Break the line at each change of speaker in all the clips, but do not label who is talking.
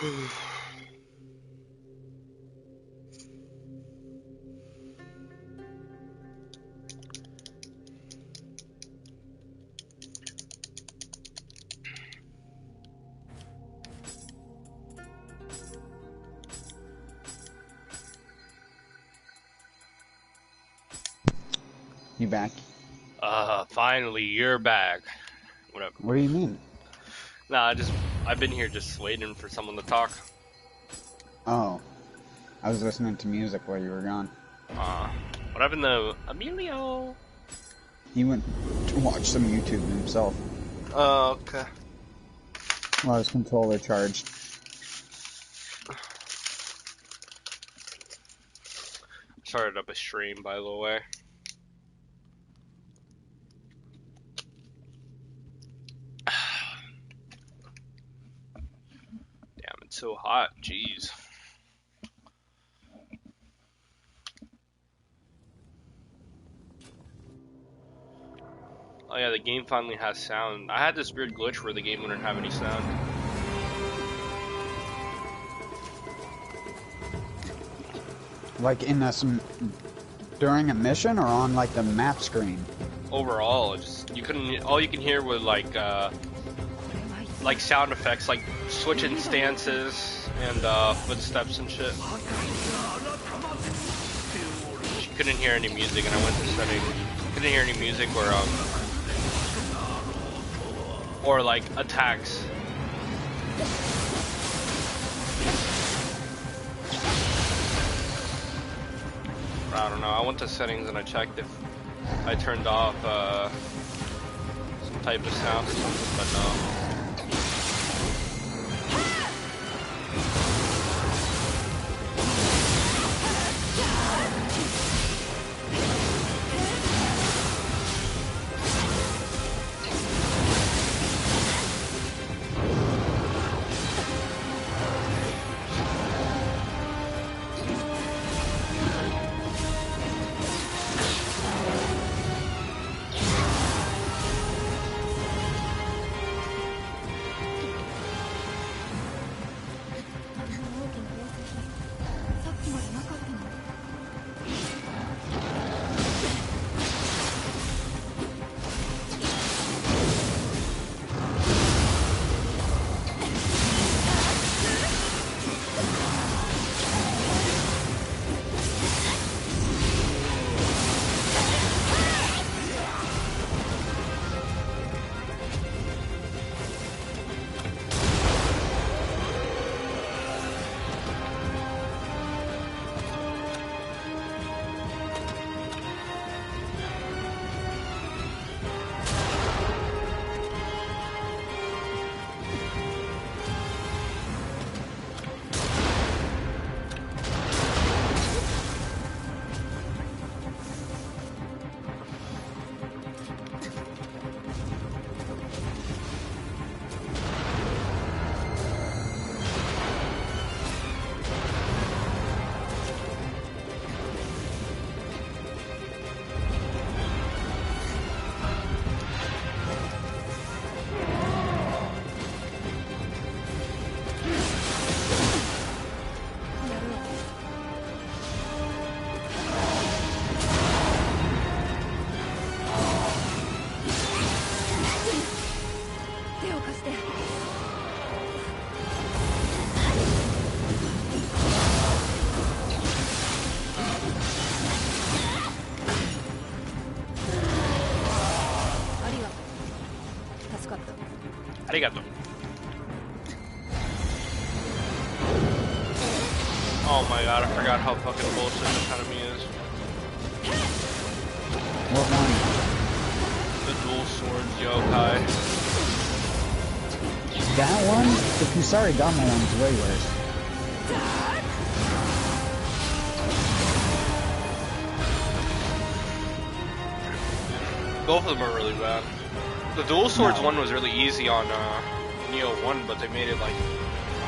You back?
Finally, you're back. Whatever.
What do you mean?
Nah, I've been here just waiting for someone to talk.
Oh. I was listening to music while you were gone.
What happened to Emilio?
He went to watch some YouTube himself.
Oh, okay.
While his controller charged.
Started up a stream, by the way. Damn, it's so hot. Jeez. Oh yeah, the game finally has sound. I had this weird glitch where the game wouldn't have any sound.
Like in during a mission or on like the map screen?
Overall, all you can hear was like sound effects, like switching stances and footsteps and shit. You couldn't hear any music, and I went to settings. Couldn't hear any music or like attacks. I don't know. I went to settings and I checked if I turned off some type of sound or something, but no. Arigato. Oh my god, I forgot how fucking bullshit this enemy is.
What one?
The dual swords yokai.
That one? The Kusari Gama one's way worse.
Both of them are really bad. The dual swords one was really easy on Nioh 1, but they made it like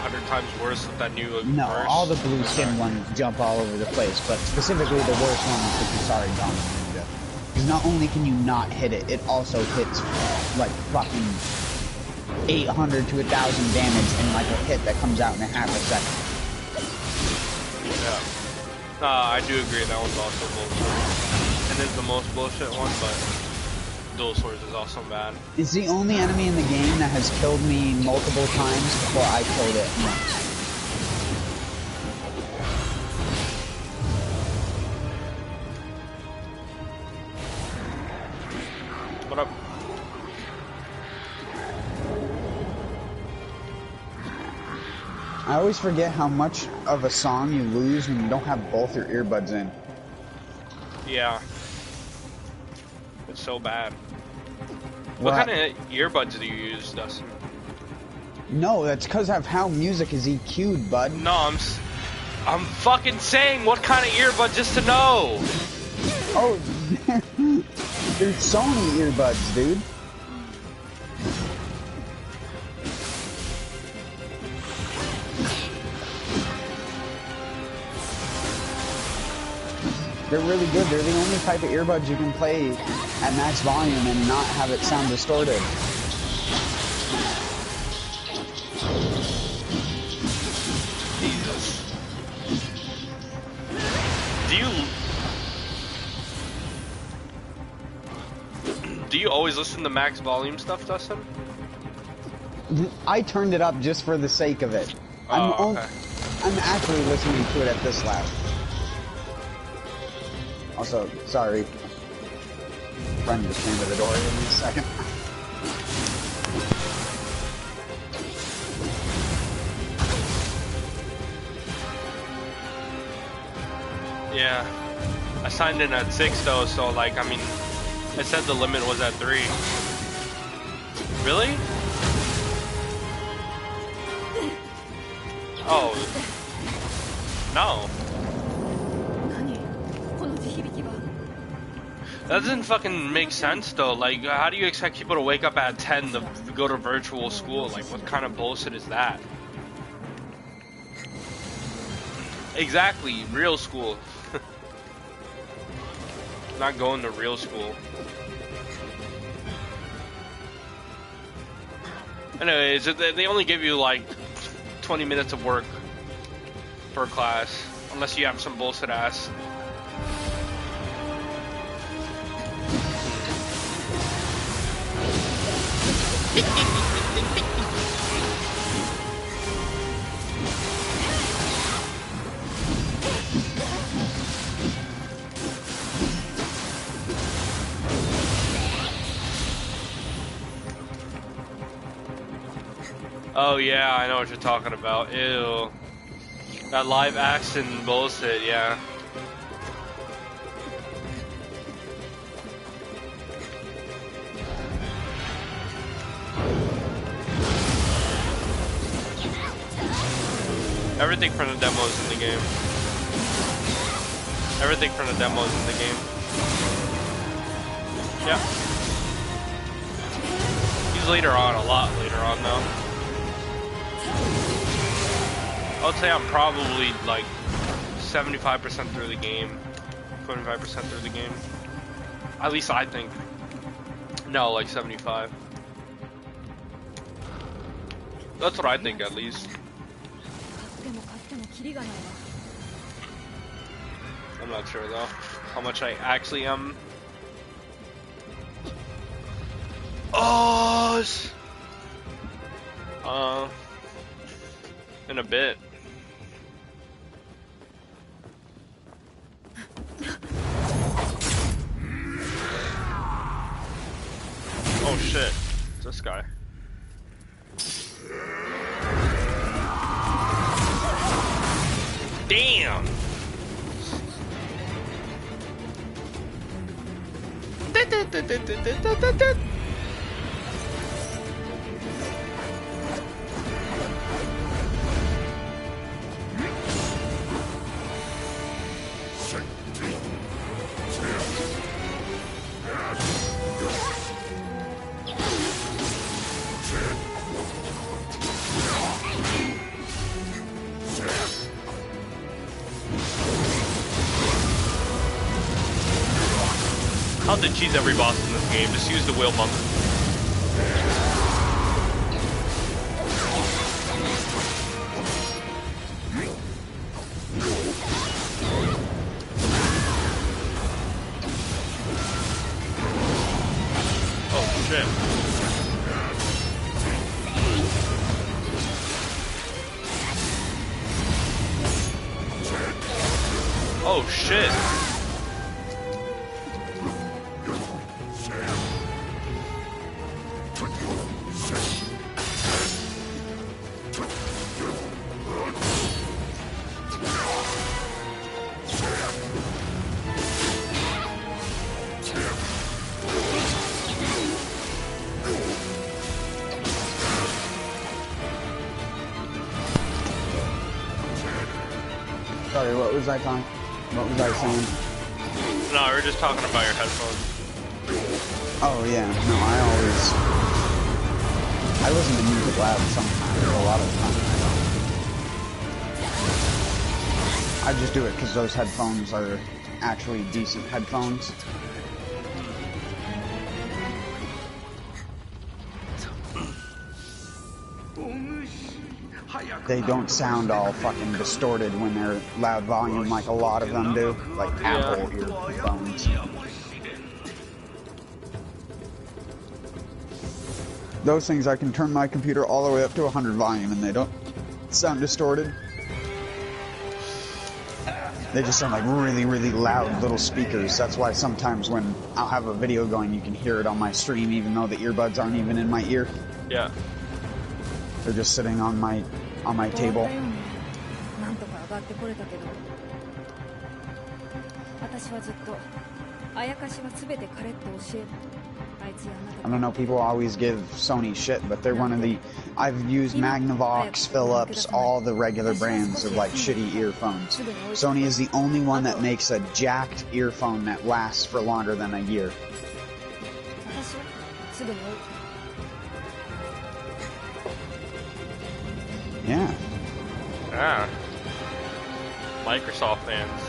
100 times worse with that new
No,
verse.
all the blue skin ones jump all over the place, but specifically the worst one is the Kusari Gama Ninja. Because not only can you not hit it, it also hits like fucking 800 to 1,000 damage in like a hit that comes out in a half a second.
Yeah. I do agree that one's also bullshit. And is the most bullshit one, but dual swords is also bad.
It's the only enemy in the game that has killed me multiple times before I killed it once.
What up?
I always forget how much of a song you lose when you don't have both your earbuds in.
Yeah. It's so bad. What kind of earbuds do you use, Dustin?
No, that's because of how music is EQ'd, bud.
No, I'm fucking saying what kind of earbuds just to know.
Oh, they're Sony earbuds, dude. They're really good. They're the only type of earbuds you can play at max volume and not have it sound distorted.
Jesus. Do you always listen to max volume stuff, Dustin?
I turned it up just for the sake of it.
Oh, okay.
I'm actually listening to it at this loud. Also, sorry. Friend just came to the door. Give me a second.
Yeah. I signed in at 6 though, so like, I mean, I said the limit was at 3. Really? Oh. No. That doesn't fucking make sense though. Like, how do you expect people to wake up at 10 to go to virtual school? Like, what kind of bullshit is that? Exactly, real school. Not going to real school. Anyways, they only give you like 20 minutes of work per class, unless you have some bullshit ass. Oh yeah, I know what you're talking about. Ew. That live action bullshit, yeah. Everything from the demo is in the game. Everything from the demo is in the game. Yeah. He's later on, a lot later on though. I would say I'm probably like 75% through the game, 25% through the game. At least I think. No, like 75. That's what I think at least. I'm not sure though, how much I actually am. Oh! In a bit. Oh shit, it's this guy. Damn! How to cheese every boss in this game, just use the wheel bump. Oh shit.
Sorry, what was I saying?
No, we were just talking about your headphones.
Oh yeah, no, I listen to music loud sometimes, but a lot of the time I don't. I just do it because those headphones are actually decent headphones. They don't sound all fucking distorted when they're loud volume like a lot of them do, like Apple earphones. Those things, I can turn my computer all the way up to 100 volume and they don't sound distorted. They just sound like really, really loud little speakers. That's why sometimes when I'll have a video going, you can hear it on my stream even though the earbuds aren't even in my ear.
Yeah.
They're just sitting on my table. I don't know, people always give Sony shit, but they're one of the... I've used Magnavox, Philips, all the regular brands of like shitty earphones. Sony is the only one that makes a jacked earphone that lasts for longer than a year. Yeah.
Ah. Microsoft fans.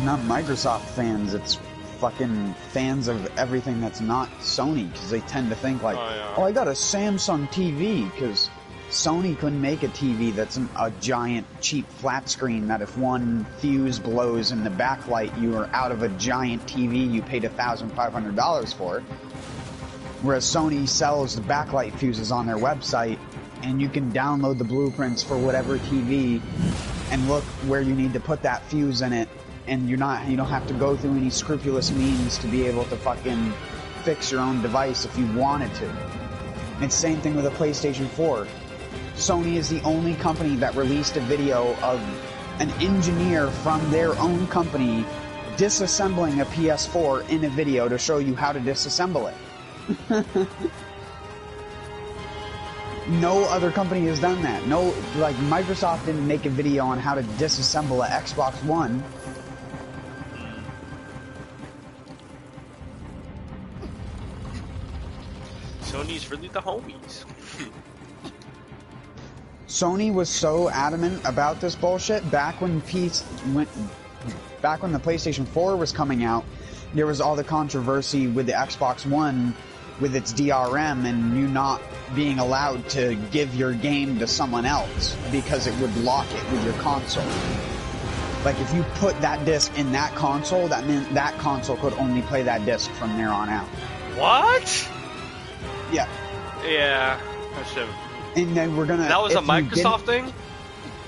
Not Microsoft fans, it's fucking fans of everything that's not Sony, because they tend to think like, oh, I got a Samsung TV, because Sony couldn't make a TV that's a giant, cheap flat screen that if one fuse blows in the backlight, you are out of a giant TV you paid $1,500 for. Whereas Sony sells the backlight fuses on their website, and you can download the blueprints for whatever TV and look where you need to put that fuse in it, and you don't have to go through any scrupulous means to be able to fucking fix your own device if you wanted to. And it's the same thing with a PlayStation 4. Sony is the only company that released a video of an engineer from their own company disassembling a PS4 in a video to show you how to disassemble it. No other company has done that. No, like Microsoft didn't make a video on how to disassemble an Xbox One.
Sony's really the homies.
Sony was so adamant about this bullshit back when the PlayStation 4 was coming out. There was all the controversy with the Xbox One with its DRM and you not being allowed to give your game to someone else because it would lock it with your console. Like if you put that disc in that console, that meant that console could only play that disc from there on out.
What?
Yeah.
Yeah. That should.
And then we're gonna.
That was a Microsoft thing?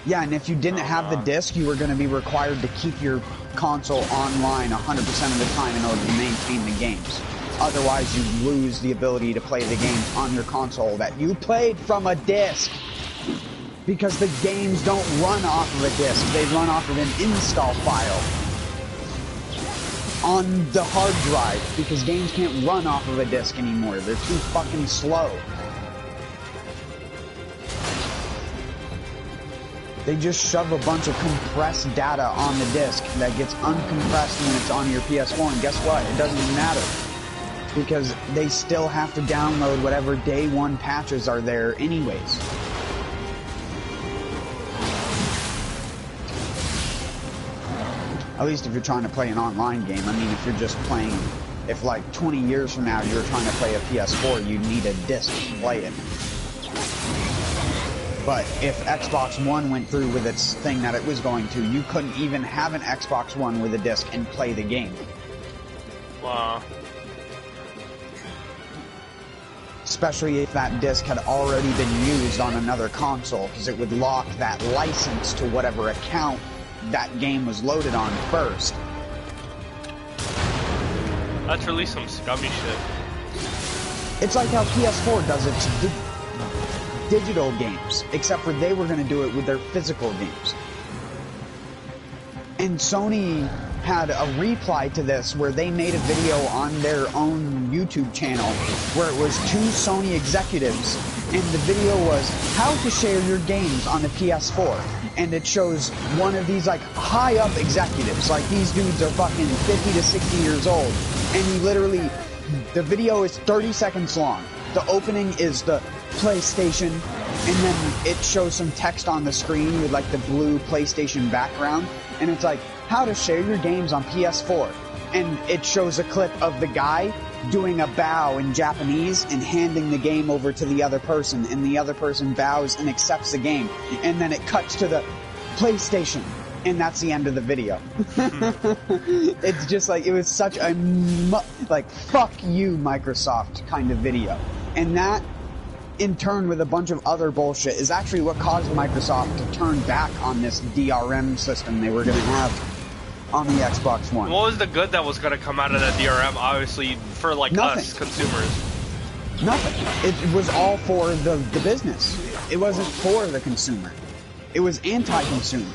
Yeah, and if you didn't have the disc, you were gonna be required to keep your console online 100% of the time in order to maintain the games. Otherwise, you lose the ability to play the games on your console that you played from a disc. Because the games don't run off of a disc, they run off of an install file on the hard drive, because games can't run off of a disc anymore. They're too fucking slow. They just shove a bunch of compressed data on the disc that gets uncompressed when it's on your PS4, and guess what? It doesn't even matter. Because they still have to download whatever day one patches are there anyways. At least if you're trying to play an online game. I mean, if you're just playing, if like 20 years from now you're trying to play a PS4, you need a disc to play it. But if Xbox One went through with its thing that it was going to, you couldn't even have an Xbox One with a disc and play the game.
Wow.
Especially if that disc had already been used on another console, because it would lock that license to whatever account that game was loaded on first.
Let's release some scummy shit.
It's like how PS4 does its digital games, except for they were going to do it with their physical games. And Sony had a reply to this where they made a video on their own YouTube channel where it was two Sony executives, and the video was how to share your games on the PS4. And it shows one of these like high up executives, like these dudes are fucking 50 to 60 years old, and he literally, the video is 30 seconds long. The opening is the PlayStation, and then it shows some text on the screen with like the blue PlayStation background, and it's like how to share your games on PS4, and it shows a clip of the guy doing a bow in Japanese and handing the game over to the other person, and the other person bows and accepts the game, and then it cuts to the PlayStation, and that's the end of the video. It's just like, it was such a like fuck you Microsoft kind of video, and that in turn with a bunch of other bullshit is actually what caused Microsoft to turn back on this DRM system they were going to have on the Xbox One.
What was the good that was going to come out of that DRM, obviously, for like
Nothing.
us consumers?
Nothing. It was all for the business. It wasn't for the consumer. It was anti-consumer.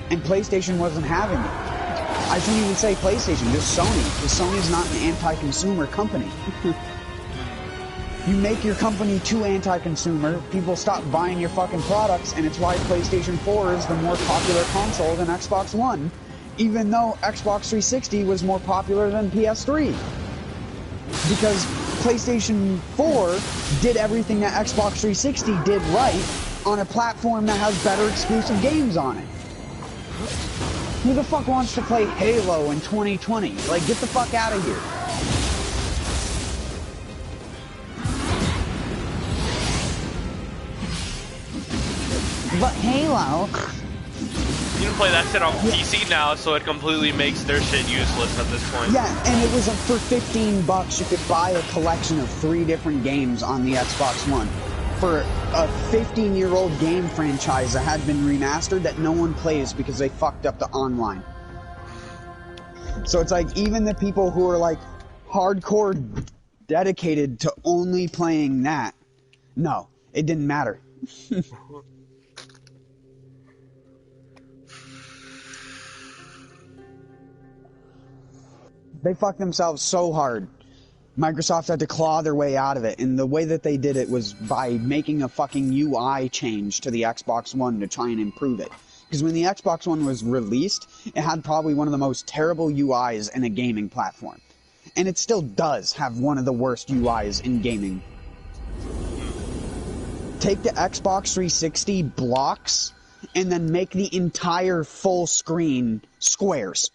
And PlayStation wasn't having it. I shouldn't even say PlayStation, just Sony, because Sony's not an anti-consumer company. You make your company too anti-consumer, people stop buying your fucking products, and it's why PlayStation 4 is the more popular console than Xbox One, even though Xbox 360 was more popular than PS3. Because PlayStation 4 did everything that Xbox 360 did right on a platform that has better exclusive games on it. Who the fuck wants to play Halo in 2020? Like, get the fuck out of here. But Halo...
You can play that shit on PC now, so it completely makes their shit useless at this point.
Yeah, and it was for $15 you could buy a collection of 3 different games on the Xbox One. For a 15-year-old game franchise that had been remastered that no one plays because they fucked up the online. So it's like, even the people who are like hardcore dedicated to only playing that, no, it didn't matter. They fucked themselves so hard. Microsoft had to claw their way out of it, and the way that they did it was by making a fucking UI change to the Xbox One to try and improve it. Because when the Xbox One was released, it had probably one of the most terrible UIs in a gaming platform. And it still does have one of the worst UIs in gaming. Take the Xbox 360 blocks, and then make the entire full screen squares.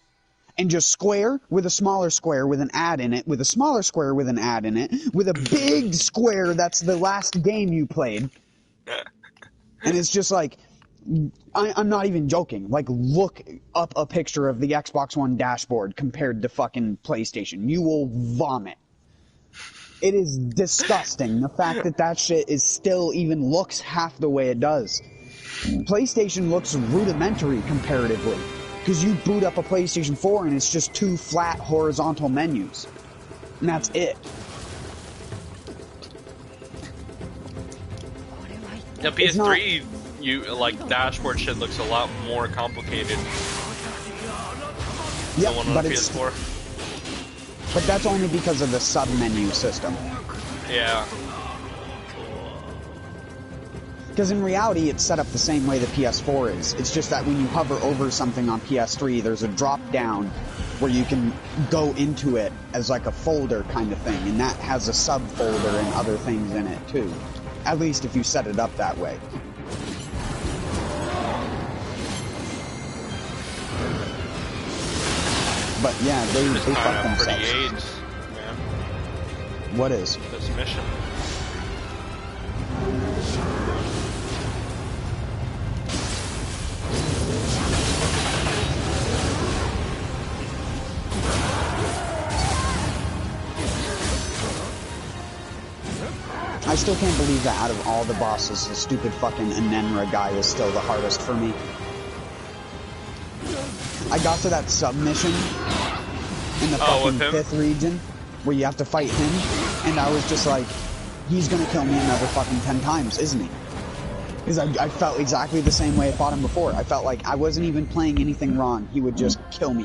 And just square with a smaller square with an ad in it, with a smaller square with an ad in it, with a big square that's the last game you played. And it's just like, I'm not even joking. Like, look up a picture of the Xbox One dashboard compared to fucking PlayStation. You will vomit. It is disgusting. The fact that that shit is still even looks half the way it does. PlayStation looks rudimentary comparatively. Because you boot up a PlayStation 4 and it's just 2 flat horizontal menus. And that's it.
The PS3, like, dashboard shit looks a lot more complicated.
Yeah,
than one on
but
the
it's...
PS4.
But that's only because of the sub-menu system.
Yeah.
Because in reality, it's set up the same way the PS4 is. It's just that when you hover over something on PS3, there's a drop-down where you can go into it as like a folder kind of thing, and that has a subfolder and other things in it too. At least if you set it up that way. But yeah, they fucked themselves.
Pretty AIDS, man.
What is?
This mission.
I still can't believe that out of all the bosses, the stupid fucking Anenra guy is still the hardest for me. I got to that submission in the fucking 5th region where you have to fight him, and I was just like, he's gonna kill me another fucking 10 times, isn't he? Because I felt exactly the same way I fought him before. I felt like I wasn't even playing anything wrong. He would just kill me.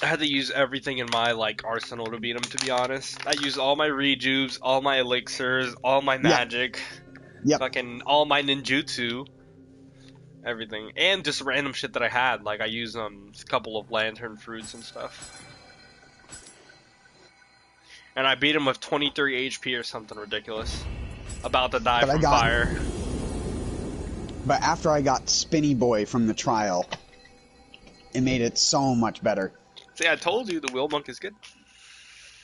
I had to use everything in my arsenal to beat him, to be honest. I used all my rejuves, all my elixirs, all my magic, fucking all my ninjutsu, everything, and just random shit that I had. Like I used a couple of lantern fruits and stuff. And I beat him with 23 HP or something ridiculous. About to die from fire.
But after I got Spinny Boy from the trial, it made it so much better.
See, I told you the Wheel Monk is good.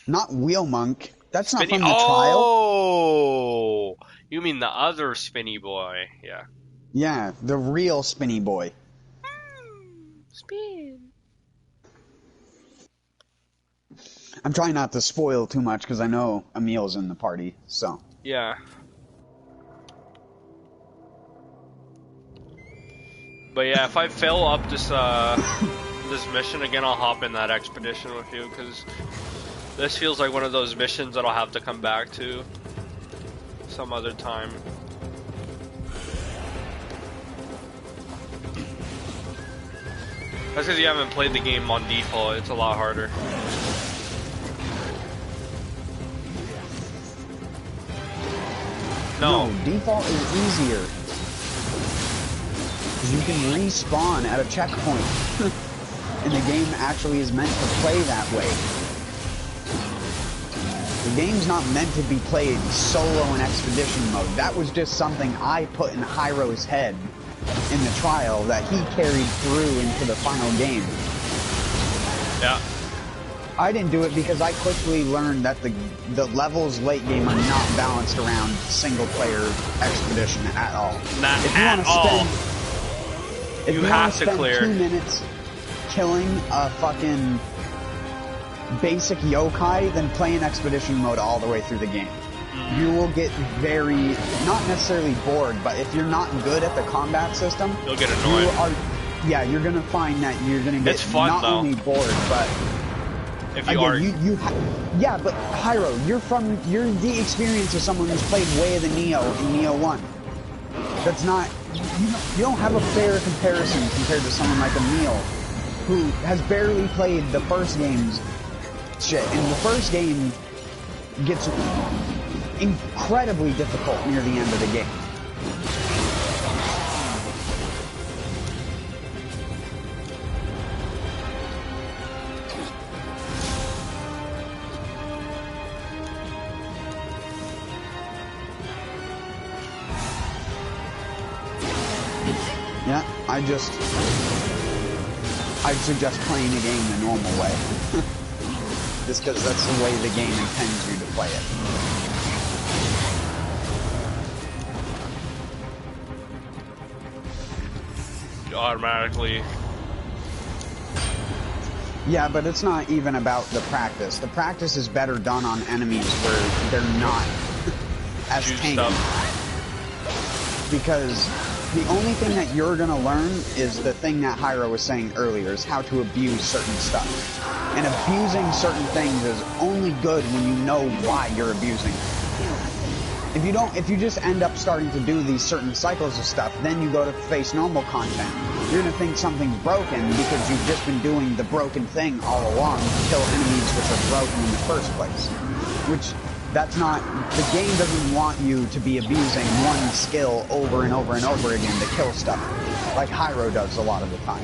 Not Wheel Monk. That's not from the trial.
Oh! You mean the other Spinny Boy. Yeah.
Yeah, the real Spinny Boy.
Spin.
I'm trying not to spoil too much because I know Emil's in the party, so.
Yeah. But yeah, if I fail up this this mission again, I'll hop in that expedition with you, because this feels like one of those missions that I'll have to come back to some other time. That's because you haven't played the game on default. It's a lot harder.
No, default is easier. You can respawn at a checkpoint. And the game actually is meant to play that way. The game's not meant to be played solo in expedition mode. That was just something I put in Hyro's head in the trial that he carried through into the final game.
Yeah.
I didn't do it because I quickly learned that the levels late game are not balanced around single player expedition at all.
Not at all.
If you have to clear 2 minutes killing a fucking basic yokai, then play in expedition mode all the way through the game. You will get very, not necessarily bored, but if you're not good at the combat system,
you'll get annoyed.
You're gonna find that you're gonna get not only bored, but
if you are,
yeah, but Hyro, you're the experience of someone who's played way of the Nioh in Nioh 1. That's not, you don't have a fair comparison compared to someone like Emil, who has barely played the first game's shit, and the first game gets incredibly difficult near the end of the game. Yeah, I'd suggest playing the game the normal way. Just because that's the way the game intends you to play it.
Automatically.
Yeah, but it's not even about the practice. The practice is better done on enemies where they're not as tanky. Because the only thing that you're going to learn is the thing that Hyro was saying earlier, is how to abuse certain stuff. And abusing certain things is only good when you know why you're abusing it. If you just end up starting to do these certain cycles of stuff, then you go to face normal content. You're going to think something's broken because you've just been doing the broken thing all along to kill enemies which are broken in the first place. Which, that's not, the game doesn't want you to be abusing one skill over and over and over again to kill stuff, like Hyro does a lot of the time.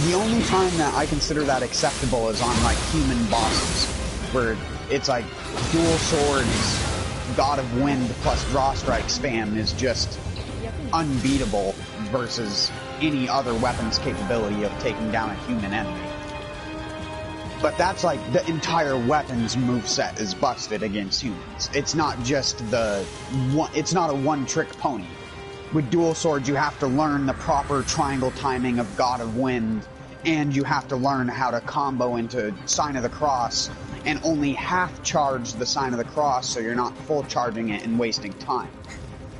The only time that I consider that acceptable is on, like, human bosses, where it's like dual swords, God of Wind plus draw strike spam is just unbeatable versus any other weapon's capability of taking down a human enemy. But that's like the entire weapons moveset is busted against humans. It's not just it's not a one-trick pony. With dual swords, you have to learn the proper triangle timing of God of Wind and you have to learn how to combo into Sign of the Cross and only half charge the Sign of the Cross so you're not full charging it and wasting time.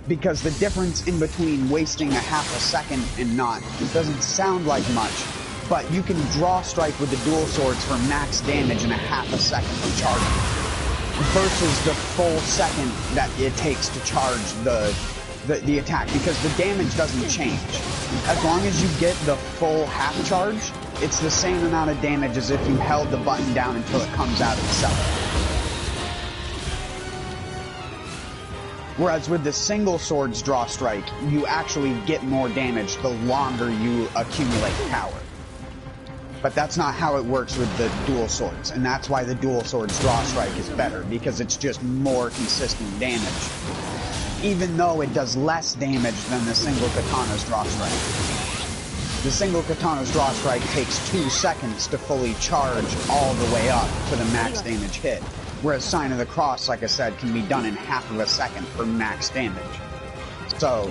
Because the difference in between wasting a half a second and not, it doesn't sound like much, but you can draw strike with the dual swords for max damage in a half a second of charging, versus the full second that it takes to charge the attack, because the damage doesn't change. As long as you get the full half charge, it's the same amount of damage as if you held the button down until it comes out itself. Whereas with the single swords draw strike, you actually get more damage the longer you accumulate power. But that's not how it works with the dual swords, and that's why the dual swords draw strike is better, because it's just more consistent damage, even though it does less damage than the single katana's draw strike. The single katana's draw strike takes 2 seconds to fully charge all the way up to the max damage hit, whereas Sign of the Cross, like I said, can be done in half of a second for max damage. So,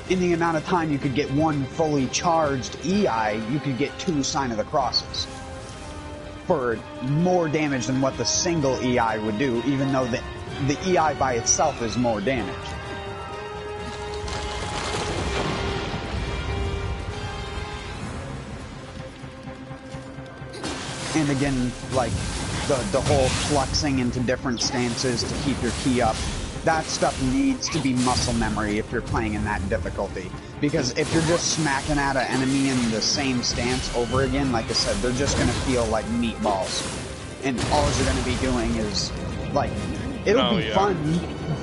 in the amount of time you could get one fully charged EI, you could get 2 Sign of the Crosses for more damage than what the single EI would do, even though the EI by itself is more damage. And again, like, the whole fluxing into different stances to keep your ki up, that stuff needs to be muscle memory if you're playing in that difficulty. Because if you're just smacking at an enemy in the same stance over again, like I said, they're just going to feel like meatballs. And all you're going to be doing is, like, it'll be fun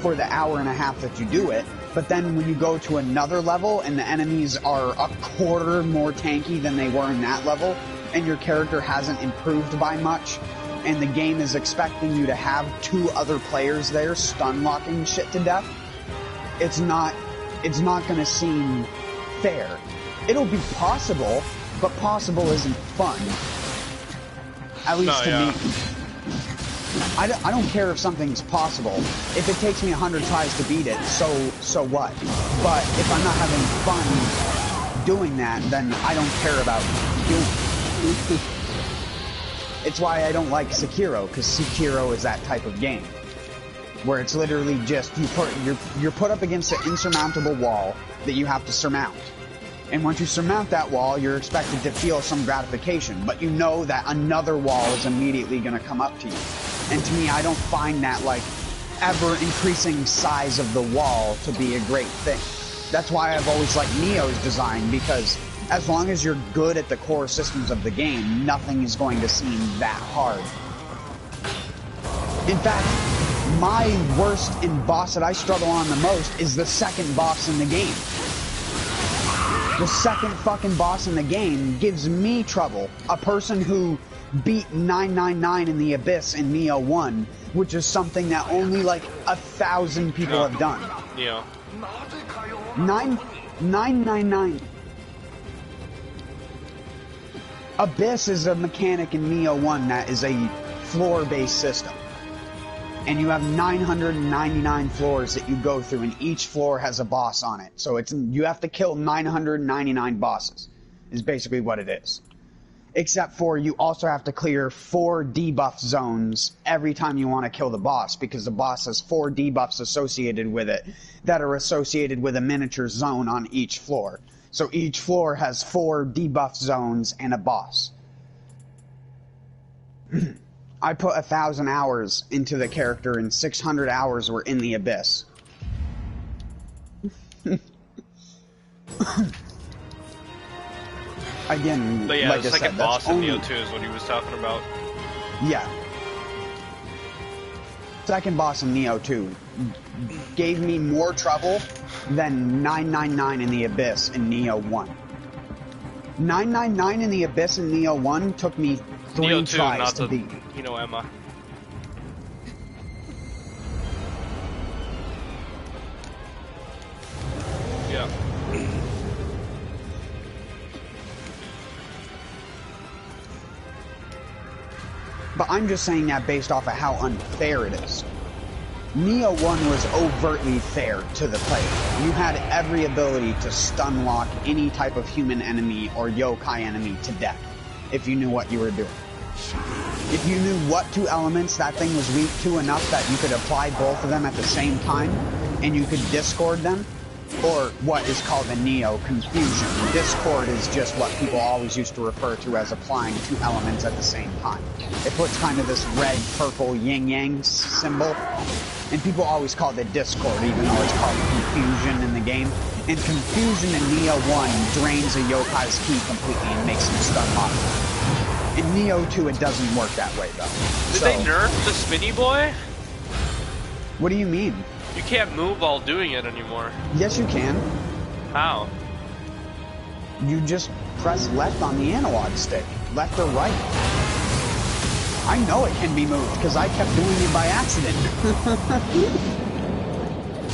for the hour and a half that you do it, but then when you go to another level and the enemies are a quarter more tanky than they were in that level, and your character hasn't improved by much, and the game is expecting you to have 2 other players there stun locking shit to death, it's not gonna seem fair. It'll be possible, but possible isn't fun. At least to me. I don't care if something's possible. If it takes me 100 tries to beat it, so what? But if I'm not having fun doing that, then I don't care about doing it. It's why I don't like Sekiro, because Sekiro is that type of game, where it's literally just you're put up against an insurmountable wall that you have to surmount. And once you surmount that wall, you're expected to feel some gratification, but you know that another wall is immediately going to come up to you. And to me, I don't find that, like, ever-increasing size of the wall to be a great thing. That's why I've always liked Nioh's design, because as long as you're good at the core systems of the game, nothing is going to seem that hard. In fact, my worst in boss that I struggle on the most is the second boss in the game. The second fucking boss in the game gives me trouble. A person who beat 999 in the Abyss in Nioh 1, which is something that only like 1,000 people have done.
Yeah.
999. Abyss is a mechanic in Nioh 1 that is a floor-based system. And you have 999 floors that you go through, and each floor has a boss on it. So you have to kill 999 bosses, is basically what it is. Except for you also have to clear 4 debuff zones every time you want to kill the boss, because the boss has 4 debuffs associated with it that are associated with a miniature zone on each floor. So each floor has 4 debuff zones and a boss. I put 1,000 hours into the character, and 600 hours were in the Abyss. Again,
but yeah,
like
the
I
second
said,
boss in Nioh 2 is what he was talking about.
Yeah. Second boss in Nioh 2 gave me more trouble than 999 in the Abyss in Nioh 1. 999 in the Abyss in Nioh 1 took me 3
Nioh 2,
tries
not
to beat.
You know, Emma. Yeah.
But I'm just saying that based off of how unfair it is. Nioh 1 was overtly fair to the player. You had every ability to stun lock any type of human enemy or yokai enemy to death. if you knew what you were doing. If you knew what two elements that thing was weak to enough that you could apply both of them at the same time, and you could discord them, or what is called a Nioh, confusion. Discord is just what people always used to refer to as applying two elements at the same time. It puts kind of this red-purple yin-yang symbol, and people always called it discord, even though it's called confusion in the game. And confusion in Nioh 1 drains a yokai's ki completely and makes him stun locked. In Nioh 2, it doesn't work that way, though.
Did they nerf the spinny boy?
What do you mean?
You can't move while doing it anymore.
Yes, you can.
How?
You just press left on the analog stick. Left or right. I know it can be moved, because I kept doing it by accident.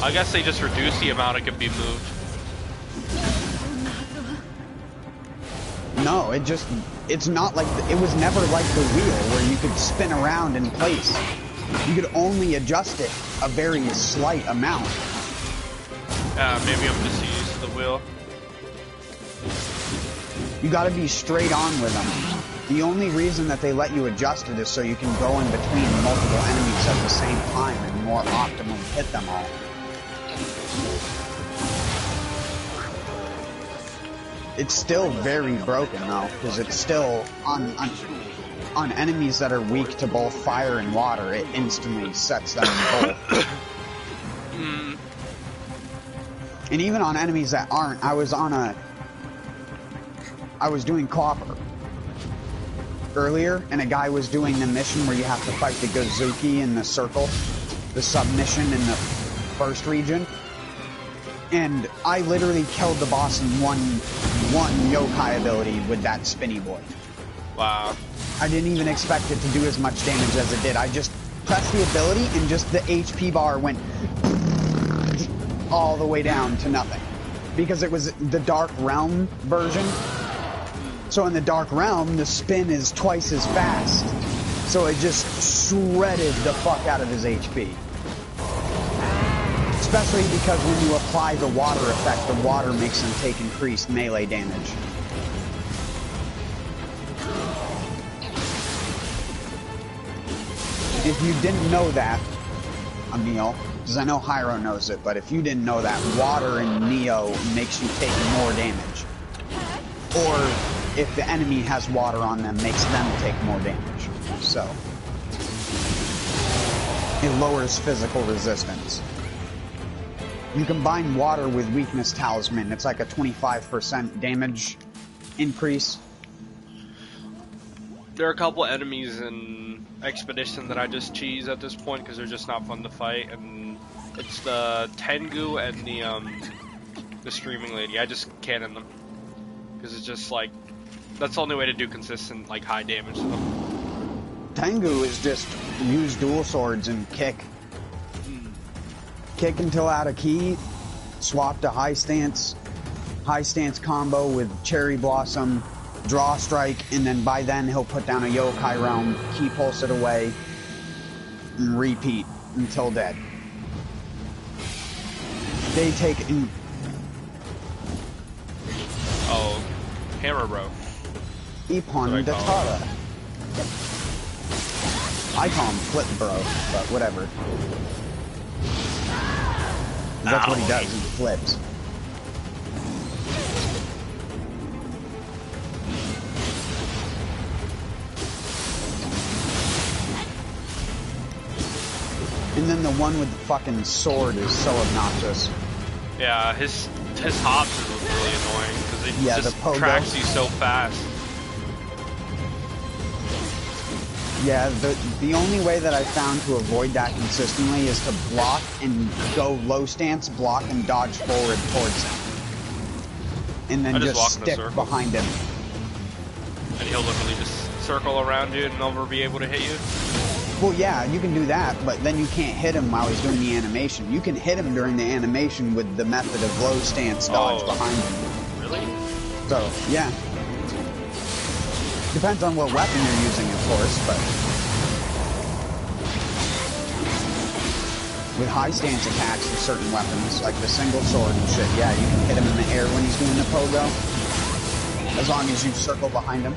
I guess they just reduced the amount it could be moved.
No, it's not like, it was never like the wheel where you could spin around in place. You could only adjust it a very slight amount.
Maybe I'm just used to the wheel.
You gotta be straight on with them. The only reason that they let you adjust it is so you can go in between multiple enemies at the same time and more optimally hit them all. It's still very broken though, because it's still on enemies that are weak to both fire and water, it instantly sets them both. And even on enemies that aren't, I was doing copper earlier, and a guy was doing the mission where you have to fight the Gozuki in the circle, the submission in the first region. And I literally killed the boss in one yokai ability with that spinny boy.
Wow.
I didn't even expect it to do as much damage as it did. I just pressed the ability and just the HP bar went all the way down to nothing. Because it was the Dark Realm version. So in the Dark Realm, the spin is twice as fast. So it just shredded the fuck out of his HP. Especially because when you apply the water effect, the water makes him take increased melee damage. If you didn't know that, Emil, because I know Hyro knows it, but if you didn't know that, water in Nioh makes you take more damage. Or if the enemy has water on them, makes them take more damage. So, it lowers physical resistance. You combine water with weakness talisman, it's like a 25% damage increase.
There are a couple enemies in Expedition that I just cheese at this point because they're just not fun to fight, and it's the Tengu and the Streaming Lady. I just cannon them because it's just like that's the only way to do consistent like high damage to them.
Tengu is just use dual swords and kick. Kick until out of ki, swap to high stance combo with Cherry Blossom, draw strike, and then by then he'll put down a yokai realm, ki pulse it away, and repeat until dead. They take in.
Oh, Hammer Bro.
Ippon Datara. I call him Flip Bro, but whatever. That's what he does, he flips. And then the one with the fucking sword is so obnoxious.
Yeah, his hops is really annoying because it just tracks you so fast.
Yeah, the only way that I found to avoid that consistently is to block and go low stance, block and dodge forward towards him. And then just stick behind him.
And he'll literally just circle around you and never be able to hit you?
Well, yeah, you can do that, but then you can't hit him while he's doing the animation. You can hit him during the animation with the method of low stance dodge behind him.
Really?
So, yeah. Depends on what weapon you're using, of course, but with high stance attacks to certain weapons, like the single sword and shit, yeah, you can hit him in the air when he's doing the pogo, as long as you circle behind him.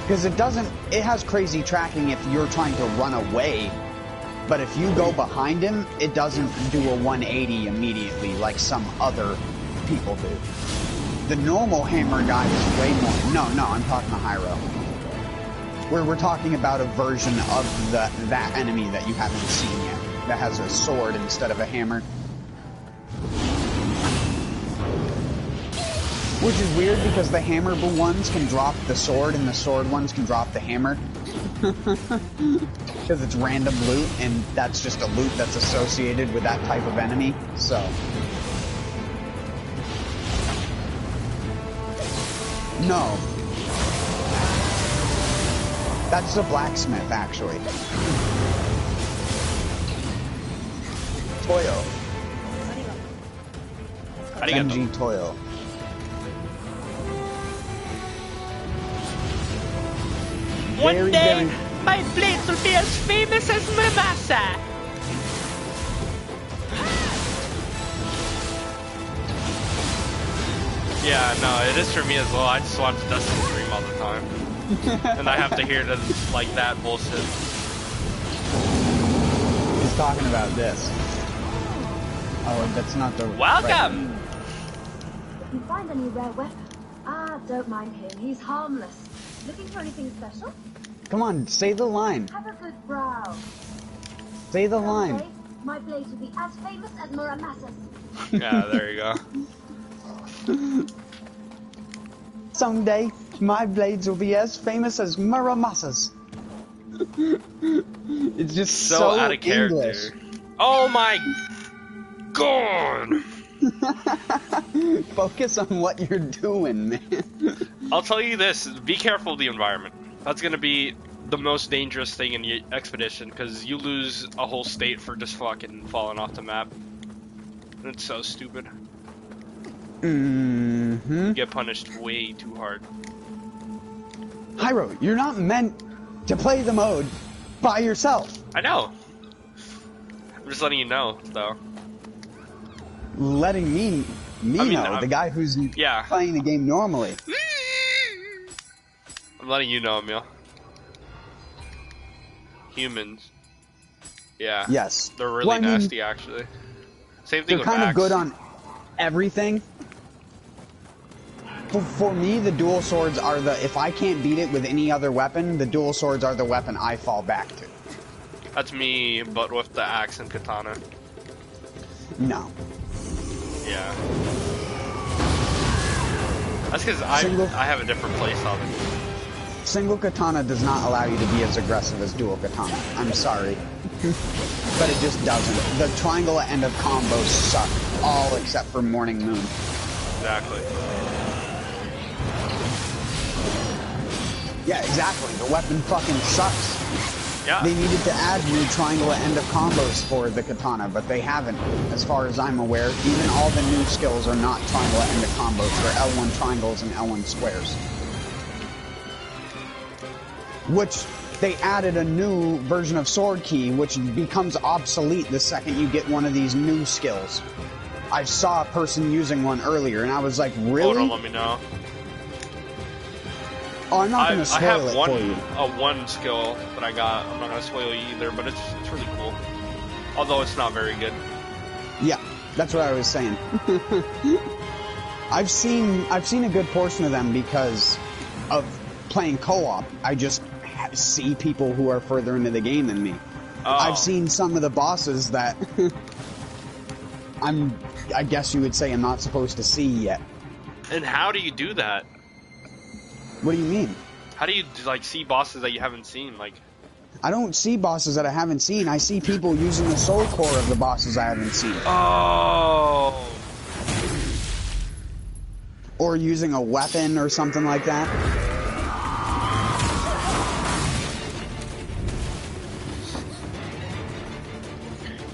Because it has crazy tracking if you're trying to run away, but if you go behind him, it doesn't do a 180 immediately like some other people do. The normal hammer guy is way more... No, I'm talking to Hyro. Where we're talking about a version of that enemy that you haven't seen yet, that has a sword instead of a hammer. Which is weird because the hammer ones can drop the sword and the sword ones can drop the hammer. Because it's random loot, and that's just a loot that's associated with that type of enemy, so... No. That's the blacksmith, actually. Toyo. Genji Toyo.
One day, my blades will be as famous as Muramasa.
Yeah, no, it is for me as well. I just watch Dustin stream all the time. And I have to hear like that bullshit.
He's talking about this. Oh, that's not the...
Welcome!
Right. If you find any rare weapon, don't mind him. He's harmless. Looking for anything special?
Come on, say the line.
Have a good brow.
Say the line.
Someday, my blade will be as famous as Muramasa's.
Yeah, there you go.
Someday, my blades will be as famous as Muramasa's. It's just so
out of character.
English.
Oh my god!
Focus on what you're doing, man.
I'll tell you this, be careful of the environment. That's gonna be the most dangerous thing in the expedition, because you lose a whole state for just fucking falling off the map. And it's so stupid.
Mm-hmm.
You get punished way too hard.
Hyro, you're not meant to play the mode by yourself.
I know. I'm just letting you know, though.
Letting me know, the guy who's playing the game normally.
I'm letting you know, Emil. Humans. Yeah.
Yes.
They're really nasty, actually. Same thing with
they're kind of good
Axe.
on everything. For me, the dual swords are if I can't beat it with any other weapon, the dual swords are the weapon I fall back to.
That's me, but with the axe and katana.
No.
Yeah. That's because I have a different playstyle than you.
Single katana does not allow you to be as aggressive as dual katana. I'm sorry. But it just doesn't. The triangle at end of combos suck, all except for Morning Moon.
Exactly.
Yeah, exactly. The weapon fucking sucks.
Yeah.
They needed to add new triangle at end of combos for the katana, but they haven't, as far as I'm aware. Even all the new skills are not triangle at end of combos. They're L1 triangles and L1 squares. Which, they added a new version of sword key, which becomes obsolete the second you get one of these new skills. I saw a person using one earlier, and I was like, really?
Hold on, let me know.
Oh, I'm not going to spoil it for you.
I have one skill that I got. I'm not going to spoil you either, but it's really cool. Although it's not very good.
Yeah, that's what I was saying. I've seen a good portion of them because of playing co-op. I just see people who are further into the game than me.
Oh.
I've seen some of the bosses that I guess you would say I'm not supposed to see yet.
And how do you do that?
What do you mean?
How do you like see bosses that you haven't seen? Like,
I don't see bosses that I haven't seen. I see people using the soul core of the bosses I haven't seen.
Oh.
Or using a weapon or something like that.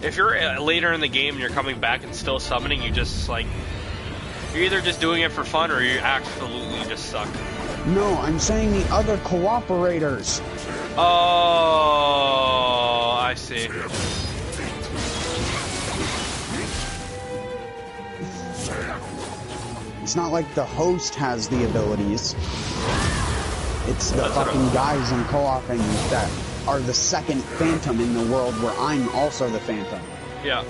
If you're later in the game and you're coming back and still summoning, you just like you're either just doing it for fun or you absolutely just suck.
No, I'm saying the other cooperators.
Oh, I see.
It's not like the host has the abilities. It's the fucking guys in co-oping that are the second Phantom in the world where I'm also the Phantom.
Yeah.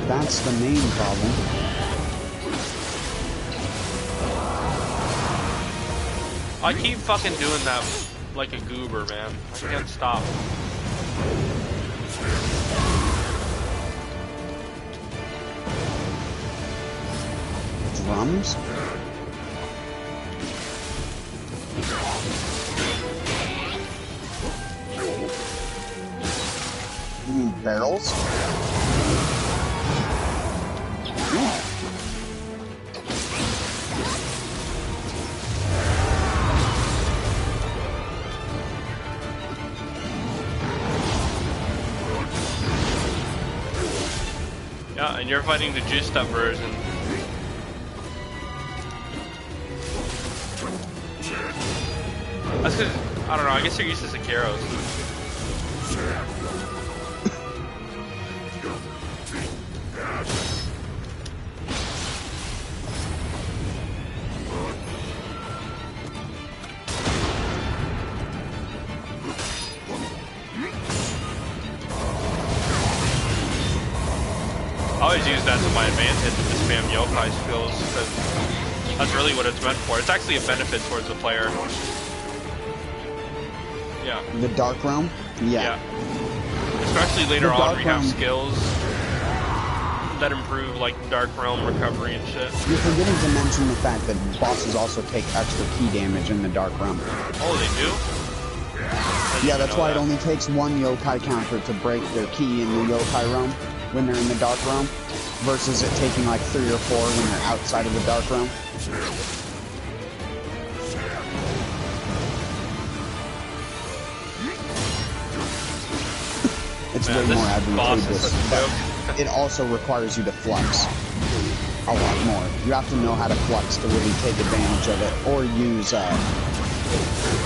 That's the main problem.
I keep fucking doing that like a goober, man. I can't stop.
Drums? You mean barrels? Yeah.
Yeah, and you're fighting the juiced up version. That's cause, I don't know, I guess you're used to Sekiro's. I always use that to my advantage to spam yokai skills, because that's really what it's meant for. It's actually a benefit towards the player. Yeah.
The Dark Realm? Yeah.
Especially later on where you have skills that improve, like Dark Realm recovery and shit.
You're forgetting to mention the fact that bosses also take extra key damage in the Dark Realm.
Oh, they do?
Yeah, that's why it only takes one yokai counter to break their key in the yokai realm when they're in the Dark Realm, versus it taking like 3 or 4 when they're outside of the Dark Realm. It's way more advantageous, but it also requires you to flux a lot more. You have to know how to flux to really take advantage of it, or use,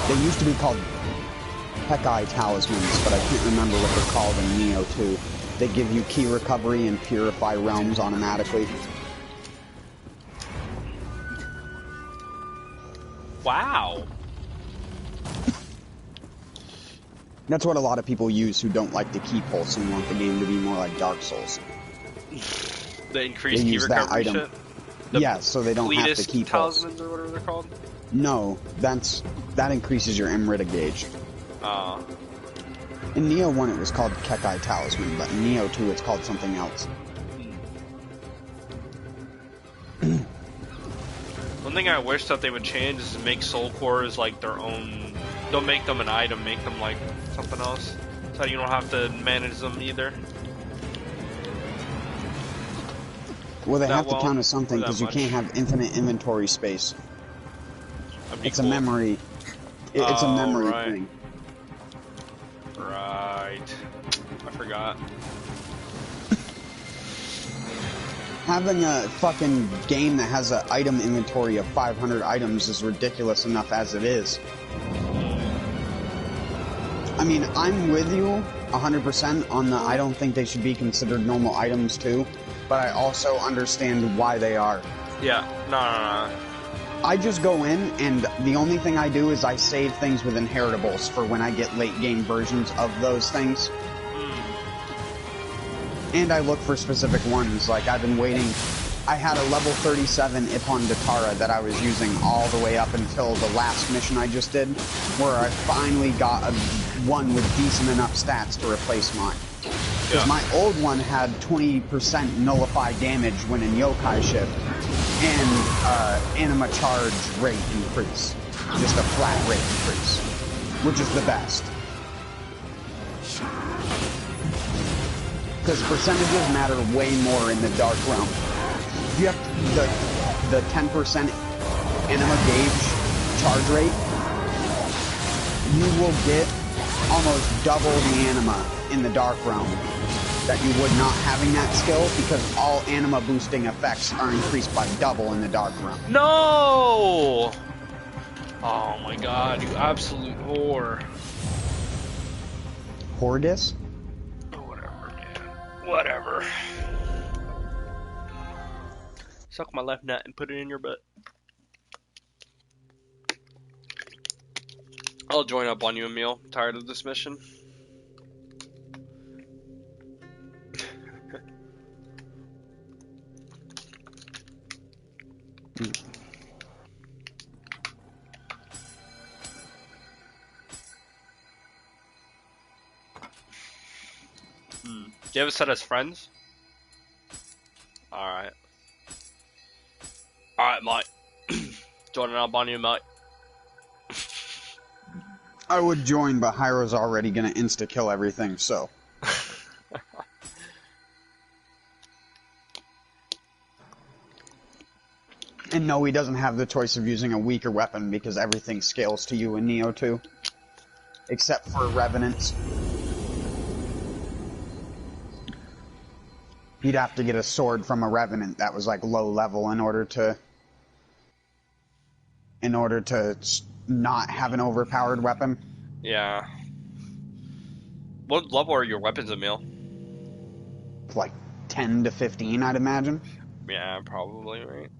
they used to be called Hekai Talismans, but I can't remember what they're called in Nioh 2. They give you key recovery and purify realms automatically.
Wow.
That's what a lot of people use who don't like the key pulse and want the game to be more like Dark Souls.
The increased key recovery shit?
Yeah, so they don't have to key pulse.
Talismans or whatever they're called?
No, that increases your Emrita gauge.
Oh.
In Nioh 1 it was called Kekai Talisman, but in Nioh 2 it's called something else.
One thing I wish that they would change is make soul cores like their own. Don't make them an item, make them like something else. So you don't have to manage them either.
Well, they have to count as something because you can't have infinite inventory space. It's a memory. It's a memory thing.
Right. I forgot.
Having a fucking game that has an item inventory of 500 items is ridiculous enough as it is. I mean, I'm with you 100% on the I don't think they should be considered normal items too, but I also understand why they are.
Yeah, no.
I just go in, and the only thing I do is I save things with inheritables for when I get late game versions of those things. And I look for specific ones, like I've been waiting. I had a level 37 Ippon Datara that I was using all the way up until the last mission I just did, where I finally got one with decent enough stats to replace mine. Because my old one had 20% nullified damage when in yokai shift, and anima charge rate increase. Just a flat rate increase, which is the best. Because percentages matter way more in the Dark Realm. If you have the 10% anima gauge charge rate, you will get almost double the anima in the Dark Realm that you would not having that skill, because all anima boosting effects are increased by double in the Dark Realm.
No! Oh my god, you absolute whore.
Hordis?
Whatever. Suck my left nut and put it in your butt. I'll join up on you, Emil. Tired of this mission? Do you have a set as friends? Alright. Alright, mate. Joining up on you, mate.
I would join, but Hyro's already gonna insta-kill everything, so... And no, he doesn't have the choice of using a weaker weapon because everything scales to you in Nioh 2. Except for Revenants. He'd have to get a sword from a Revenant that was like low level in order to not have an overpowered weapon.
Yeah. What level are your weapons, Emil?
Like 10 to 15, I'd imagine.
Yeah, probably, right?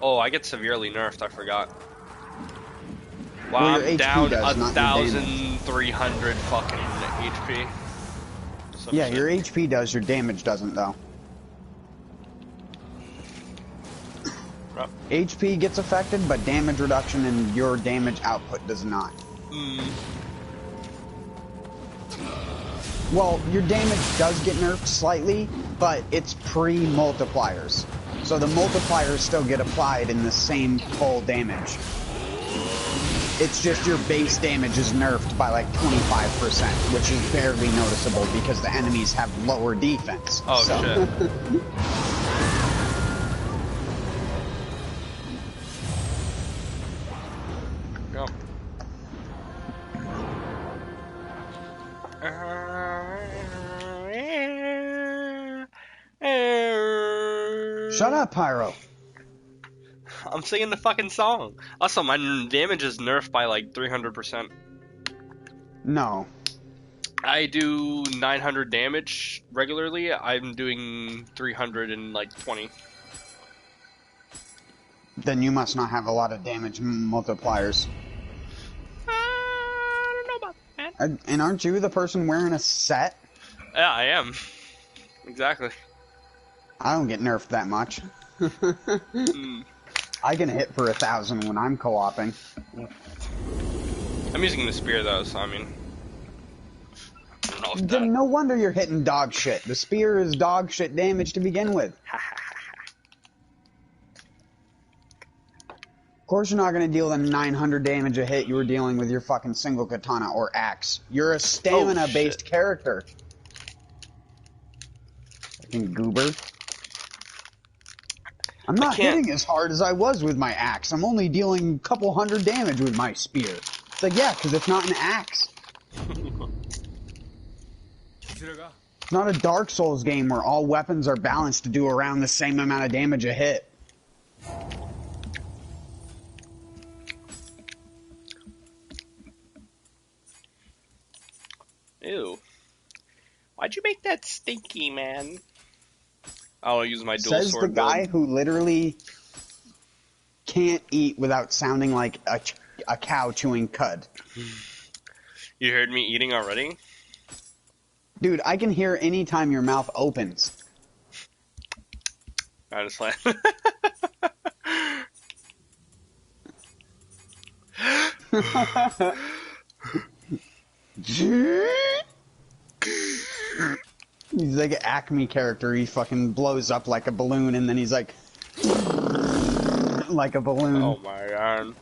Oh, I get severely nerfed, I forgot. Wow, well, I'm down 1,300 fucking HP.
Yeah, shit. Your HP does, your damage doesn't, though. HP gets affected, but damage reduction and your damage output does not. Well, your damage does get nerfed slightly, but it's pre-multipliers. So the multipliers still get applied in the same full damage. It's just your base damage is nerfed by like 25%, which is barely noticeable because the enemies have lower defense.
Oh, so. Shit. Yep.
Shut up, Pyro.
I'm singing the fucking song. Also, my damage is nerfed by like 300%.
No.
I do 900 damage regularly. I'm doing 320.
Then you must not have a lot of damage multipliers.
I don't know about that.
And aren't you the person wearing a set?
Yeah, I am. Exactly.
I don't get nerfed that much. I can hit for 1,000 when I'm co-oping.
I'm using the spear though, so I mean... I don't know if that...
No wonder you're hitting dog shit. The spear is dog shit damage to begin with. Of course you're not going to deal the 900 damage a hit you were dealing with your fucking single katana or axe. You're a stamina-based character. Fucking goober. I'm not hitting as hard as I was with my axe. I'm only dealing a couple hundred damage with my spear. It's like, yeah, because it's not an axe. It's not a Dark Souls game where all weapons are balanced to do around the same amount of damage a hit.
Ew. Why'd you make that stinky, man? I'll use my dual
Says
sword
the guy
build.
who literally can't eat without sounding like a cow chewing cud.
You heard me eating already?
Dude, I can hear any time your mouth opens.
I just like...
He's like an Acme character. He fucking blows up like a balloon, and then he's like... like a balloon.
Oh my god.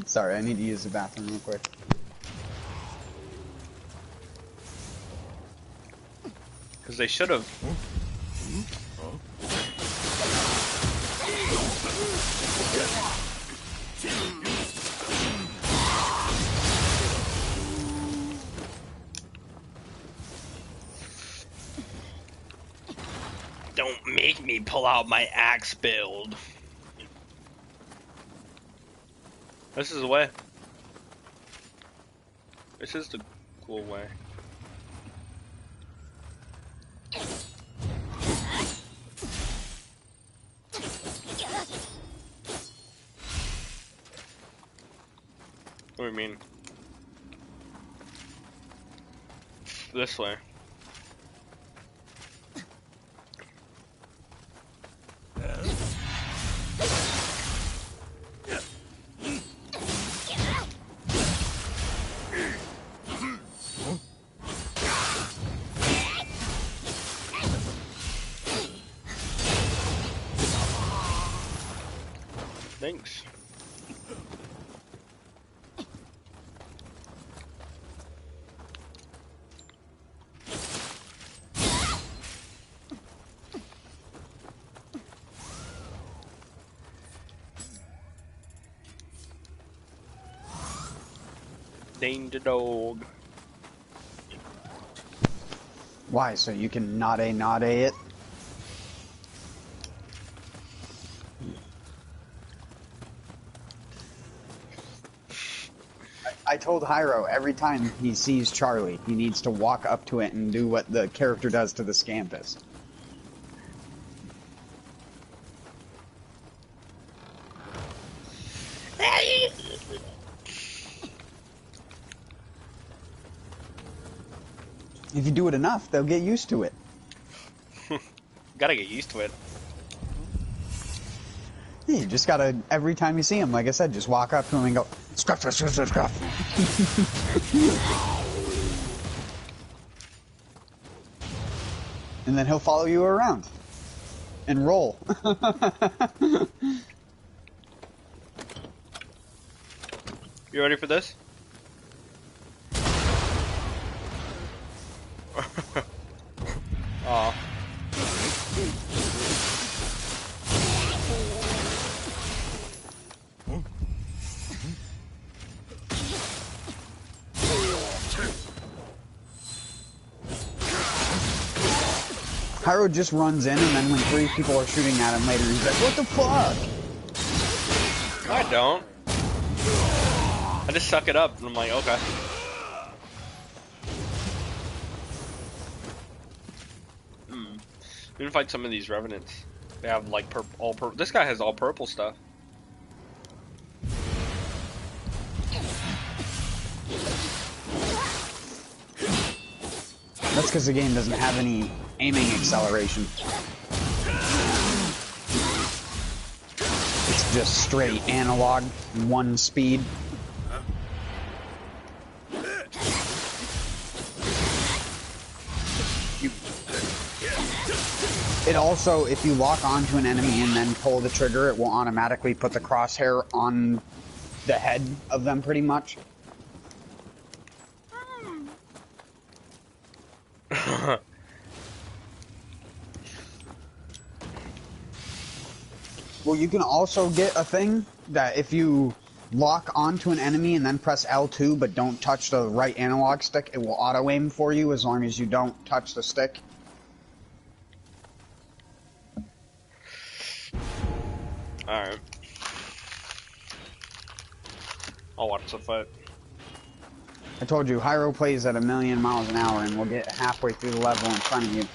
Sorry, I need to use the bathroom real quick.
Because they should have. Don't make me pull out my axe build. This is the way. This is the cool way. What do you mean? This way. Thanks. Danger dog.
Why? So you can nade it? I told Hyro every time he sees Charlie, he needs to walk up to it and do what the character does to the Scampus. If you do it enough, they'll get used to it.
Gotta get used to it.
Yeah, you just gotta, every time you see him, like I said, just walk up to him and go, scruff, scruff, scruff, scruff. And then he'll follow you around. And roll.
You ready for this? Aw.
Hyro just runs in, and then when 3 people are shooting at him later, he's like, what the fuck?
I don't. I just suck it up, and I'm like, okay. We can fight some of these revenants. They have like all purple. This guy has all purple stuff.
That's because the game doesn't have any aiming acceleration. It's just straight analog, 1 speed. It also, if you lock onto an enemy and then pull the trigger, it will automatically put the crosshair on the head of them, pretty much. Well, you can also get a thing that if you lock onto an enemy and then press L2 but don't touch the right analog stick, it will auto-aim for you as long as you don't touch the stick.
Alright. I'll watch the fight.
I told you, Hyro plays at 1,000,000 miles an hour and we'll get halfway through the level in front of you.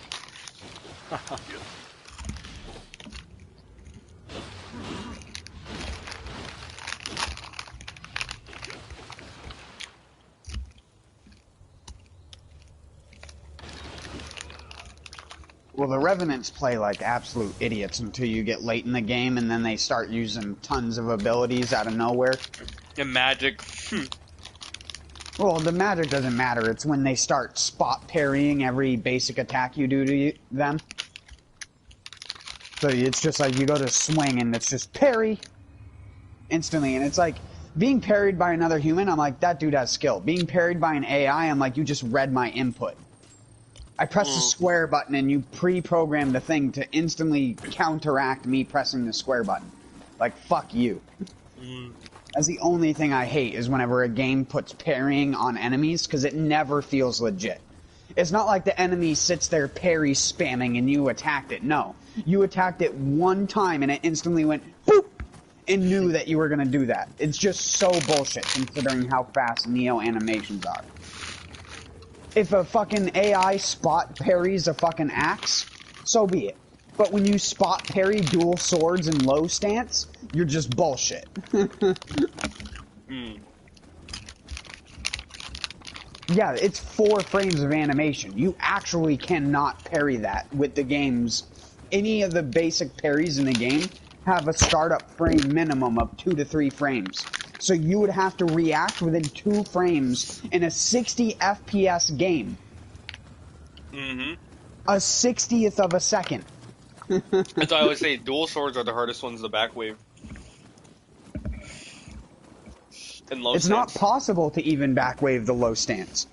Well, the Revenants play like absolute idiots until you get late in the game, and then they start using tons of abilities out of nowhere.
And magic.
Well, the magic doesn't matter. It's when they start spot parrying every basic attack you do to them. So it's just like you go to swing, and it's just parry instantly. And it's like, being parried by another human, I'm like, that dude has skill. Being parried by an AI, I'm like, you just read my input. I press the square button and you pre-programmed the thing to instantly counteract me pressing the square button. Like, fuck you. That's the only thing I hate, is whenever a game puts parrying on enemies, because it never feels legit. It's not like the enemy sits there parry spamming and you attacked it. No. You attacked it one time and it instantly went boop and knew that you were going to do that. It's just so bullshit considering how fast Nioh animations are. If a fucking AI spot parries a fucking axe, so be it. But when you spot parry dual swords in low stance, you're just bullshit. Yeah, it's 4 frames of animation. You actually cannot parry that with the games. Any of the basic parries in the game have a startup frame minimum of 2 to 3 frames. So you would have to react within 2 frames in a 60 FPS game.
Mm-hmm.
A 60th of a second.
As I always say, dual swords are the hardest ones to back wave.
It's not possible to even back wave the low stance.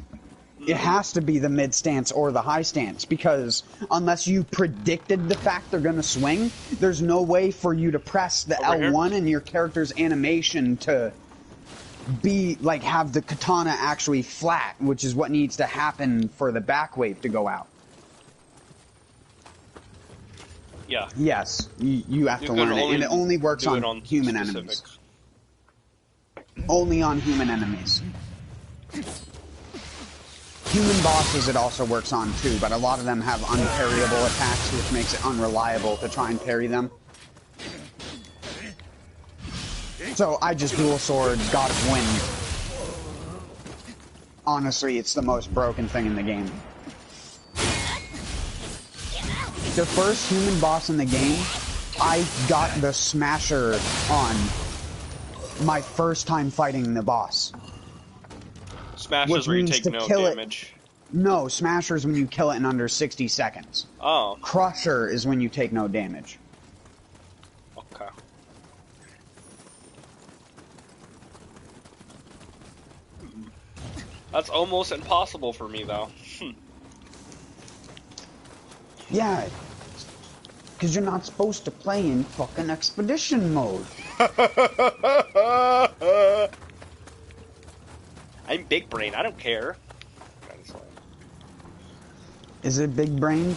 It has to be the mid stance or the high stance, because unless you predicted the fact they're going to swing, there's no way for you to press the L1 and your character's animation to be like have the katana actually flat, which is what needs to happen for the back wave to go out.
Yeah.
Yes, you have to learn it, and it only works on human enemies. Only on human enemies. Human bosses it also works on too, but a lot of them have unparryable attacks, which makes it unreliable to try and parry them. So I just dual sword God of Wind. Honestly, it's the most broken thing in the game. The first human boss in the game, I got the smasher on my first time fighting the boss.
Smash is where you take no damage.
No, Smasher is when you kill it in under 60 seconds.
Oh.
Crusher is when you take no damage.
Okay. That's almost impossible for me, though.
Yeah. Because you're not supposed to play in fucking expedition mode.
I'm big brain. I don't care.
Is it big brain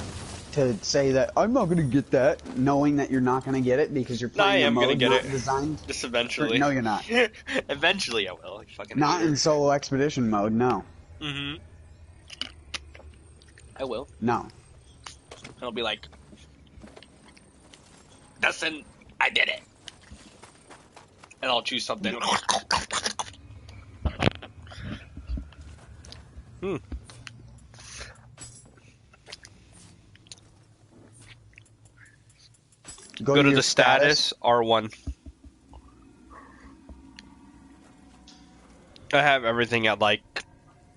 to say that I'm not going to get that, knowing that you're not going to get it because you're playing a mode not designed?
Just eventually.
No, you're not.
Eventually I will.
Not in solo expedition mode, no.
Mm-hmm. I will.
No.
And I'll be like, Dustin, I did it. And I'll choose something. Go to the status, R1. I have everything at like,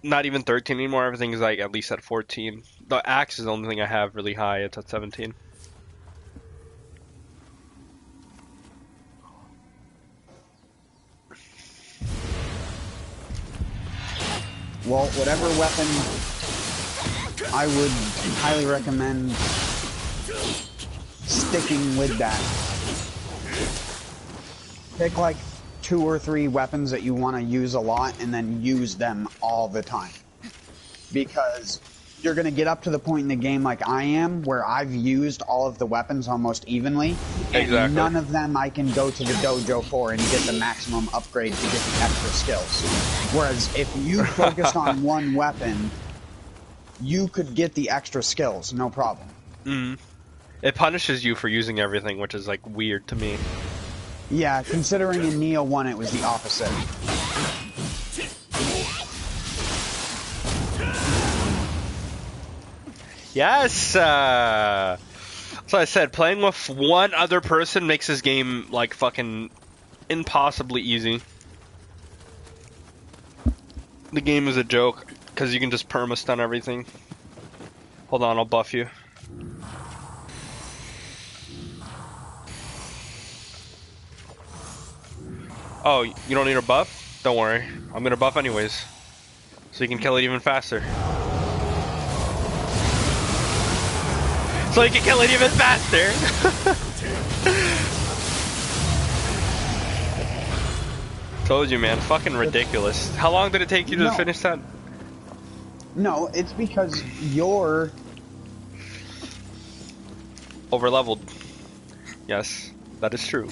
not even 13 anymore, everything is like at least at 14. The axe is the only thing I have really high, it's at 17.
Well, whatever weapon, I would highly recommend sticking with that. Pick like 2 or 3 weapons that you want to use a lot and then use them all the time. Because you're going to get up to the point in the game like I am, where I've used all of the weapons almost evenly, and none of them I can go to the dojo for and get the maximum upgrade to get the extra skills. Whereas if you focused on one weapon, you could get the extra skills, no problem.
Mm. It punishes you for using everything, which is like weird to me.
Yeah, considering in Nioh 1 it was the opposite.
Yes! So I said, playing with one other person makes this game like fucking impossibly easy. The game is a joke, because you can just perma-stun everything. Hold on, I'll buff you. Oh, you don't need a buff? Don't worry. I'm gonna buff anyways. So you can kill it even faster. So you can kill it even faster! Told you, man. Fucking ridiculous. How long did it take you to finish that?
No, it's because you're...
over-leveled. Yes, that is true.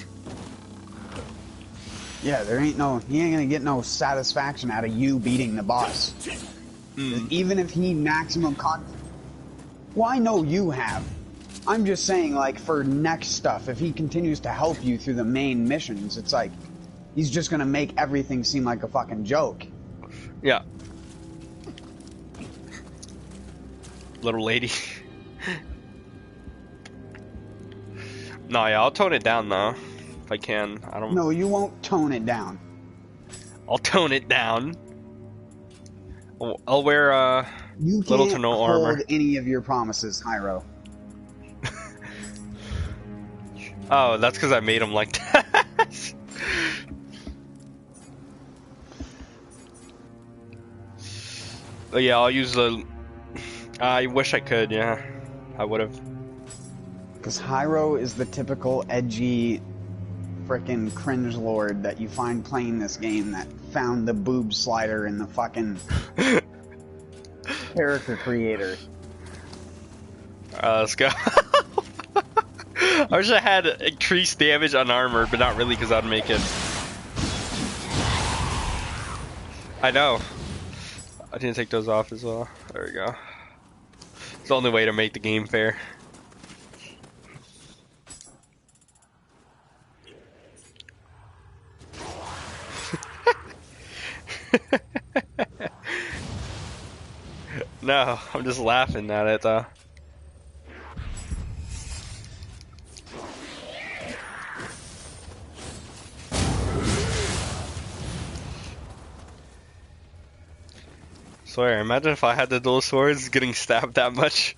Yeah, there ain't no... He ain't gonna get no satisfaction out of you beating the boss. Even if he maximum well, I know you have. I'm just saying, like, for next stuff, if he continues to help you through the main missions, it's like, he's just gonna make everything seem like a fucking joke.
Yeah. Little lady. No, yeah, I'll tone it down though, if I can. I don't.
No, you won't tone it down.
I'll tone it down. I'll wear
you
little to no armor.
You can't hold any of your promises, Hyro.
Oh, that's because I made him like that. But yeah, I'll use the. I wish I could. Yeah, I would have.
Because Hyro is the typical edgy, frickin' cringe lord that you find playing this game that found the boob slider in the fucking character creator.
Let's go. I wish I had increased damage on armor, but not really because I'd make it. I know. I didn't take those off as well. There we go. It's the only way to make the game fair. No, I'm just laughing at it though. Swear, imagine if I had the dual swords getting stabbed that much.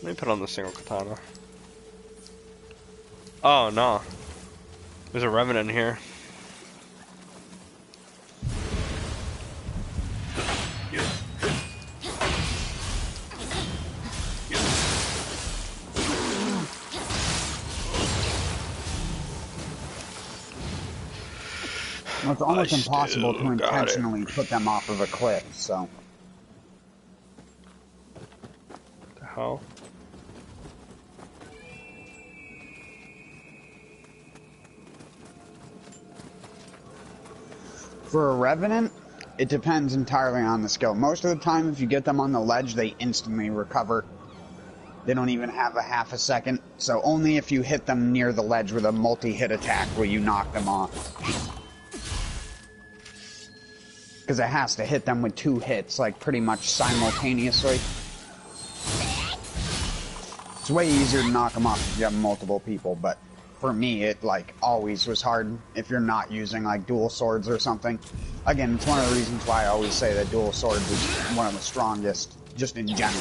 Let me put on the single katana. Oh no. There's a revenant here.
Well, it's almost impossible to intentionally put them off of a cliff, so.
What the hell?
For a Revenant, it depends entirely on the skill. Most of the time, if you get them on the ledge, they instantly recover. They don't even have a half a second, so only if you hit them near the ledge with a multi-hit attack will you knock them off. Because it has to hit them with 2 hits, like pretty much simultaneously. It's way easier to knock them off if you have multiple people, but for me, it like always was hard if you're not using like dual swords or something. Again, it's one of the reasons why I always say that dual swords is one of the strongest, just in general.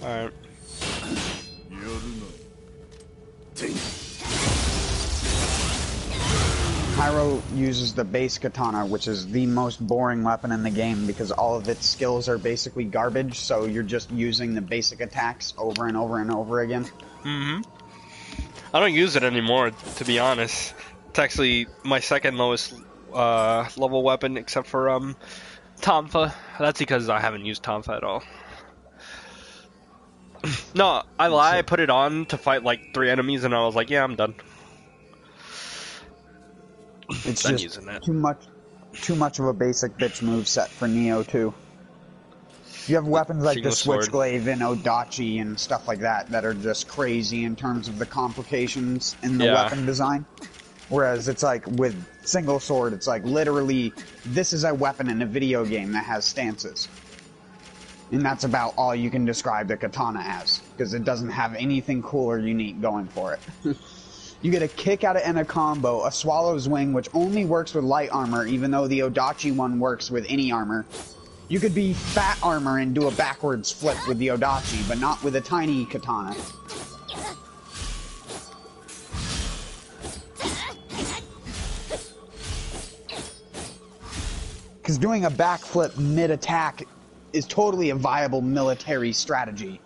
Alright.
Hyro uses the base katana, which is the most boring weapon in the game because all of its skills are basically garbage, so you're just using the basic attacks over and over and over again.
Mm-hmm. I don't use it anymore, to be honest. It's actually my second lowest level weapon, except for Tonfa. That's because I haven't used Tonfa at all. No, I lie. I put it on to fight like 3 enemies, and I was like, yeah, I'm done.
It's just too much of a basic bitch move set for Nioh too. You have weapons like the Switchglaive and Odachi and stuff like that that are just crazy in terms of the complications in the weapon design. Whereas it's like with single sword, it's like literally this is a weapon in a video game that has stances. And that's about all you can describe the katana as, because it doesn't have anything cool or unique going for it. You get a kick out of and a combo, a Swallow's Wing, which only works with light armor, even though the Odachi one works with any armor. You could be fat armor and do a backwards flip with the Odachi, but not with a tiny katana. Because doing a backflip mid-attack is totally a viable military strategy.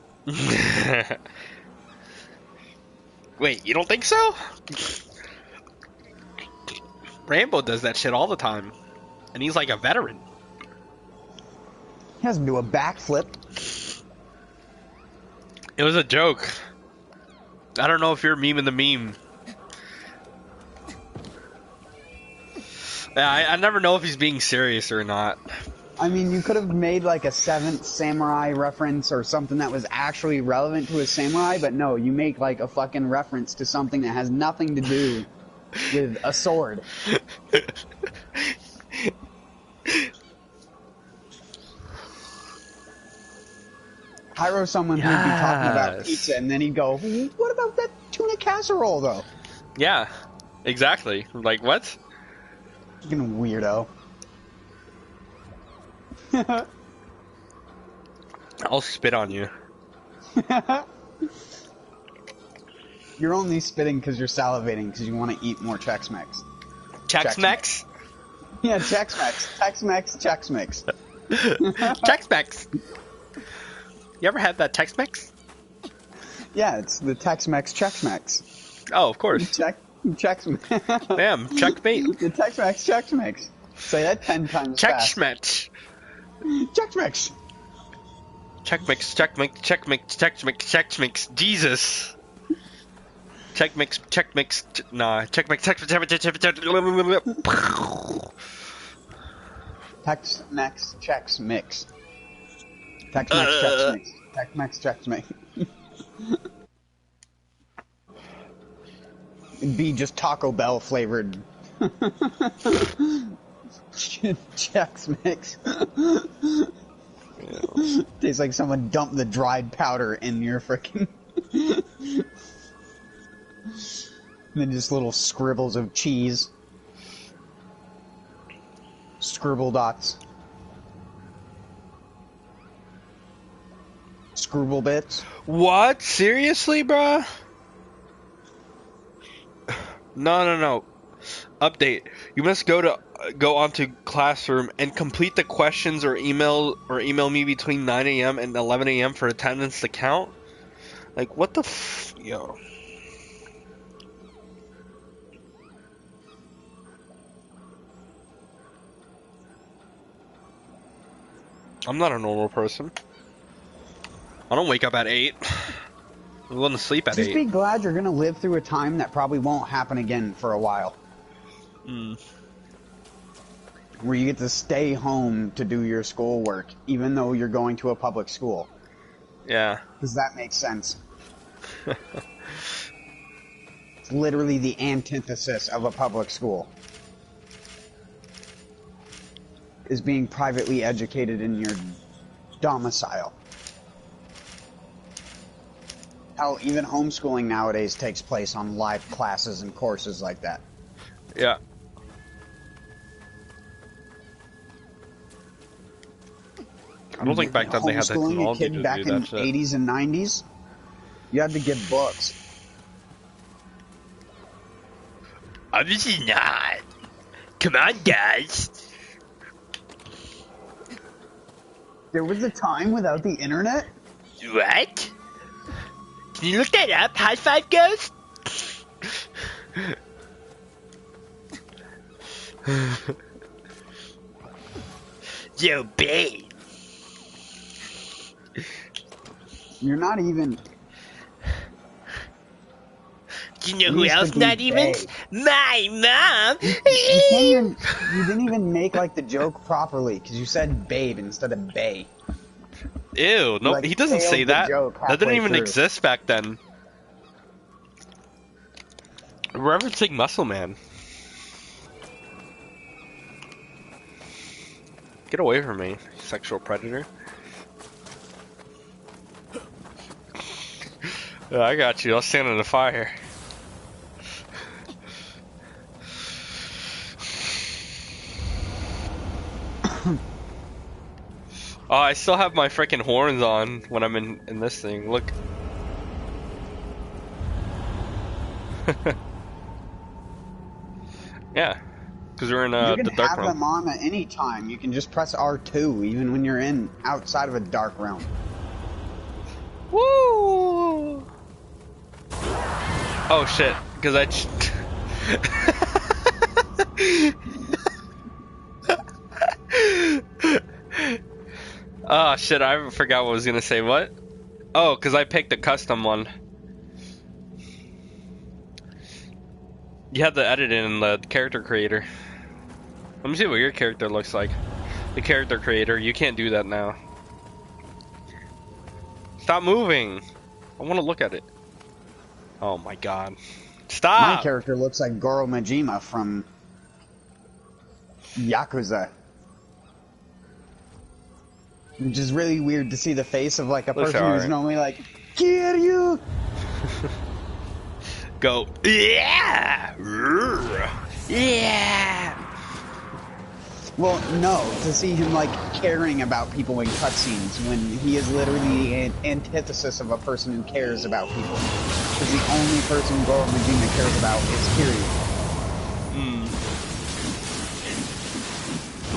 Wait, you don't think so? Rambo does that shit all the time. And he's like a veteran.
He doesn't do a backflip.
It was a joke. I don't know if you're memeing the meme. Yeah, I never know if he's being serious or not.
I mean, you could have made like a 7th Samurai reference or something that was actually relevant to a samurai, but no, you make like a fucking reference to something that has nothing to do with a sword. Hyro's someone who'd be talking about pizza, and then he'd go, what about that tuna casserole, though?
Yeah, exactly. Like, what?
Fucking weirdo.
I'll spit on you.
You're only spitting because you're salivating because you want to eat more Chex Mix.
Chex Mix?
Yeah, Chex Mix. Tex Mex, Chex Mix.
Chex Mix. You ever had that Tex Mex?
Yeah, it's the Tex Mex, Chex Mix.
Oh, of course.
Chex Mix.
Bam, checkmate.
The Tex Mex, Chex Mix. Say that 10 times fast.
Chex Mix.
Chex Mix.
Check mix, check mix, check mix, check mix, check mix. Jesus. Check mix, nah. Check mix, check mix, check mix.
Tex Mex, Chex Mix. Tex Mex, Chex Mix. Tex Mex, Chex Mix. It'd be just Taco Bell flavored. Chex Mix. Tastes like someone dumped the dried powder in your frickin'. And then just little scribbles of cheese. Scribble dots. Scribble bits.
What? Seriously, bruh? No. Update. You must go onto Classroom and complete the questions or email me between 9 a.m. and 11 a.m. for attendance to count? Like, what the yo. I'm not a normal person. I don't wake up at 8. I'm going to sleep at 8.
Just be glad you're going to live through a time that probably won't happen again for a while. Where you get to stay home to do your schoolwork, even though you're going to a public school.
Yeah.
Does that make sense? It's literally the antithesis of a public school. Is being privately educated in your domicile. Hell, even homeschooling nowadays takes place on live classes and courses like that.
Yeah. I don't think back then they had the technology to do that shit. Back in the
80s and 90s, you had to get books.
Obviously not. Come on, guys.
There was a time without the internet?
What? Can you look that up? High five, Ghost? Yo, babe.
You're not even...
Do you know who else not even? My mom!
You didn't even make, like, the joke properly, because you said babe instead of bae.
Ew, no,
like,
he doesn't say that. That didn't even exist back then. We're referencing Muscle Man. Get away from me, sexual predator. I got you, I'll stand in the fire. Oh, I still have my freaking horns on when I'm in this thing. Look. Yeah, because we're in the dark room.
You can have them on at any time. You can just press R2 even when you're outside of a dark realm.
Woo! Oh shit! Because Oh shit, I forgot what I was gonna say. What? Oh, because I picked a custom one. You have to edit it in the character creator. Let me see what your character looks like. The character creator, you can't do that now. Stop moving! I want to look at it. Oh my god. Stop!
My character looks like Goro Majima from Yakuza. Which is really weird to see the face of like a person who's normally like, Kiryu!
Go, yeah! Yeah!
Well, no, to see him like caring about people in cutscenes when he is literally an antithesis of a person who cares about people. Because the only person Goro Majima cares about is Kiryu.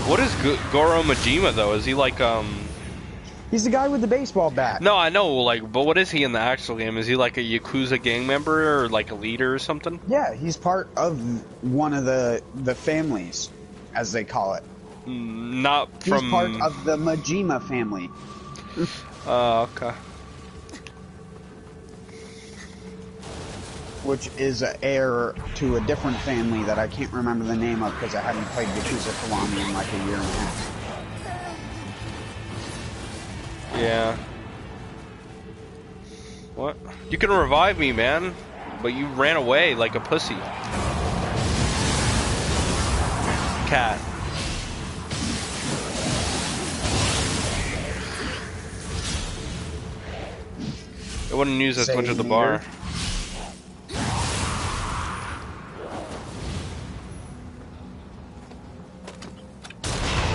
What is Goro Majima though? Is he like
He's the guy with the baseball bat.
No, I know, like, but what is he in the actual game? Is he like a Yakuza gang member or like a leader or something?
Yeah, he's part of one of the families, as they call it.
Not from...
He's part of the Majima family.
Oh, okay.
Which is an heir to a different family that I can't remember the name of because I hadn't played Yakuza Kiwami in like a year and a half.
Yeah. What? You can revive me, man. But you ran away like a pussy. Cat. I wouldn't use as much of the bar.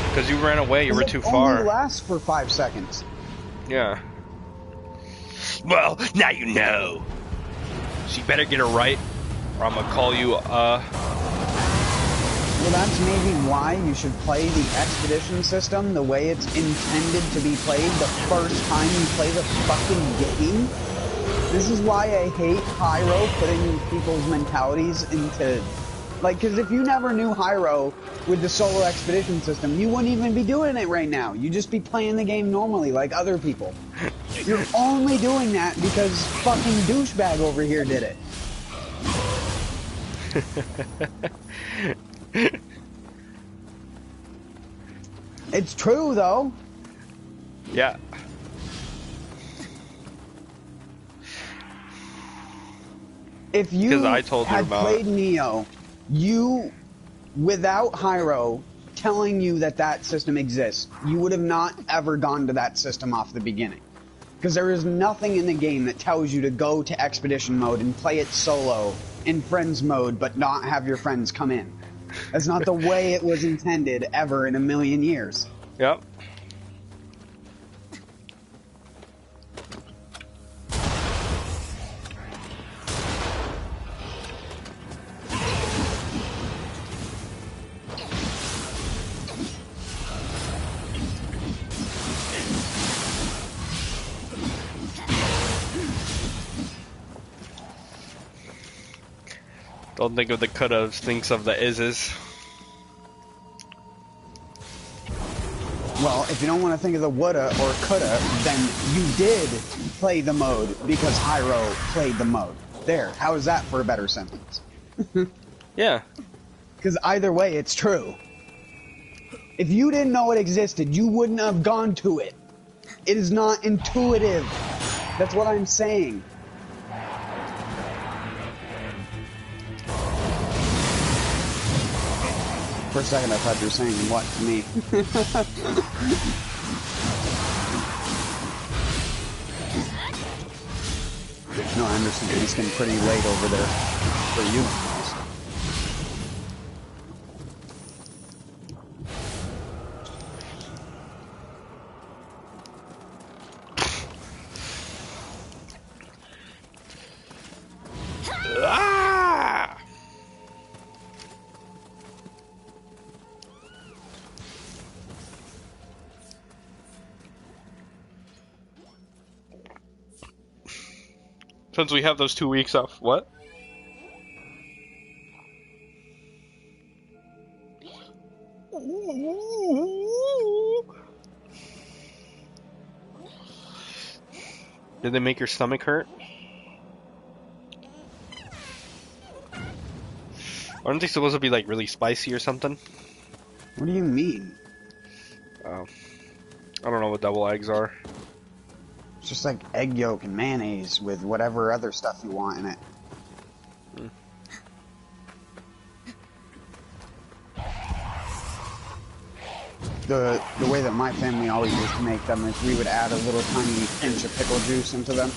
Because you ran away, you were too far.
It only lasts for 5 seconds.
Yeah. Well, now you know. So you better get it right, or I'm gonna call you,
Well, that's maybe why you should play the expedition system the way it's intended to be played the first time you play the fucking game. This is why I hate Hyro putting people's mentalities into... Like, because if you never knew Hyro with the solo expedition system, you wouldn't even be doing it right now. You'd just be playing the game normally like other people. You're only doing that because fucking douchebag over here did it. It's true, though.
Yeah.
If you
I told
had played Nioh, you, without Hyro telling you that that system exists, you would have not ever gone to that system off the beginning. Because there is nothing in the game that tells you to go to expedition mode and play it solo in friends mode, but not have your friends come in. That's not the way it was intended ever in a million years.
Yep. Don't think of the could'ves, thinks of the is's.
Well, if you don't want to think of the woulda or coulda, then you did play the mode because Hyro played the mode. There, how is that for a better sentence?
Yeah.
Because either way, it's true. If you didn't know it existed, you wouldn't have gone to it. It is not intuitive. That's what I'm saying. For a second, I thought you were saying what to me. No, I understand. It's getting pretty late over there for you.
Since we have those 2 weeks off, what? Did they make your stomach hurt? Aren't they supposed to be like really spicy or something?
What do you mean?
I don't know what double eggs are.
It's just like egg yolk and mayonnaise with whatever other stuff you want in it. The way that my family always used to make them is we would add a little tiny pinch of pickle juice into them.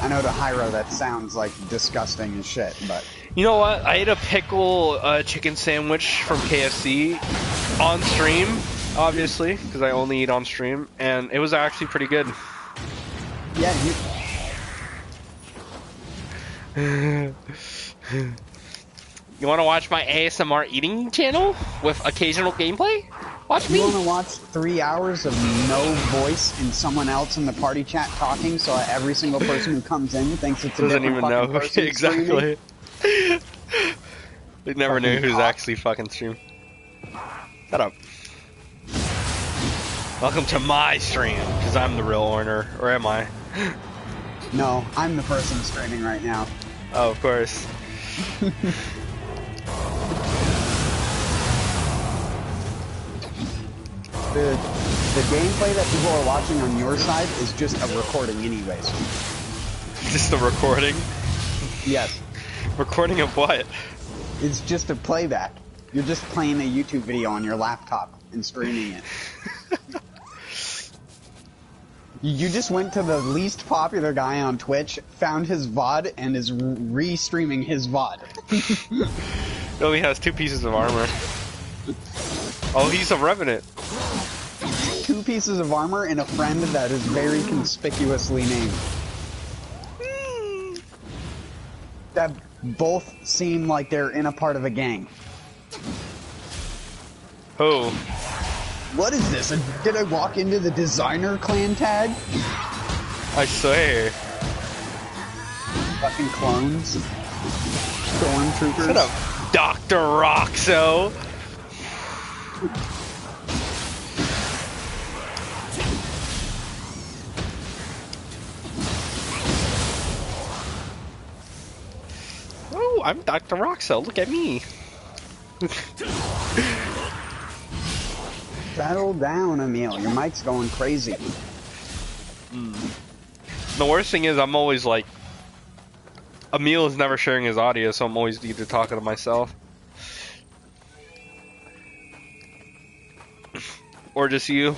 I know to Hyro that sounds like disgusting as shit, but...
You know what? I ate a pickle chicken sandwich from KFC on stream, obviously, because I only eat on stream, and it was actually pretty good.
Yeah,
You want to watch my ASMR eating channel with occasional gameplay? Watch me.
You want to watch 3 hours of no voice and someone else in the party chat talking, so every single person who comes in thinks it's a
doesn't
different
even know
person
exactly. They never knew who's actually fucking streaming. Shut up. Welcome to my stream, because I'm the real owner, or am I?
No, I'm the person streaming right now.
Oh, of course.
The gameplay that people are watching on your side is just a recording anyways.
Just a recording?
Yes.
Recording of what?
It's just a playback. You're just playing a YouTube video on your laptop and streaming it. You just went to the least popular guy on Twitch, found his VOD, and is re-streaming his VOD.
He only has 2 pieces of armor. Oh, he's a Revenant.
2 pieces of armor and a friend that is very conspicuously named. That both seem like they're in a part of a gang.
Oh.
What is this? Did I walk into the designer clan tag?
I swear.
Fucking clones. Stormtroopers.
Shut up, Dr. Roxo. Oh, I'm Dr. Roxo. Look at me.
Settle down, Emil. Your mic's going crazy.
The worst thing is I'm always like... Emil is never sharing his audio, so I'm always either talking to myself. Or just you.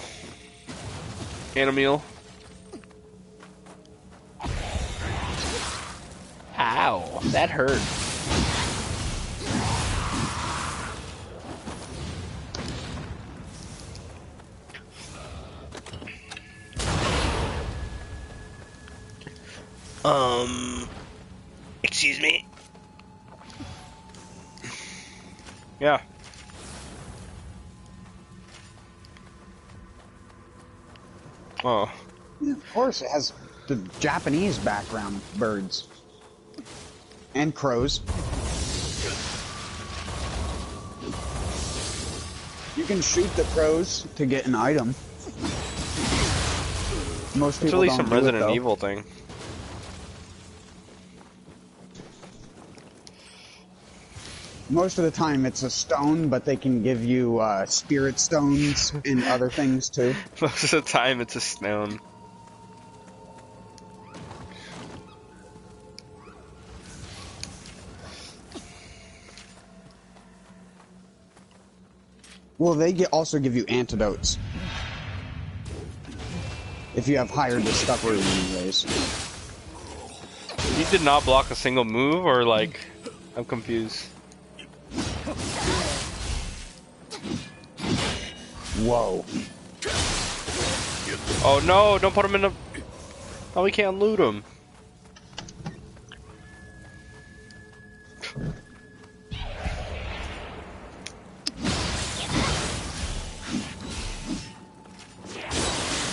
And Emil. Ow, that hurt. Excuse me. Yeah. Oh.
Yeah, of course, it has the Japanese background birds. And crows. You can shoot the crows to get an item. Most people
it's really
don't
some
do
Resident
it,
Evil thing.
Most of the time it's a stone, but they can give you spirit stones and other things too.
Most of the time it's a stone.
Well, they also give you antidotes. If you have higher discovery anyways.
You did not block a single move, or like... I'm confused.
Whoa.
Oh no, don't put him in the... Oh, we can't loot him.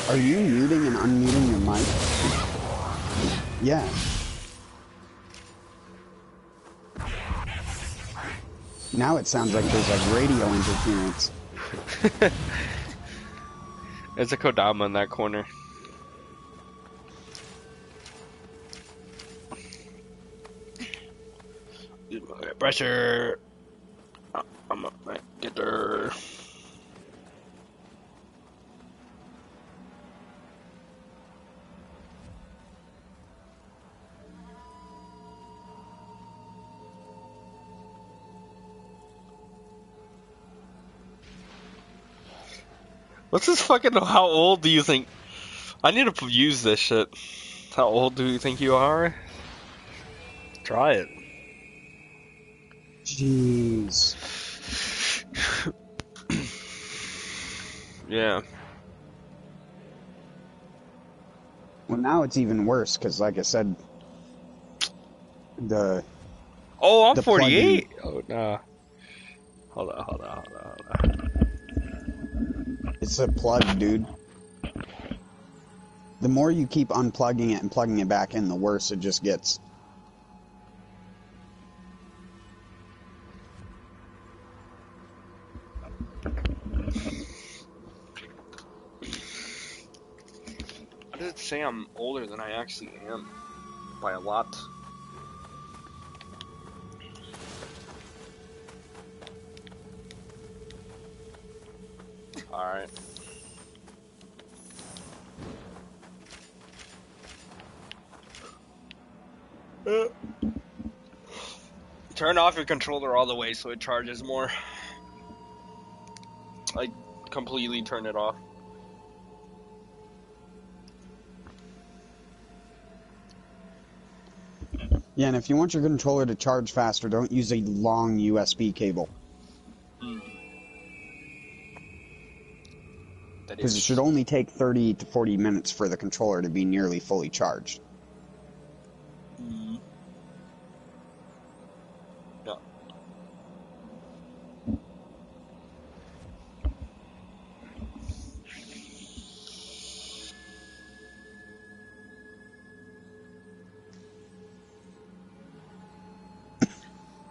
Are you muting and unmuting your mic? Yeah. Now it sounds like there's like radio interference.
There's a Kodama in that corner. Pressure. I'm a getter. What's this fucking? How old do you think? I need to use this shit. How old do you think you are? Try it.
Jeez.
Yeah.
Well, now it's even worse because, like I said, the.
Oh, I'm
the
48. Oh no. Hold on.
It's a plug, dude. The more you keep unplugging it and plugging it back in, the worse it just gets.
Why does it say I'm older than I actually am? By a lot. Alright. Turn off your controller all the way so it charges more. Like, completely turn it off.
Yeah, and if you want your controller to charge faster, don't use a long USB cable. Because it should only take 30 to 40 minutes for the controller to be nearly fully charged.
Yeah.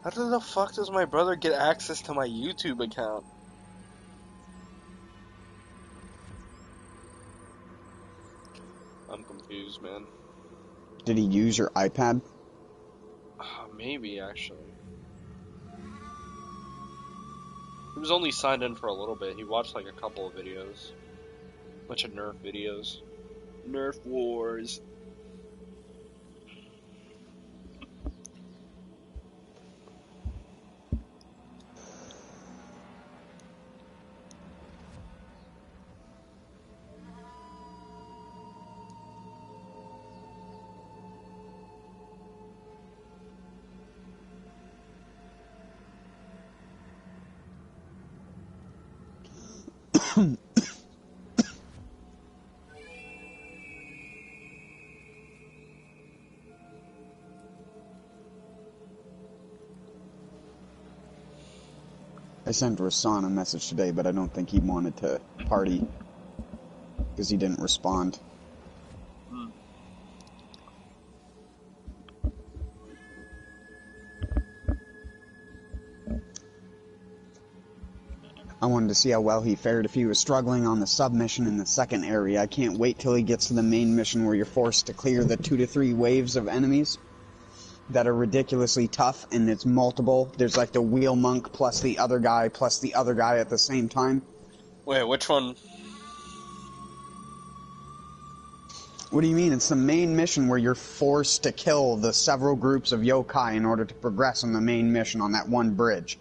How the fuck does my brother get access to my YouTube account? I'm confused, man.
Did he use your iPad?
Maybe, actually. He was only signed in for a little bit. He watched like a couple of videos. Bunch of Nerf videos. Nerf Wars.
I sent Rasan a message today, but I don't think he wanted to party. Because he didn't respond. I wanted to see how well he fared if he was struggling on the submission in the second area. I can't wait till he gets to the main mission where you're forced to clear the 2 to 3 waves of enemies that are ridiculously tough, and it's multiple. There's like the wheel monk plus the other guy at the same time.
Wait, which one?
What do you mean? It's the main mission where you're forced to kill the several groups of yokai in order to progress on the main mission on that one bridge.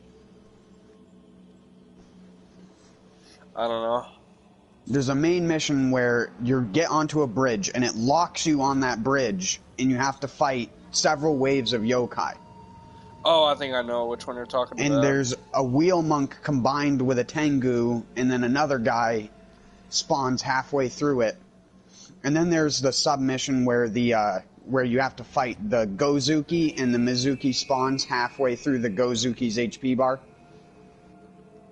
I don't know.
There's a main mission where you get onto a bridge and it locks you on that bridge and you have to fight several waves of yokai.
Oh, I think I know which one you're talking about.
And there's a wheel monk combined with a tengu, and then another guy spawns halfway through it. And then there's the submission where where you have to fight the Gozuki, and the Mizuki spawns halfway through the Gozuki's HP bar.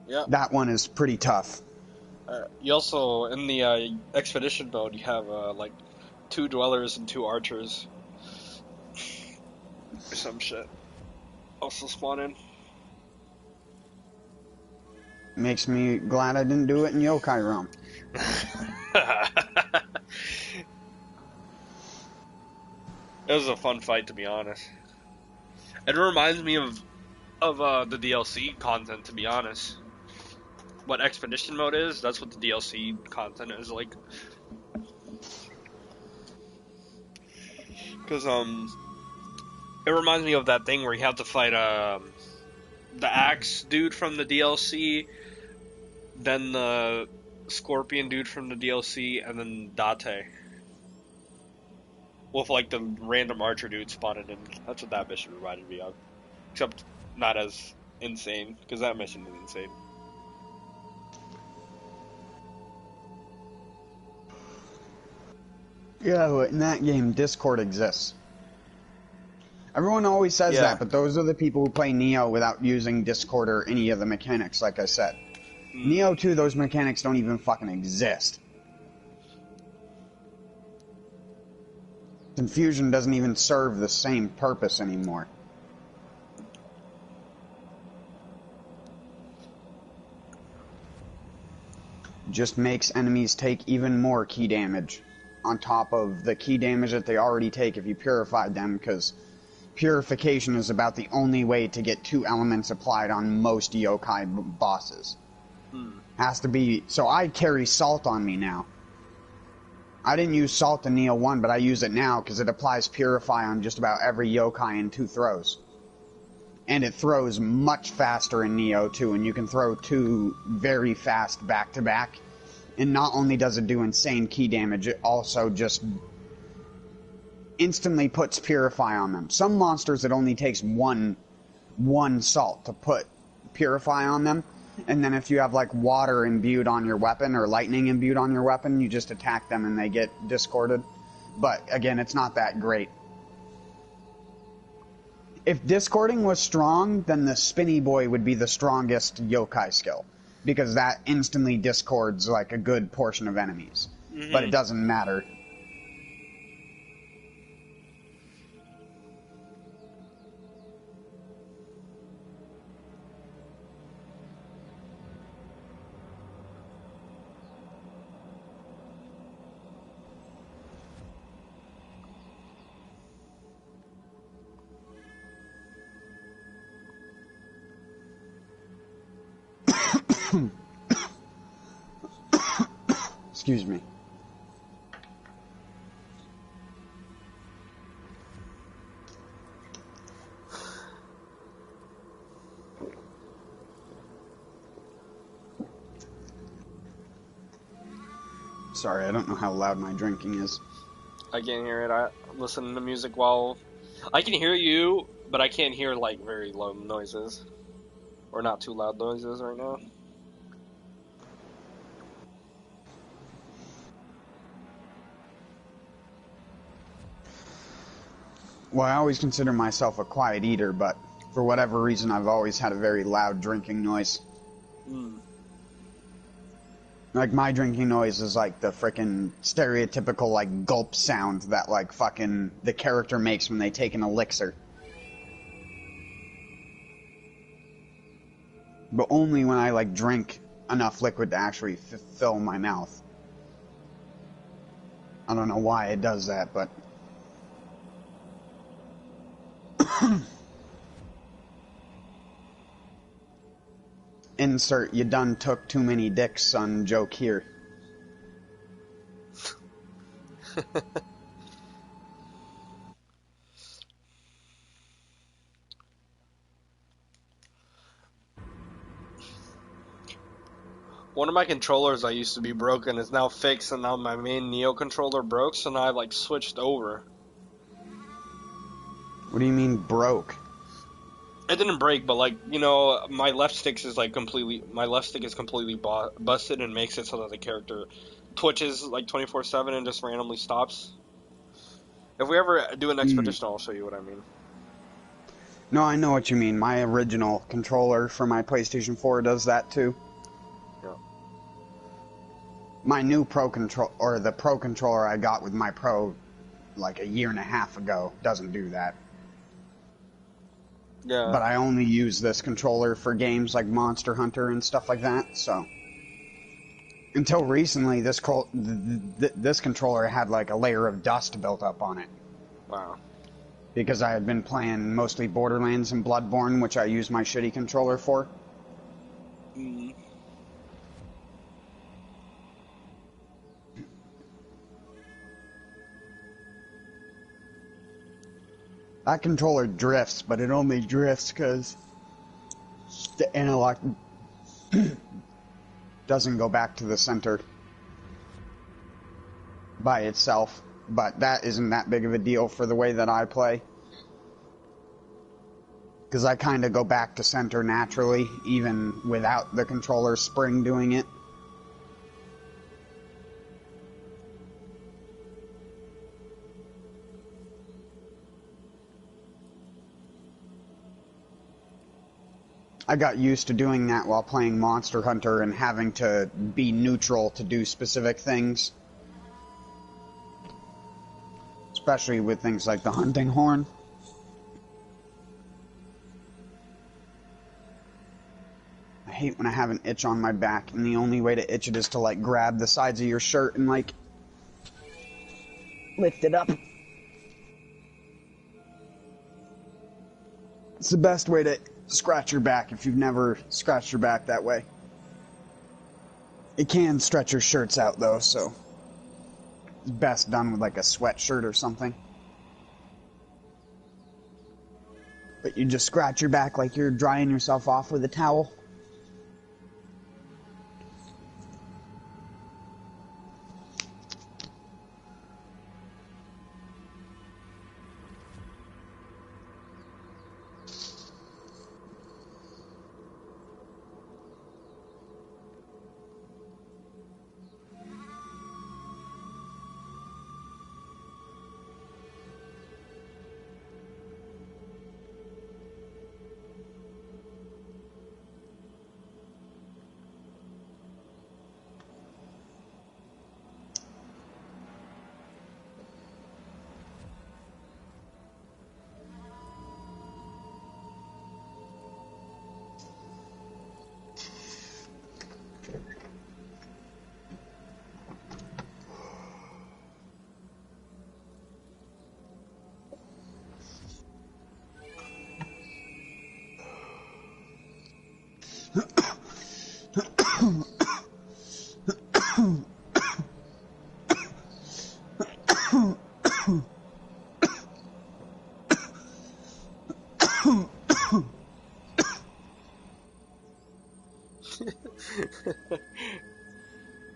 Yeah.
That one is pretty tough.
You also, in the expedition mode, you have like 2 dwellers and 2 archers. Or some shit. Also spawn in.
Makes me glad I didn't do it in Yokai Realm.
It was a fun fight, to be honest. It reminds me of the DLC content, to be honest. What Expedition Mode is, that's what the DLC content is like. Because, it reminds me of that thing where you have to fight, the Axe dude from the DLC, then the Scorpion dude from the DLC, and then Date. With, like, the random archer dude spotted in. That's what that mission reminded me of. Except not as insane, because that mission is insane.
Yeah, in that game, Discord exists. Everyone always says that, but those are the people who play Nioh without using Discord or any of the mechanics, like I said. Nioh 2, those mechanics don't even fucking exist. Confusion doesn't even serve the same purpose anymore. Just makes enemies take even more key damage on top of the key damage that they already take if you purified them, because purification is about the only way to get 2 elements applied on most yokai bosses. Has to be... So I carry salt on me now. I didn't use salt in Nioh 1, but I use it now because it applies purify on just about every yokai in 2 throws. And it throws much faster in Nioh 2, and you can throw 2 very fast back-to-back. And not only does it do insane key damage, it also just instantly puts purify on them. Some monsters, it only takes one salt to put purify on them. And then if you have, like, water imbued on your weapon or lightning imbued on your weapon, you just attack them and they get discorded. But, again, it's not that great. If discording was strong, then the Spinny Boy would be the strongest yokai skill. Because that instantly discords, like, a good portion of enemies. But it doesn't matter. Excuse me. Sorry, I don't know how loud my drinking is.
I can't hear it. I listen to music while... I can hear you, but I can't hear, like, very low noises. Or not too loud noises right now.
Well, I always consider myself a quiet eater, but for whatever reason, I've always had a very loud drinking noise. Like, my drinking noise is like the frickin' stereotypical, like, gulp sound that, like, fucking the character makes when they take an elixir. But only when I, like, drink enough liquid to actually fill my mouth. I don't know why it does that, but... Insert, you done took too many dicks, son, joke here.
One of my controllers I used to be broken is now fixed, and now my main Nioh controller broke, so now I've, like, switched over.
What do you mean, broke?
It didn't break, but, like, you know, my left stick is, like, completely busted and makes it so that the character twitches, like, 24/7 and just randomly stops. If we ever do an expedition, I'll show you what I mean.
No, I know what you mean. My original controller for my PlayStation 4 does that, too.
Yeah.
My new Pro control, or the Pro controller I got with my Pro, like, a year and a half ago, doesn't do that.
Yeah.
But I only use this controller for games like Monster Hunter and stuff like that, so... Until recently, this controller had, like, a layer of dust built up on it.
Wow.
because I had been playing mostly Borderlands and Bloodborne, which I use my shitty controller for.
Mm.
That controller drifts, but it only drifts because the analog doesn't go back to the center by itself. But that isn't that big of a deal for the way that I play. Because I kind of go back to center naturally, even without the controller spring doing it. I got used to doing that while playing Monster Hunter and having to be neutral to do specific things. Especially with things like the hunting horn. I hate when I have an itch on my back and the only way to itch it is to like grab the sides of your shirt and like lift it up. It's the best way to scratch your back if you've never scratched your back that way. It can stretch your shirts out though, so it's best done with like a sweatshirt or something. But you just scratch your back like you're drying yourself off with a towel.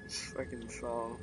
This fucking song.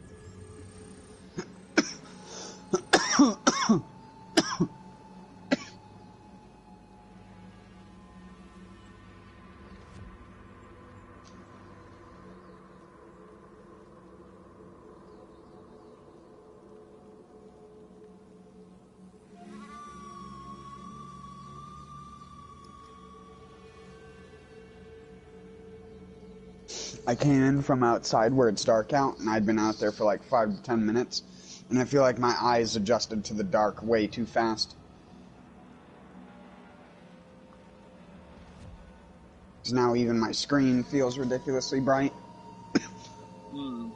I came in from outside where it's dark out, and I'd been out there for like 5 to 10 minutes, and I feel like my eyes adjusted to the dark way too fast. So now even my screen feels ridiculously bright.
Hmm.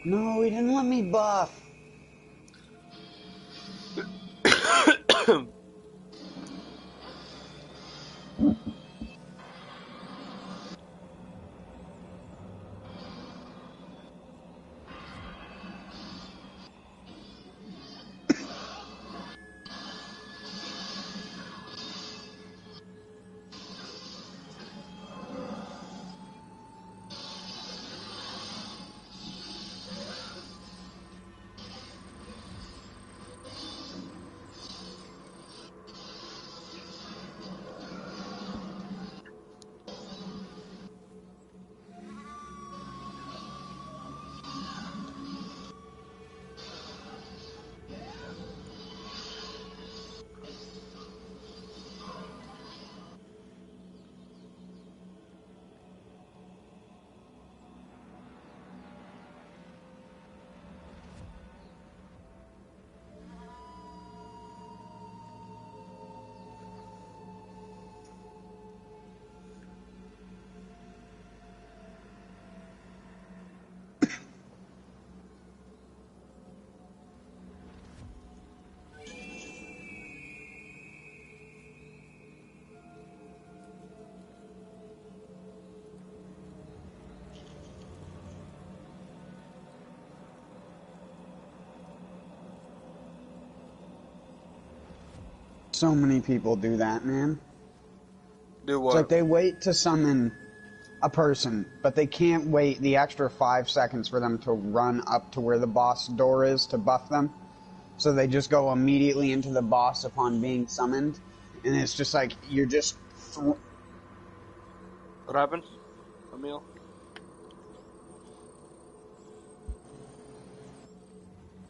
No, he didn't let me buff. So many people do that, man.
Do what?
It's like they wait to summon a person, but they can't wait the extra 5 seconds for them to run up to where the boss door is to buff them. So they just go immediately into the boss upon being summoned. And it's just like, you're just...
What happened, Emil?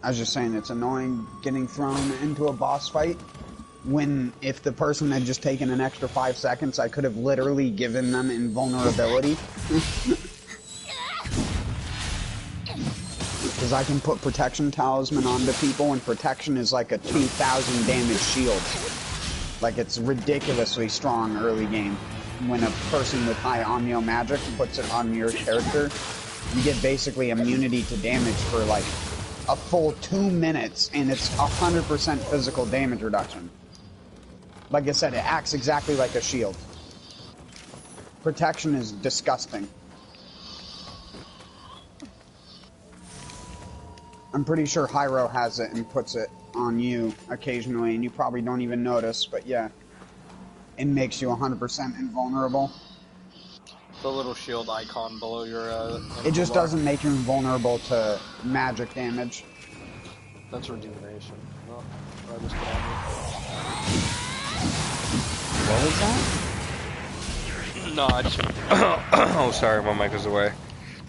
I was just saying, it's annoying getting thrown into a boss fight when, if the person had just taken an extra 5 seconds, I could have literally given them invulnerability. Because I can put protection talisman onto people, and protection is like a 2,000 damage shield. Like, it's ridiculously strong early game. When a person with high Nioh magic puts it on your character, you get basically immunity to damage for like a full 2 minutes, and it's 100% physical damage reduction. Like I said, it acts exactly like a shield. Protection is disgusting. I'm pretty sure Hyro has it and puts it on you occasionally, and you probably don't even notice, but yeah. It makes you 100% invulnerable.
The little shield icon below your,
it just doesn't make you invulnerable to magic damage.
That's rejuvenation. No, I just put on
What was that?
No, I just... oh, sorry, my mic was away.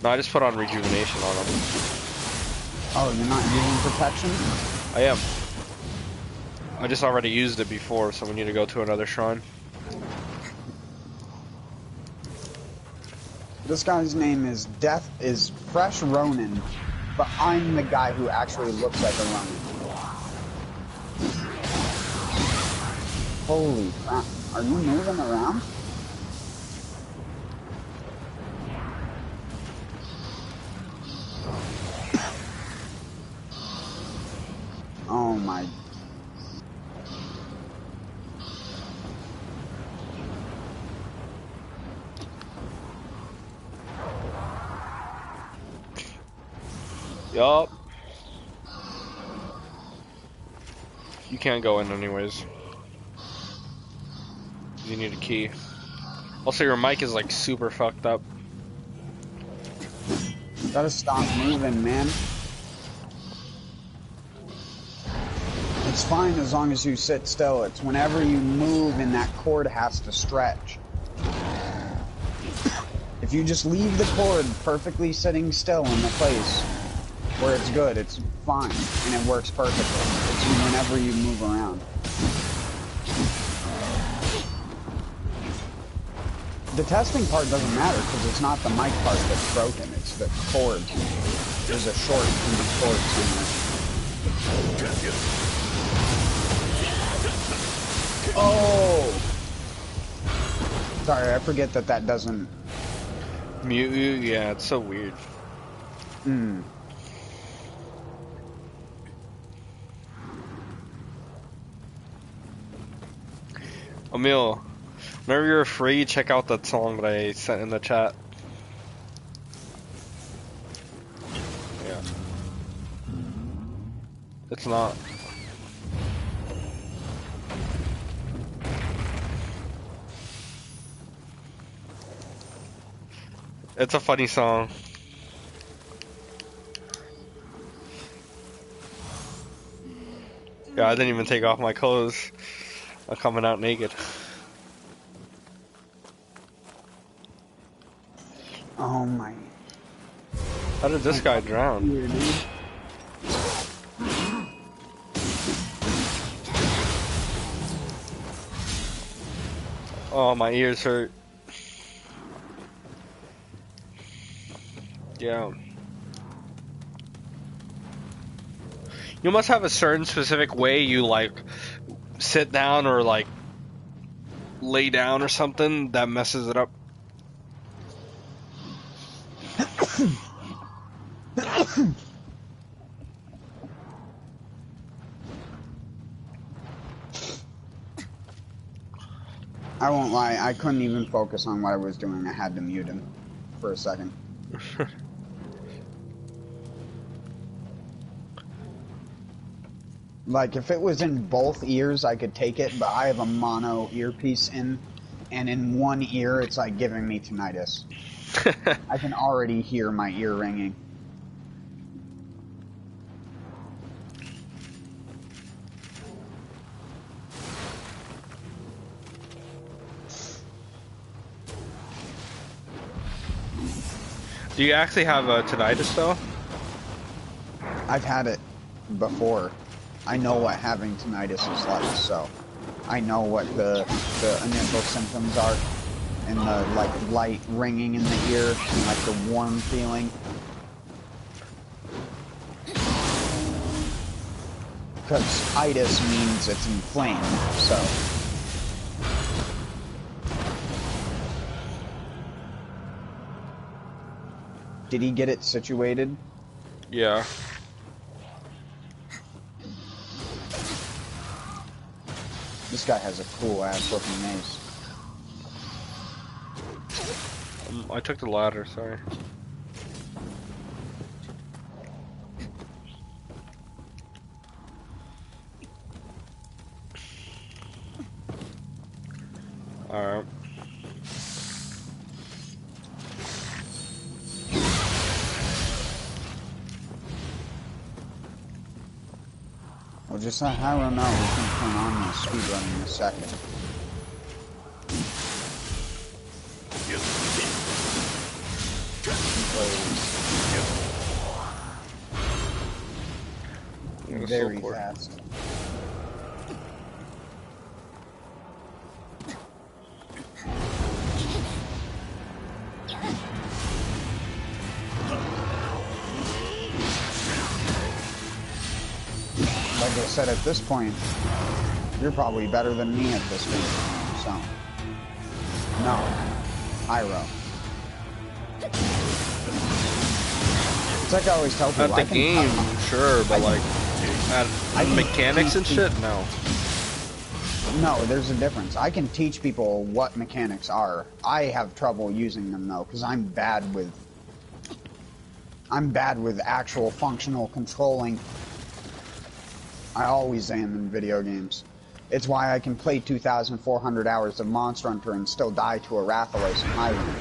No, I just put on rejuvenation on them.
Oh, you're not using protection?
I am. I just already used it before, so we need to go to another shrine.
This guy's name is Fresh Ronin, but I'm the guy who actually looks like a Ronin. Holy crap. Are you moving around? Oh my...
Yup. You can't go in anyways. You need a key. Also, your mic is like super fucked up.
Gotta stop moving, man. It's fine as long as you sit still. It's whenever you move and that cord has to stretch. If you just leave the cord perfectly sitting still in the place where it's good, it's fine, and it works perfectly. It's whenever you move around. The testing part doesn't matter, because it's not the mic part that's broken, it's the cord. There's a short in the cord somewhere. Oh! Sorry, I forget that doesn't...
Mute you? Yeah, it's so weird.
Hmm.
Emil, whenever you're free, check out that song that I sent in the chat. Yeah. It's not. It's a funny song. Yeah, I didn't even take off my clothes. I'm coming out naked.
Oh my...
How did this guy drown?
Weird, dude.
Oh, my ears hurt. Yeah. You must have a certain specific way you like sit down or like lay down or something that messes it up.
I won't lie, I couldn't even focus on what I was doing. I had to mute him for a second. Like, if it was in both ears, I could take it, but I have a mono earpiece in, and in one ear, it's like giving me tinnitus. I can already hear my ear ringing.
Do you actually have tinnitus though?
I've had it before. I know what having tinnitus is like, so I know what the initial symptoms are, and the like light ringing in the ear, and like the warm feeling. Because itis means it's inflamed, so. Did he get it situated?
Yeah.
This guy has a cool ass looking mace.
I took the ladder, sorry. Alright.
Well, just let Hyro know we can turn on the speedrun in a second. Very fast. Like I said, at this point, you're probably better than me at this game, so. No. Hyro. It's like I always tell people,
at the game, sure, but like, at mechanics and shit, no.
No, there's a difference. I can teach people what mechanics are. I have trouble using them though, because I'm bad with actual functional controlling. I always am in video games. It's why I can play 2,400 hours of Monster Hunter and still die to a Rathalos in Hyrule.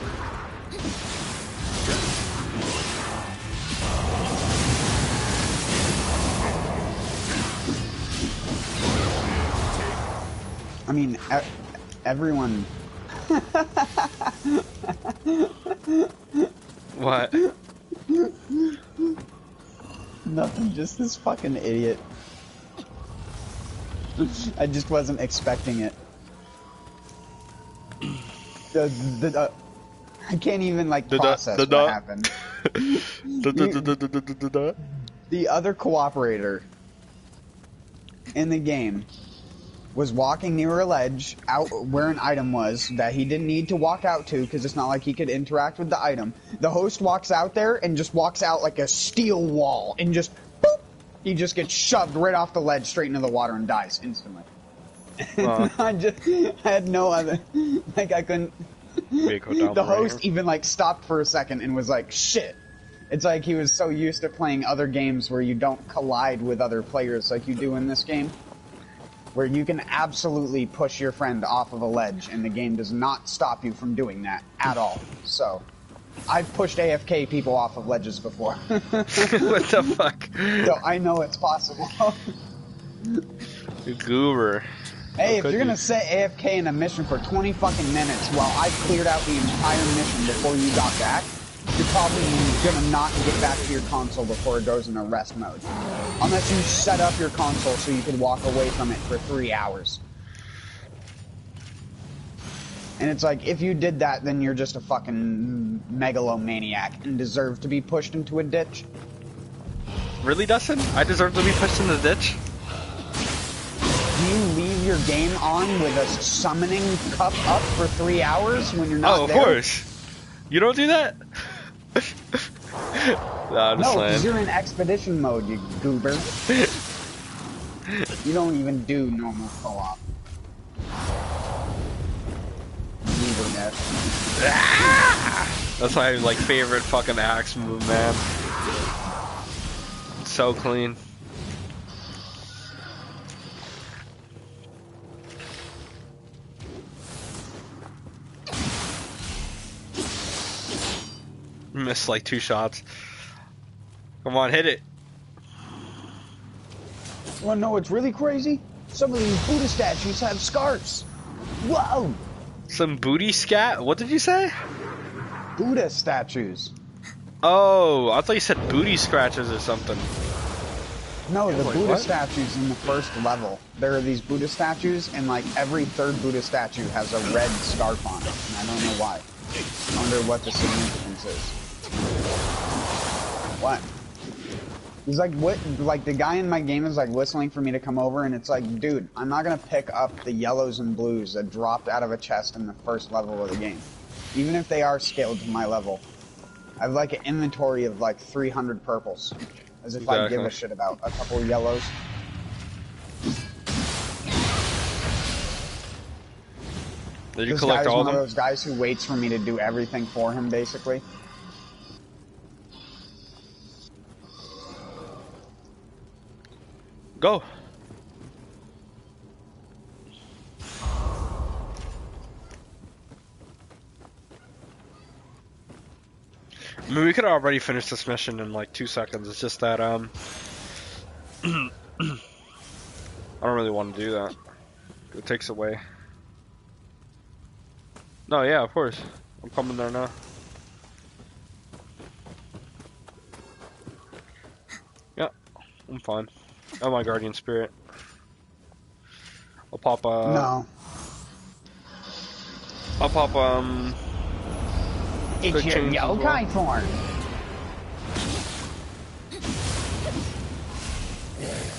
I mean, everyone...
What?
Nothing, just this fucking idiot. I just wasn't expecting it. I can't even like process what happened. The other cooperator in the game was walking near a ledge out where an item was that he didn't need to walk out to because it's not like he could interact with the item. The host walks out there and just walks out like a steel wall and just boop, he just gets shoved right off the ledge straight into the water and dies instantly. I had no other, like I couldn't, the host even like stopped for a second and was like, shit. It's like he was so used to playing other games where you don't collide with other players like you do in this game. Where you can absolutely push your friend off of a ledge and the game does not stop you from doing that at all. So, I've pushed AFK people off of ledges before.
What the fuck?
So I know it's possible.
Goober.
Hey, if you're gonna sit AFK in a mission for 20 fucking minutes while I cleared out the entire mission before you got back, you're probably gonna not get back to your console before it goes into rest mode. Unless you set up your console so you can walk away from it for 3 hours. And it's like, if you did that, then you're just a fucking megalomaniac and deserve to be pushed into a ditch.
Really, Dustin? I deserve to be pushed in the ditch?
Do you leave your game on with a summoning cup up for 3 hours when you're not there?
Oh, of course. You don't do that? Nah,
no, because you're in expedition mode, you goober. You don't even do normal co-op. Goober death.
That's my like favorite fucking axe move, man. It's so clean. Missed like 2 shots. Come on, hit it.
You wanna know what's really crazy? Some of these Buddha statues have scarves. Whoa!
Some booty scat? What did you say?
Buddha statues.
Oh, I thought you said booty scratches or something.
No, the
like,
Buddha
what?
statues in the first level. There are these Buddha statues, and like every third Buddha statue has a red scarf on it, and I don't know why. I wonder what the significance is. What? He's like, what? Like the guy in my game is like whistling for me to come over, and it's like, dude, I'm not gonna pick up the yellows and blues that dropped out of a chest in the first level of the game, even if they are scaled to my level. I have like an inventory of like 300 purples, as if I give a shit about a couple yellows.
Did you
This
collect
guy's
all of
one
them?
of those guys who waits for me to do everything for him, basically.
Go. I mean, we could already finish this mission in like 2 seconds. It's just that, I don't really want to do that. It takes away. No, yeah, of course. I'm coming there now. Yeah, I'm fine. Oh, my guardian spirit. I'll pop,
No.
I'll pop,
It's your yokai form.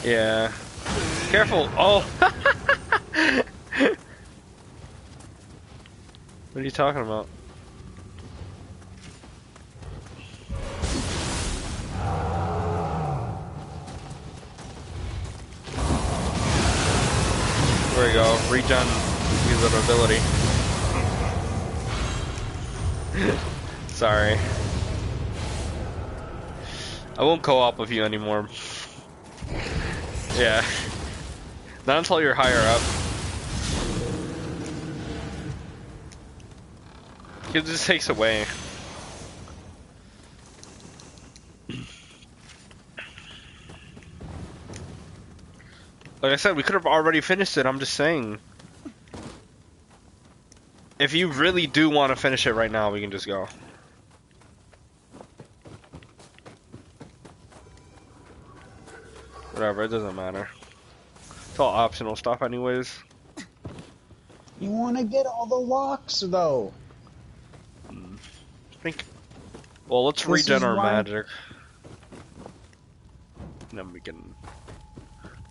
Yeah. Careful! Oh! What are you talking about? There we go. Regen. Use that ability. Sorry. I won't co-op with you anymore. Yeah. Not until you're higher up. It just takes away. Like I said, we could have already finished it, I'm just saying. If you really do want to finish it right now, we can just go. Whatever, it doesn't matter. It's all optional stuff anyways.
You want to get all the locks, though.
Well, let's regen our magic. And then we can...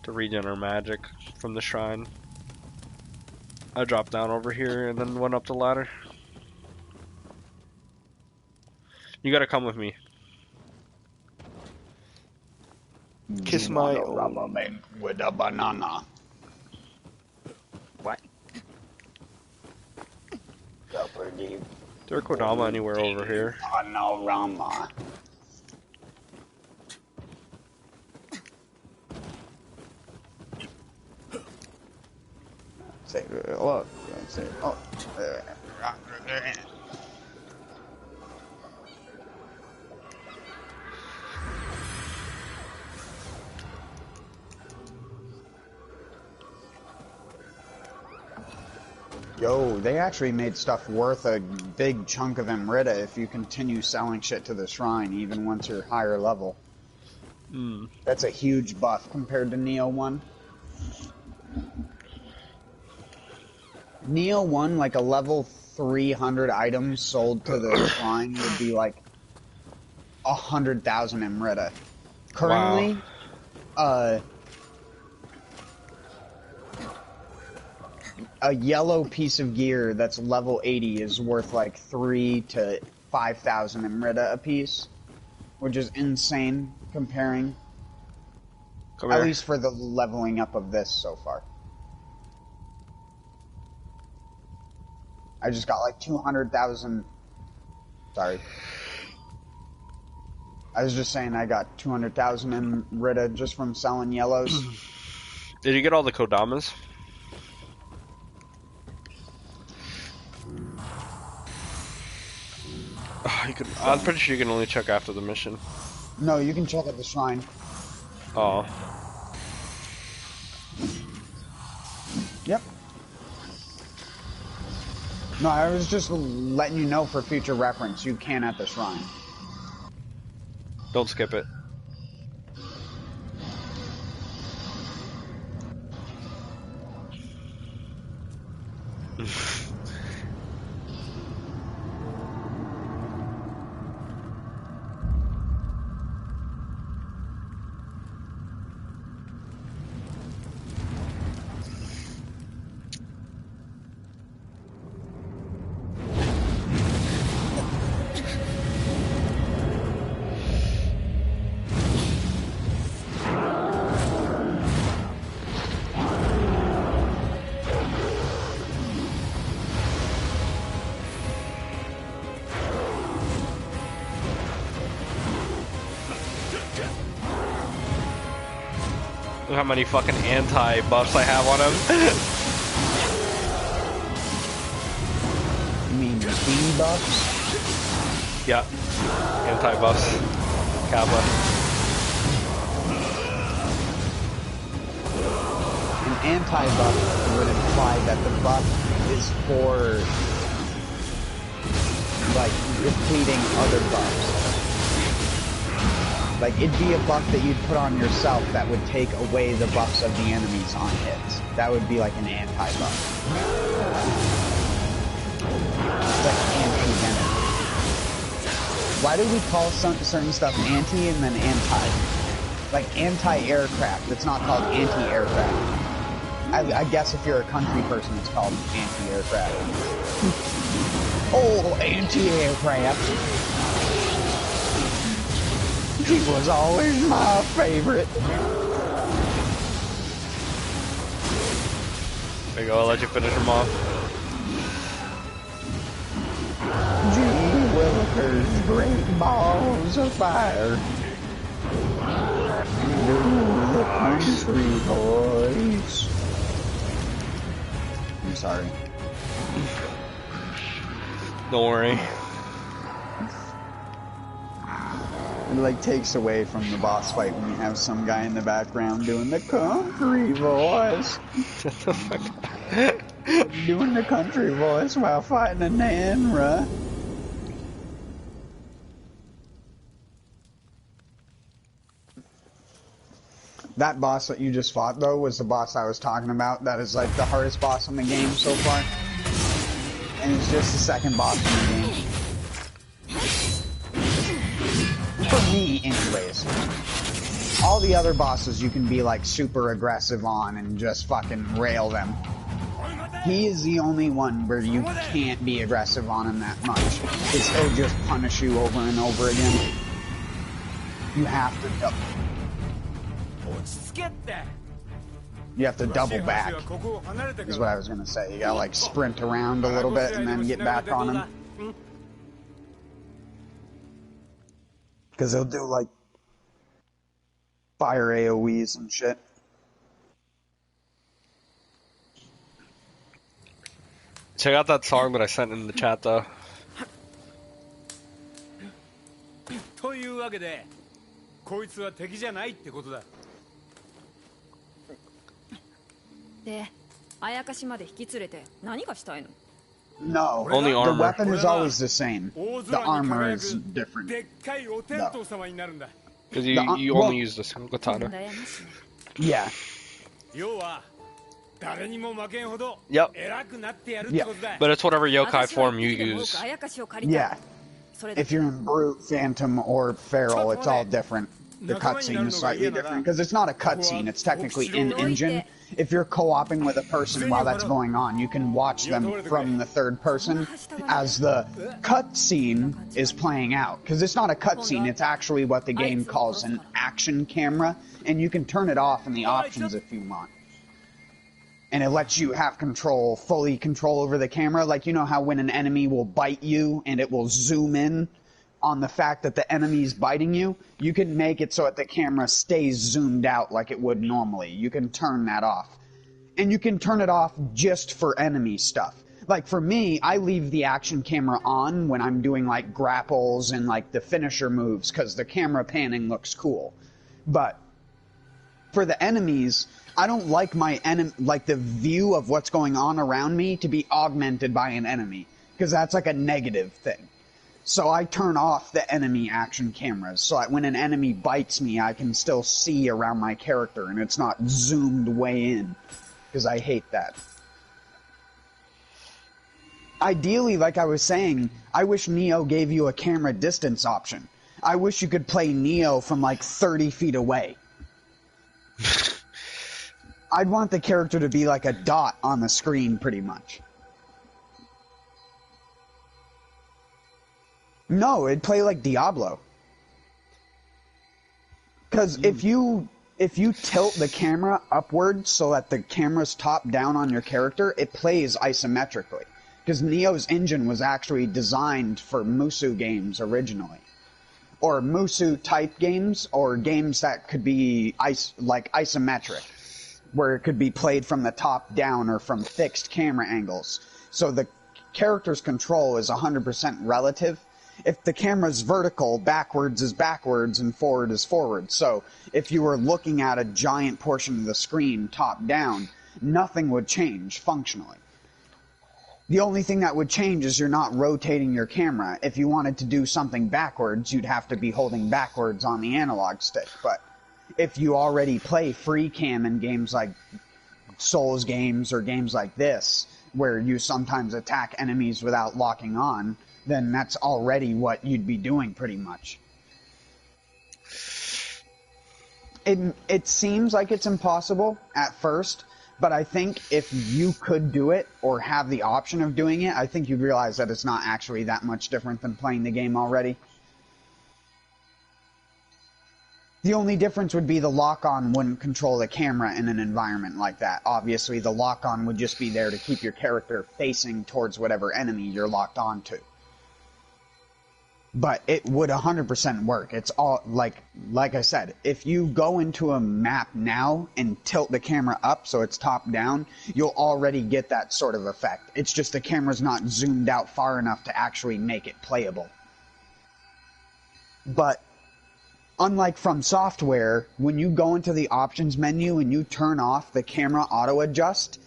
to regen our magic from the shrine. I dropped down over here and then went up the ladder. You gotta come with me. Kiss my
rubber man with a banana.
What? There Kodama anywhere over here?
Panorama. Say, look. Say, oh. Yo, they actually made stuff worth a big chunk of Emrita if you continue selling shit to the shrine, even once you're higher level. That's a huge buff compared to Nioh 1. Nioh 1, like a level 300 items sold to the shrine would be like 100,000 Emrita. Currently, a yellow piece of gear that's level 80 is worth like 3 to 5,000 Emrita a piece, which is insane comparing. At least for the leveling up of this so far. I just got like 200,000. Sorry. I was just saying I got 200,000 Emrita just from selling yellows.
Did you get all the Kodamas? I'm pretty sure you can only check after the mission.
No, you can check at the shrine.
Oh.
Yep. No, I was just letting you know for future reference. You can at the shrine.
Don't skip it. Look how many fucking anti-buffs I have on him.
You mean debuffs?
Yeah. Anti-buffs. Kappa.
An anti-buff would imply that the buff is for, like, depleting other buffs. Like, it'd be a buff that you'd put on yourself that would take away the buffs of the enemies on hits. That would be like an anti-buff. It's like anti-venom. Why do we call certain stuff anti and then anti? Like anti-aircraft, it's not called anti-aircraft. I guess if you're a country person, it's called anti-aircraft. Oh, anti-aircraft. He was always my favorite.
There you go, I'll let you finish him off.
G. Willikers, great balls of fire. Do the country boys. I'm sorry.
Don't worry.
It like takes away from the boss fight when you have some guy in the background doing the country voice.
Shut the fuck up.
Doing the country voice while fighting a Nanra. That boss that you just fought though was the boss I was talking about. That is like the hardest boss in the game so far. And it's just the second boss in the game. For me, anyways. All the other bosses you can be like super aggressive on and just fucking rail them. He is the only one where you can't be aggressive on him that much. Because he'll just punish you over and over again. You have to double back, is what I was gonna say. You gotta like sprint around a little bit and then get back on him. Because they'll do like fire AoEs and shit.
Check out that song that I sent in the chat though.
No,
only armor.
The weapon is always the same. The armor is different.
Because you only use the single katana.
Yeah.
Yep. Yeah. But it's whatever yokai form you use.
Yeah. If you're in Brute, Phantom, or Feral, it's all different. The cutscene is slightly different. Because it's not a cutscene, it's technically in-engine. If you're co-oping with a person while that's going on, you can watch them from the third person as the cutscene is playing out. Because it's not a cutscene, it's actually what the game calls an action camera. And you can turn it off in the options if you want. And it lets you have control, fully control over the camera. Like, you know how when an enemy will bite you and it will zoom in on the fact that the enemy's biting you? You can make it so that the camera stays zoomed out like it would normally. You can turn that off. And you can turn it off just for enemy stuff. Like, for me, I leave the action camera on when I'm doing, like, grapples and, like, the finisher moves, because the camera panning looks cool. But for the enemies, I don't like like, the view of what's going on around me to be augmented by an enemy, because that's, like, a negative thing. So I turn off the enemy action cameras, so that when an enemy bites me, I can still see around my character, and it's not zoomed way in, because I hate that. Ideally, like I was saying, I wish Nioh gave you a camera distance option. I wish you could play Nioh from like 30 feet away. I'd want the character to be like a dot on the screen, pretty much. No, it'd play like Diablo. Because if you tilt the camera upwards so that the camera's top down on your character, it plays isometrically. Because Nioh's engine was actually designed for Musou games originally. Or Musou-type games, or games that could be like isometric, where it could be played from the top down or from fixed camera angles. So the character's control is 100% relative. If the camera's vertical, backwards is backwards and forward is forward. So if you were looking at a giant portion of the screen top down, nothing would change functionally. The only thing that would change is you're not rotating your camera. If you wanted to do something backwards, you'd have to be holding backwards on the analog stick. But if you already play free cam in games like Souls games or games like this, where you sometimes attack enemies without locking on, then that's already what you'd be doing pretty much. It seems like it's impossible at first, but I think if you could do it, or have the option of doing it, I think you'd realize that it's not actually that much different than playing the game already. The only difference would be the lock-on wouldn't control the camera in an environment like that. Obviously, the lock-on would just be there to keep your character facing towards whatever enemy you're locked on to. But it would 100% work. It's all, like I said, if you go into a map now and tilt the camera up so it's top down, you'll already get that sort of effect. It's just the camera's not zoomed out far enough to actually make it playable. But unlike From Software, when you go into the options menu and you turn off the camera auto adjust,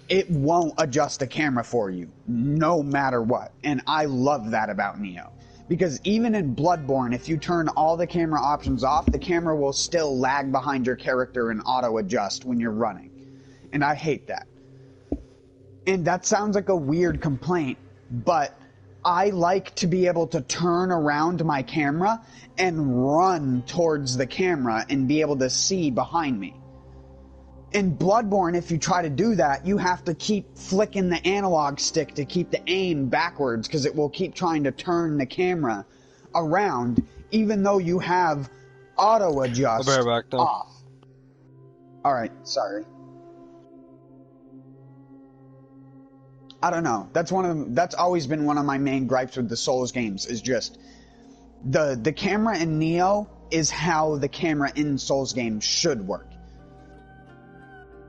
it won't adjust the camera for you, no matter what. And I love that about Nioh. Because even in Bloodborne, if you turn all the camera options off, the camera will still lag behind your character and auto-adjust when you're running. And I hate that. And that sounds like a weird complaint, but I like to be able to turn around my camera and run towards the camera and be able to see behind me. In Bloodborne, if you try to do that, you have to keep flicking the analog stick to keep the aim backwards, because it will keep trying to turn the camera around, even though you have auto-adjust off. Alright, sorry. I don't know. That's always been one of my main gripes with the Souls games, is just the camera in Nioh is how the camera in Souls games should work.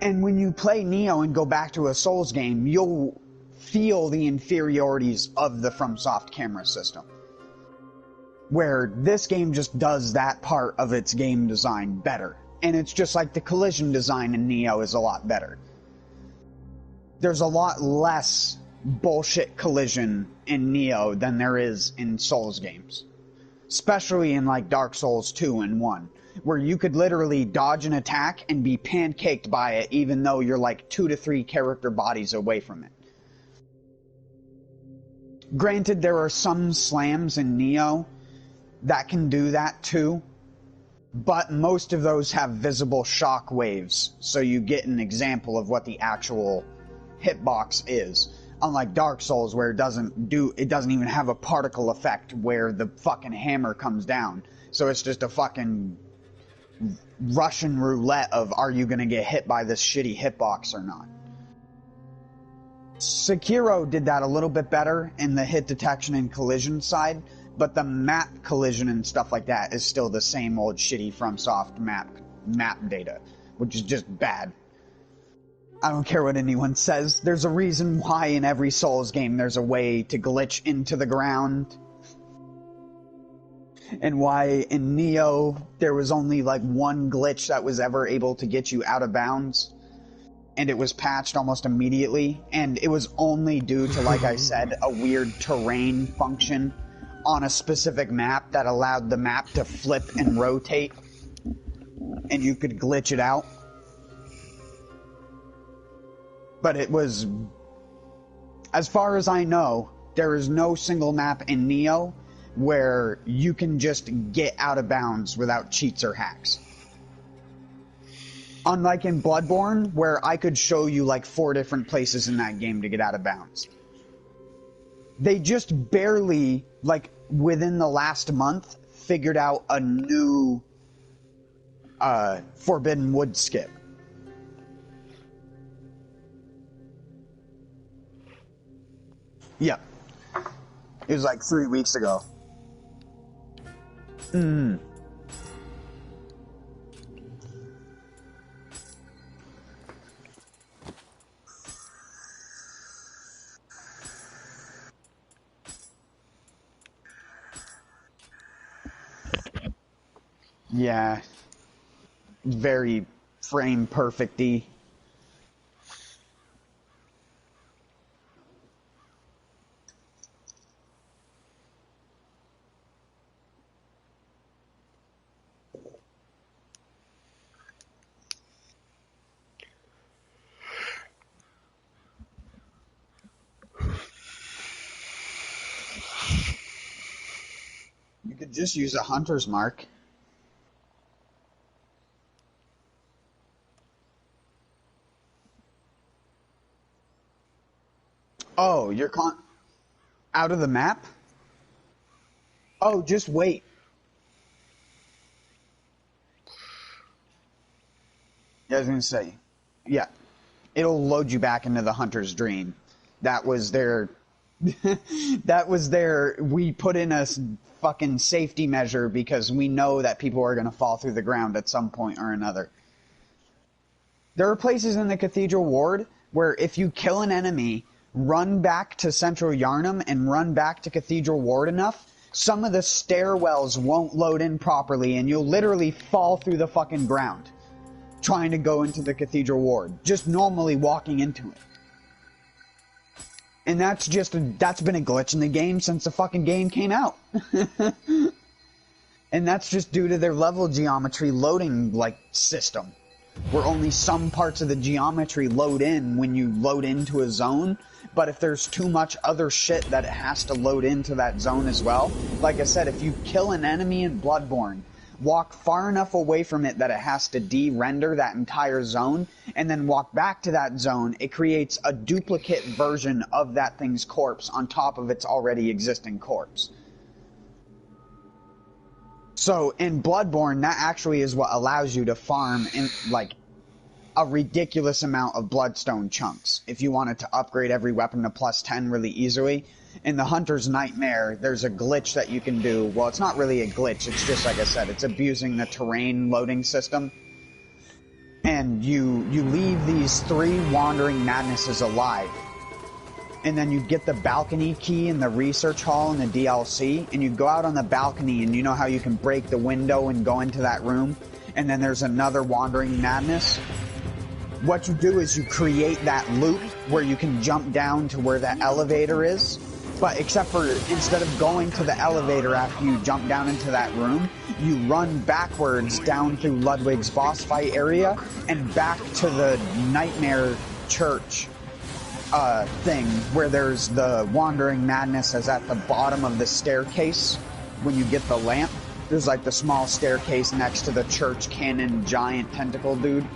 And when you play Nioh and go back to a Souls game, you'll feel the inferiorities of the FromSoft camera system. Where this game just does that part of its game design better. And it's just like the collision design in Nioh is a lot better. There's a lot less bullshit collision in Nioh than there is in Souls games. Especially in like Dark Souls 2 and 1. Where you could literally dodge an attack and be pancaked by it even though you're like 2 to 3 character bodies away from it. Granted, there are some slams in Nioh that can do that too, but most of those have visible shock waves, so you get an example of what the actual hitbox is. Unlike Dark Souls, where it doesn't even have a particle effect where the fucking hammer comes down. So it's just a fucking Russian roulette of, are you going to get hit by this shitty hitbox or not? Sekiro did that a little bit better in the hit detection and collision side, but the map collision and stuff like that is still the same old shitty FromSoft map data, which is just bad. I don't care what anyone says. There's a reason why in every Souls game there's a way to glitch into the ground. And why in Nioh there was only like one glitch that was ever able to get you out of bounds. And it was patched almost immediately. And it was only due to, like I said, a weird terrain function on a specific map that allowed the map to flip and rotate. And you could glitch it out. But it was, as far as I know, there is no single map in Nioh where you can just get out of bounds without cheats or hacks. Unlike in Bloodborne, where I could show you like 4 different places in that game to get out of bounds. They just barely, like within the last month, figured out a new Forbidden Wood skip. Yeah. It was like 3 weeks ago. Yeah. Very frame perfect-y. You could just use a hunter's mark. Oh, you're out of the map? Oh, just wait. Yeah, I was gonna say, yeah. It'll load you back into the hunter's dream. That was their... we put in a fucking safety measure because we know that people are gonna fall through the ground at some point or another. There are places in the Cathedral Ward where if you kill an enemy, run back to Central Yharnam and run back to Cathedral Ward enough, some of the stairwells won't load in properly and you'll literally fall through the fucking ground trying to go into the Cathedral Ward, just normally walking into it. And that's been a glitch in the game since the fucking game came out. And that's just due to their level geometry loading, like, system. Where only some parts of the geometry load in when you load into a zone, but if there's too much other shit that it has to load into that zone as well, like I said, if you kill an enemy in Bloodborne, walk far enough away from it that it has to de-render that entire zone, and then walk back to that zone, it creates a duplicate version of that thing's corpse on top of its already existing corpse. So, in Bloodborne, that actually is what allows you to farm in, like, a ridiculous amount of bloodstone chunks if you wanted to upgrade every weapon to plus 10 really easily. In the Hunter's Nightmare, there's a glitch that you can do. Well, it's not really a glitch, it's just, like I said, it's abusing the terrain loading system. And you leave these 3 Wandering Madnesses alive. And then you get the balcony key in the research hall in the DLC, and you go out on the balcony, and you know how you can break the window and go into that room, and then there's another Wandering Madness? What you do is you create that loop where you can jump down to where that elevator is, but except for instead of going to the elevator after you jump down into that room, you run backwards down through Ludwig's boss fight area and back to the Nightmare Church thing where there's the Wandering Madness is at the bottom of the staircase when you get the lamp. There's like the small staircase next to the church cannon giant tentacle dude.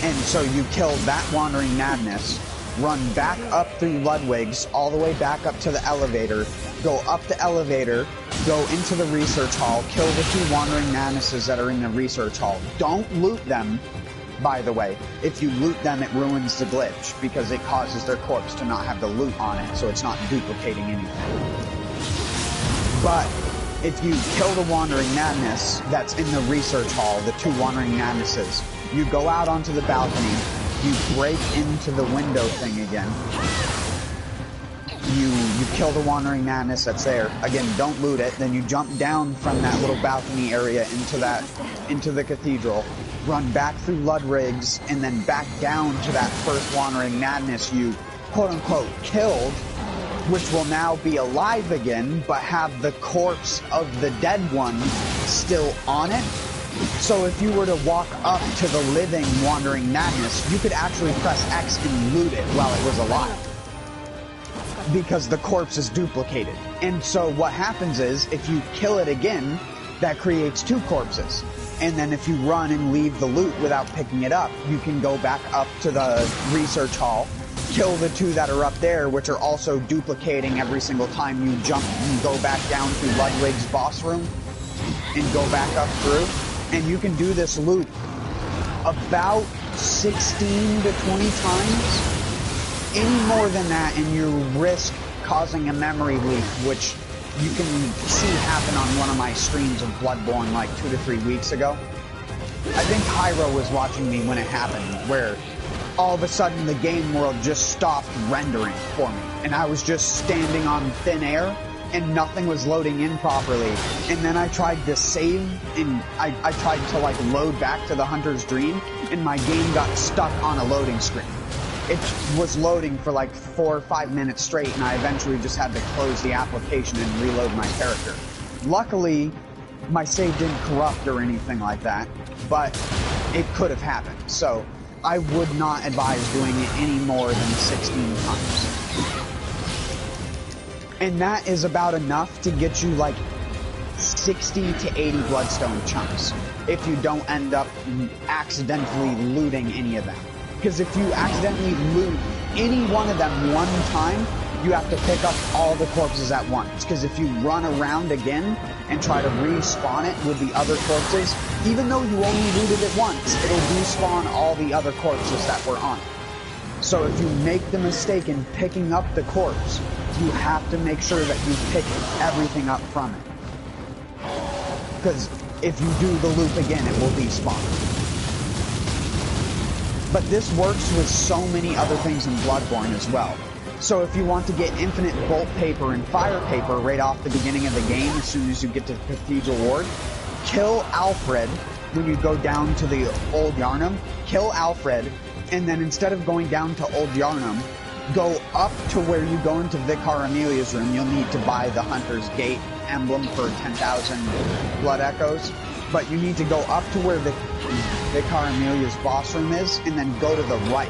And so you kill that Wandering Madness, run back up through Ludwig's, all the way back up to the elevator, go up the elevator, go into the research hall, kill the 2 Wandering Madnesses that are in the research hall. Don't loot them, by the way. If you loot them, it ruins the glitch, because it causes their corpse to not have the loot on it, so it's not duplicating anything. But if you kill the Wandering Madness that's in the research hall, the 2 Wandering Madnesses, You go out onto the balcony, you break into the window thing again. You kill the Wandering Madness that's there. Again, don't loot it. Then you jump down from that little balcony area into the cathedral, run back through Ludwig's, and then back down to that first Wandering Madness you quote-unquote killed, which will now be alive again, but have the corpse of the dead one still on it. So if you were to walk up to the living Wandering Madness, you could actually press X and loot it while it was alive, because the corpse is duplicated. And so what happens is, if you kill it again, that creates 2 corpses. And then if you run and leave the loot without picking it up, you can go back up to the research hall, kill the 2 that are up there, which are also duplicating every single time you jump and go back down to Ludwig's boss room and go back up through. And you can do this loop about 16 to 20 times. Any more than that and you risk causing a memory leak, which you can see happen on one of my streams of Bloodborne like 2 to 3 weeks ago. I think Hyro was watching me when it happened, where all of a sudden the game world just stopped rendering for me, and I was just standing on thin air and nothing was loading in properly. And then I tried to save, and I tried to like load back to the Hunter's Dream, and my game got stuck on a loading screen. It was loading for like 4 or 5 minutes straight, and I eventually just had to close the application and reload my character. Luckily, my save didn't corrupt or anything like that, but it could have happened. So I would not advise doing it any more than 16 times. And that is about enough to get you like 60 to 80 bloodstone chunks if you don't end up accidentally looting any of them. Because if you accidentally loot any one of them one time, you have to pick up all the corpses at once. Because if you run around again and try to respawn it with the other corpses, even though you only looted it once, it'll respawn all the other corpses that were on it. So if you make the mistake in picking up the corpse, you have to make sure that you pick everything up from it. Because if you do the loop again, it will despawn. But this works with so many other things in Bloodborne as well. So if you want to get infinite bolt paper and fire paper right off the beginning of the game, as soon as you get to the Cathedral Ward, kill Alfred when you go down to the Old Yharnam. Kill Alfred, and then instead of going down to Old Yharnam, go up to where you go into Vicar Amelia's room. You'll need to buy the Hunter's Gate emblem for 10,000 blood echoes. But you need to go up to where the Vicar Amelia's boss room is, and then go to the right,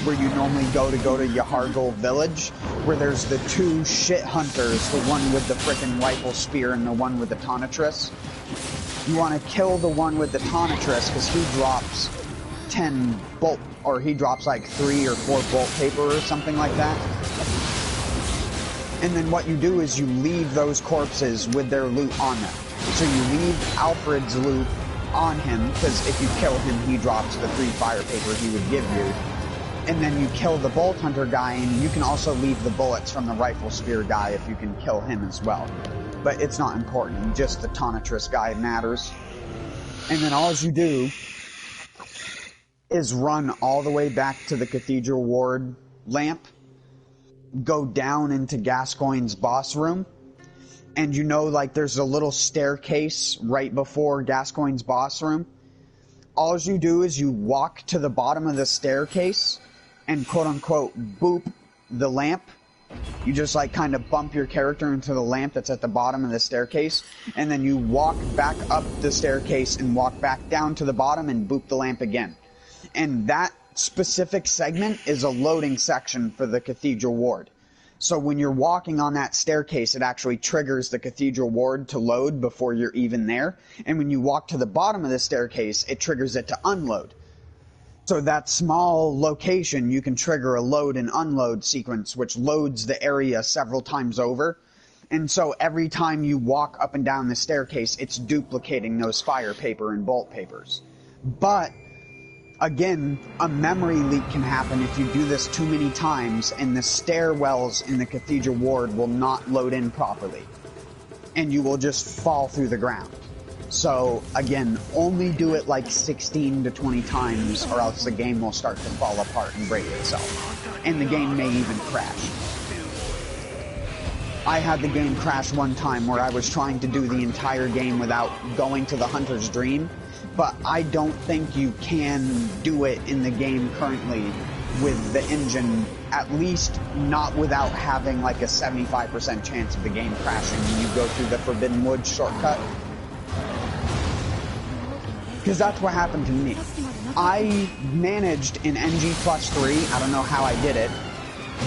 where you normally go to Yahargul Village, where there's the 2 shit hunters, the one with the frickin' rifle spear and the one with the Tonitrus. You want to kill the one with the Tonitrus, because he drops 10 bolt, or he drops like 3 or 4 bolt paper or something like that. And then what you do is you leave those corpses with their loot on them. So you leave Alfred's loot on him, because if you kill him, he drops the 3 fire paper he would give you. And then you kill the Bolt Hunter guy, and you can also leave the bullets from the Rifle Spear guy if you can kill him as well. But it's not important, just the Tonitrus guy matters. And then all you do is run all the way back to the Cathedral Ward lamp, go down into Gascoigne's boss room, and you know, like, there's a little staircase right before Gascoigne's boss room. All you do is you walk to the bottom of the staircase and quote-unquote boop the lamp. You just, like, kind of bump your character into the lamp that's at the bottom of the staircase, and then you walk back up the staircase and walk back down to the bottom and boop the lamp again. And that specific segment is a loading section for the Cathedral Ward. So when you're walking on that staircase, it actually triggers the Cathedral Ward to load before you're even there. And when you walk to the bottom of the staircase, it triggers it to unload. So that small location, you can trigger a load and unload sequence, which loads the area several times over. And so every time you walk up and down the staircase, it's duplicating those fire paper and bolt papers. But again, a memory leak can happen if you do this too many times, and the stairwells in the Cathedral Ward will not load in properly, and you will just fall through the ground. So, again, only do it like 16 to 20 times or else the game will start to fall apart and break itself. And the game may even crash. I had the game crash one time where I was trying to do the entire game without going to the Hunter's Dream, but I don't think you can do it in the game currently with the engine, at least not without having like a 75% chance of the game crashing when you go through the Forbidden Woods shortcut. Because that's what happened to me. I managed in NG plus 3, I don't know how I did it,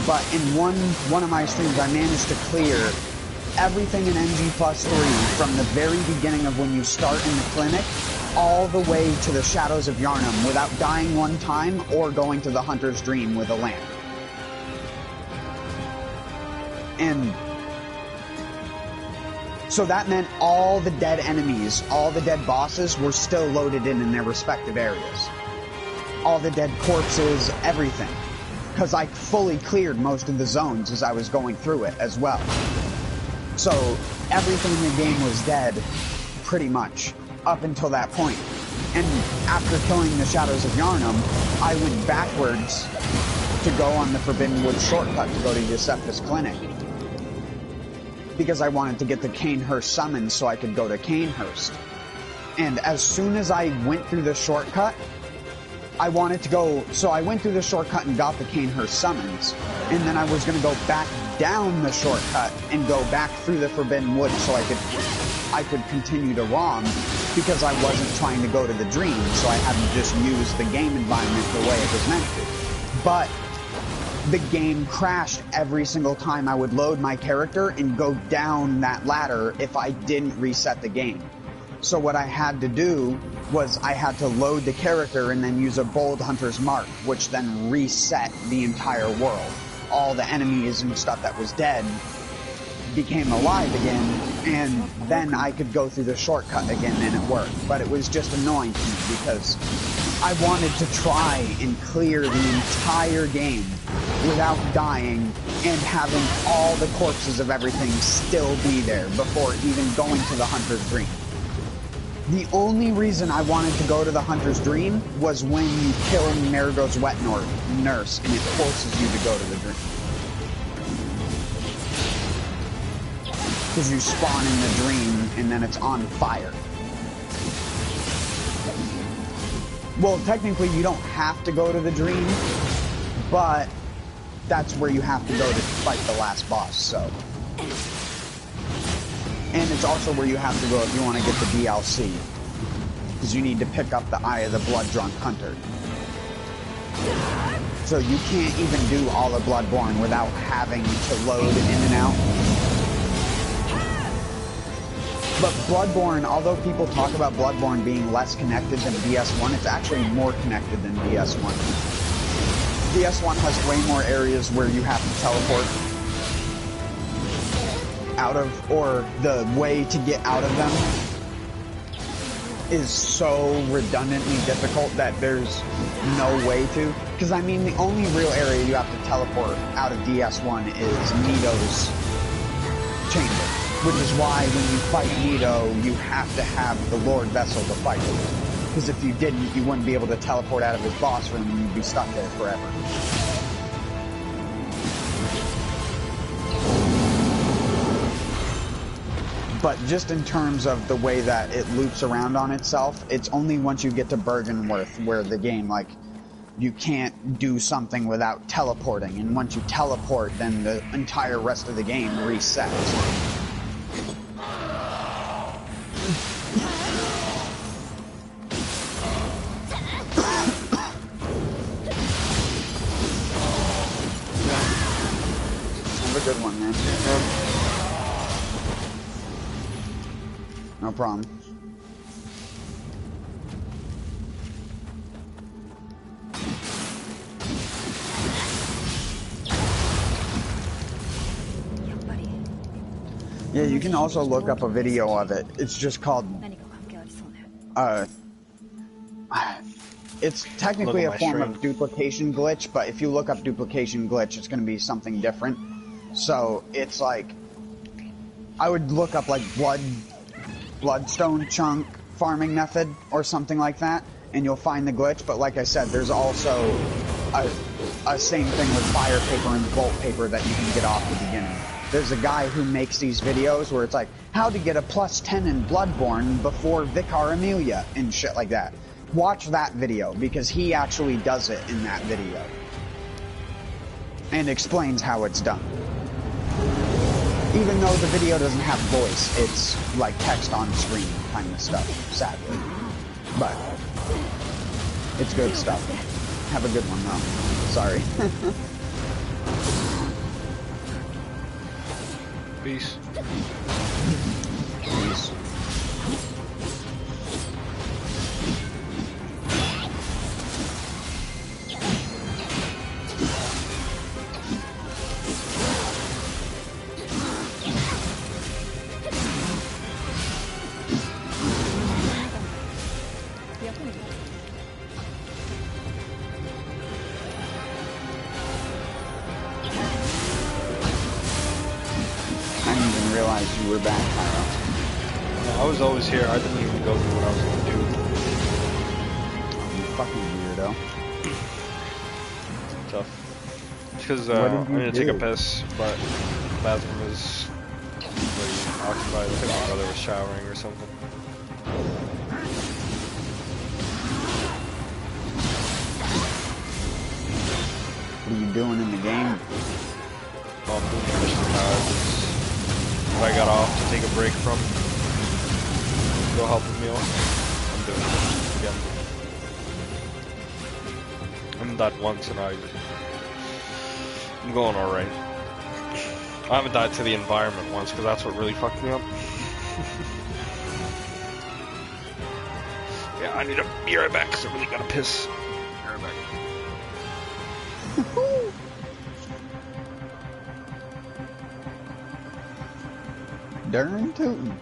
but in one of my streams I managed to clear everything in NG plus 3 from the very beginning of when you start in the clinic all the way to the Shadows of Yharnam without dying one time or going to the Hunter's Dream with a lamp. And so that meant all the dead enemies, all the dead bosses were still loaded in their respective areas. All the dead corpses, everything. Because I fully cleared most of the zones as I was going through it as well. So everything in the game was dead, pretty much, up until that point. And after killing the Shadows of Yharnam, I went backwards to go on the Forbidden Woods shortcut to go to Yosefta's clinic. Because I wanted to get the Canehurst summons so I could go to Canehurst. And as soon as I went through the shortcut, I wanted to go, so I went through the shortcut and got the Canehurst summons, and then I was going to go back down the shortcut and go back through the Forbidden Woods so I could continue to ROM, because I wasn't trying to go to the Dream, so I had to just use the game environment the way it was meant to. But the game crashed every single time I would load my character and go down that ladder if I didn't reset the game. So what I had to do was I had to load the character and then use a bold hunter's mark, which then reset the entire world. All the enemies and stuff that was dead became alive again, and then I could go through the shortcut again and it worked. But it was just annoying to me because I wanted to try and clear the entire game without dying and having all the corpses of everything still be there before even going to the Hunter's Dream. The only reason I wanted to go to the Hunter's Dream was when you kill Marigold's wet nurse and it forces you to go to the Dream. Because you spawn in the Dream and then it's on fire. Well, technically you don't have to go to the Dream, but that's where you have to go to fight the last boss, so. And it's also where you have to go if you want to get the DLC. Because you need to pick up the Eye of the Blood-Drunk Hunter. So you can't even do all of Bloodborne without having to load in and out. But Bloodborne, although people talk about Bloodborne being less connected than DS1, it's actually more connected than DS1. DS1 has way more areas where you have to teleport out of, or the way to get out of them is so redundantly difficult that there's no way to. Because, I mean, the only real area you have to teleport out of DS1 is Nioh's chamber. Which is why when you fight Nioh, you have to have the Lord Vessel to fight him. Because if you didn't, you wouldn't be able to teleport out of his boss room and you'd be stuck there forever. But just in terms of the way that it loops around on itself, it's only once you get to Byrgenwerth where the game, like, you can't do something without teleporting. And once you teleport, then the entire rest of the game resets. Have a good one, man. No problem. Yeah, you can also look up a video of it. It's just called, it's technically a form of duplication glitch, but if you look up duplication glitch, it's going to be something different. So, it's like, I would look up like bloodstone chunk farming method or something like that, and you'll find the glitch. But like I said, there's also a same thing with fire paper and bolt paper that you can get off the beginning. There's a guy who makes these videos where it's like, how to get a +10 in Bloodborne before Vicar Amelia and shit like that. Watch that video, because he actually does it in that video. And explains how it's done. Even though the video doesn't have voice, it's like text on screen kind of stuff, sadly. But it's good stuff. Have a good one though. Sorry.
Peace.
Peace. You were back, Tyro.
No, I was always here. I didn't even go through what I was going to do.
Oh, you fucking weirdo.
Tough. Because I need to take a piss, but the bathroom is really occupied. I think my brother was showering or something.
What are you doing in the game?
Oh, I'm doing the mission now. I got off to take a break from. Go help with Nioh. I'm doing it again. I'm died once and I'm going alright. I haven't died to the environment once because that's what really fucked me up. Yeah, I need to be right back because I really gotta piss. Be right back.
Darn tootin'.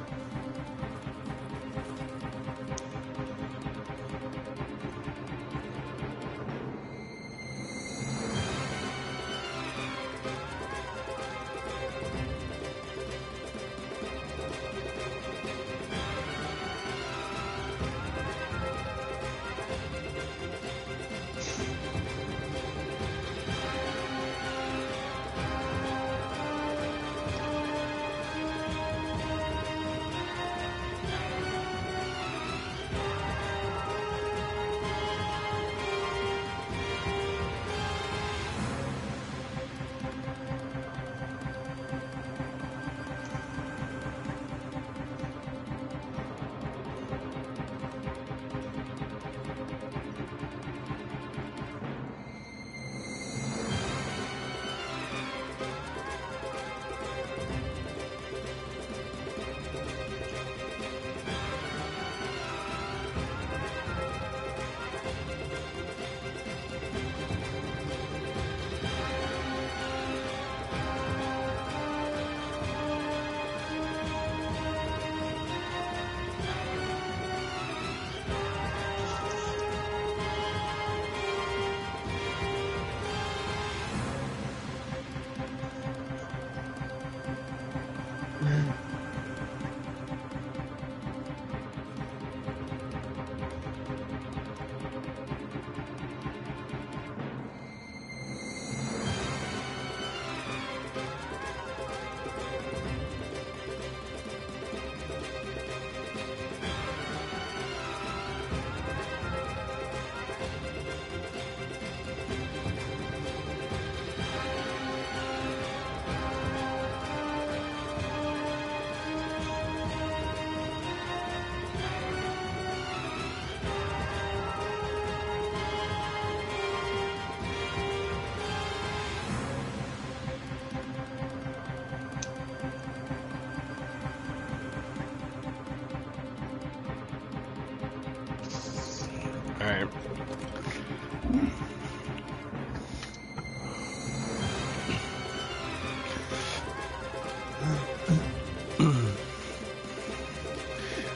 Alright.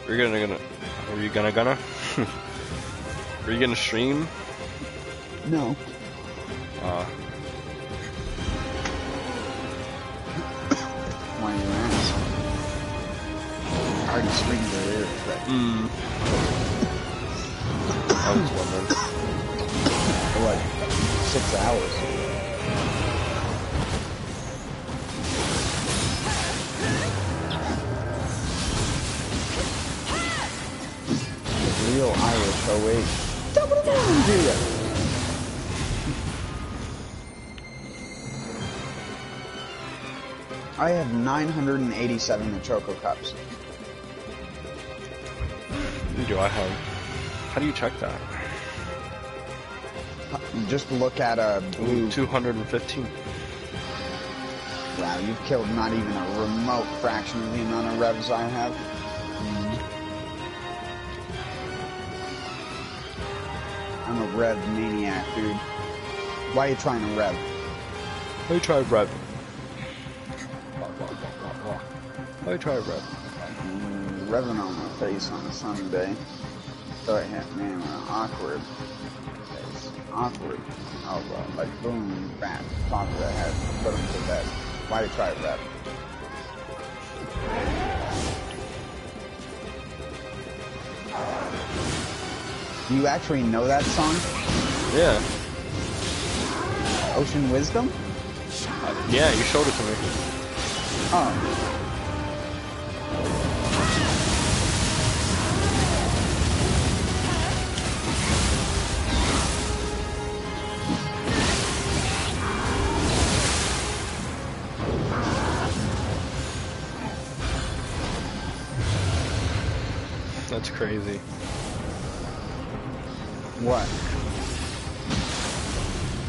Are you gonna? Are you gonna stream?
No. Why you ask? the screen of their ears, but...
I was wondering.
For like 6 hours. Real Irish, oh wait. Top of the morning to you! I have 987 Choco Cups.
Do I have? How do you check that?
Just look at a blue...
215.
Wow, you've killed not even a remote fraction of the amount of revs I have. I'm a rev maniac, dude. Why are you trying to rev?
Why you try rev? Why you try rev?
Revving on my face on a Sunday. So I hit man, awkward. It's awkward. Oh, well, like boom, bam, top of the head, put him to bed. Why do you try rev? Do you actually know that song?
Yeah.
Ocean Wisdom?
Yeah, you showed it to me.
Oh.
That's crazy.
What?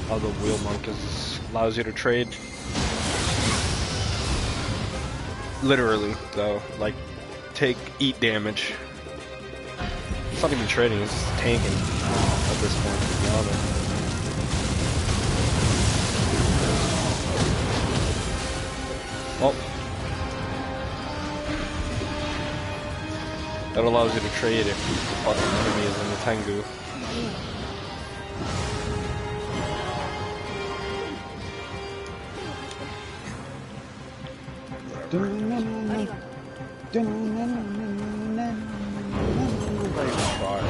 How the wheel monk allows you to trade. Literally, though, like, eat damage. It's not even trading, it's just tanking at this point, to be honest. Well, that allows you to trade if the fucking enemy is in the Tengu.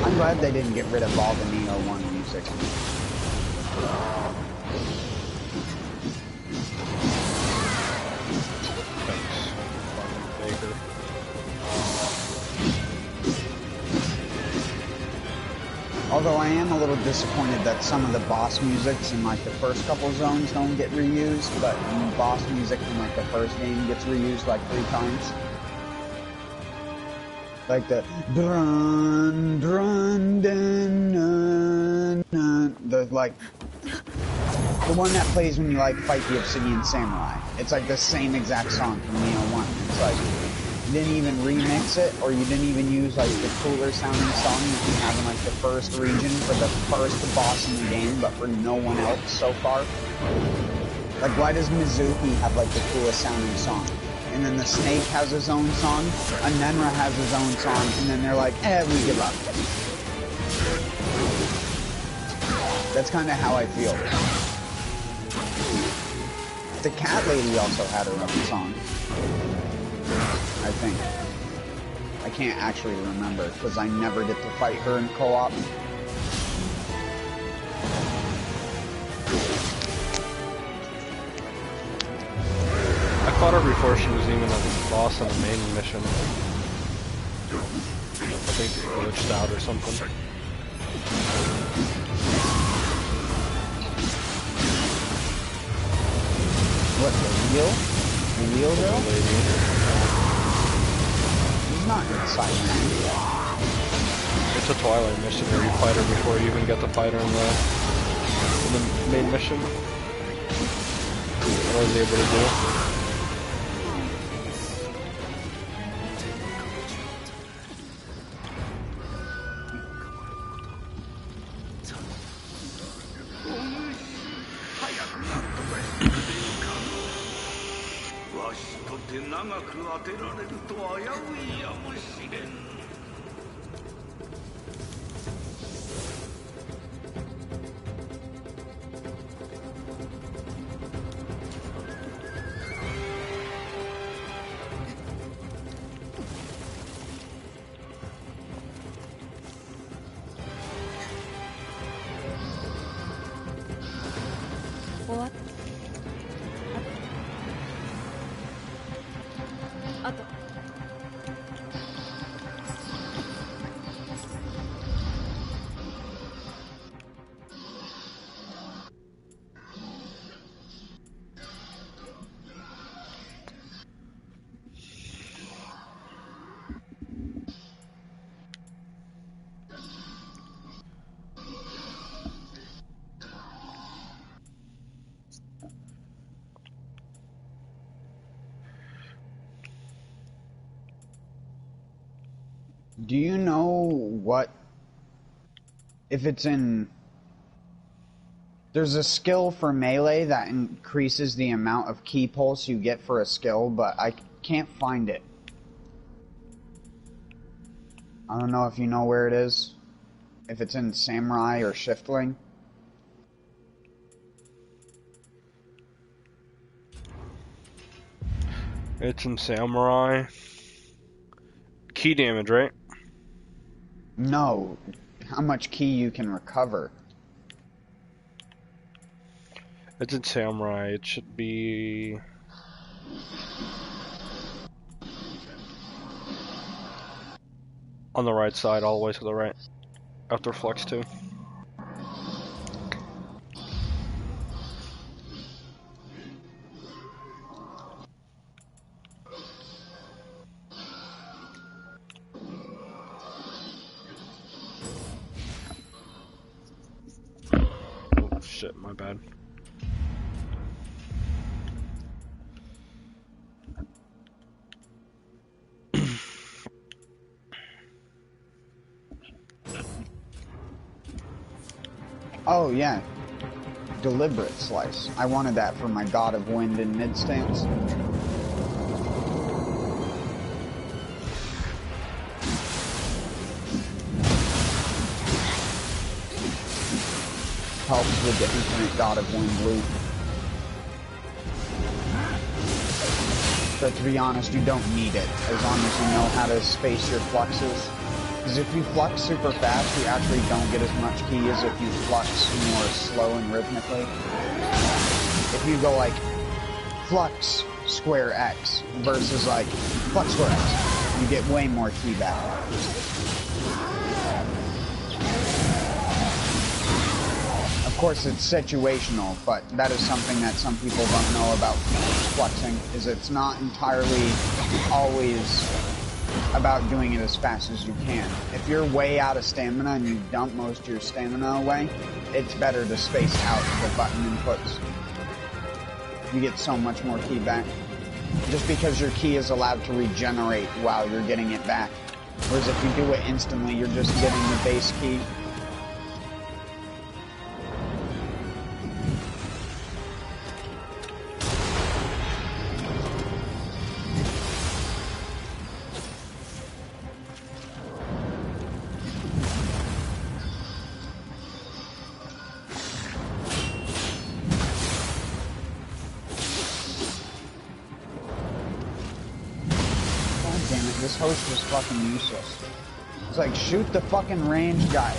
I'm glad they didn't get rid of all the Nioh 1 music. Although I am a little disappointed that some of the boss musics in like the first couple zones don't get reused, but boss music in like the first game gets reused like 3 times. Like the dun dun dun dun dun, the one that plays when you like fight the Obsidian Samurai. It's like the same exact song from Nioh 1. It's like you didn't even remix it, or you didn't even use like the cooler sounding song that you have in like the first region for the first boss in the game, but for no one else so far. Like, why does Mizuki have like the coolest sounding song? And then the Snake has his own song, Anenra has his own song, and then they're like, we give up. That's kind of how I feel. The cat lady also had her own song. I think. I can't actually remember, because I never get to fight her in co-op.
I fought her before she was even a boss on the main mission. I think it glitched out or something.
What, the wheel? The wheel girl? He's not inside man.
It's a Twilight mission where you fight her before you even get to fight her in the main mission. What I was able to do.
終わっあと
Do you know what, if it's in, there's a skill for melee that increases the amount of key pulse you get for a skill, but I can't find it. I don't know if you know where it is, if it's in Samurai or Shiftling.
It's in Samurai. Key damage, right?
No, how much key you can recover.
It's in Samurai. It should be... on the right side, all the way to the right. After Flux 2. Oh shit, my bad.
Oh yeah, deliberate slice. I wanted that for my God of Wind in mid stance. Helps with the infinite God of Wind loop. But to be honest, you don't need it, as long as you know how to space your fluxes. Because if you flux super fast, you actually don't get as much key as if you flux more slow and rhythmically. If you go like, flux square X versus like, flux square X, you get way more key back. Of course, it's situational, but that is something that some people don't know about fluxing, is it's not entirely always about doing it as fast as you can. If you're way out of stamina and you dump most of your stamina away, it's better to space out the button inputs. You get so much more key back. Just because your key is allowed to regenerate while you're getting it back. Whereas if you do it instantly, you're just getting the base key. This host was fucking useless. It's like, shoot the fucking ranged guy.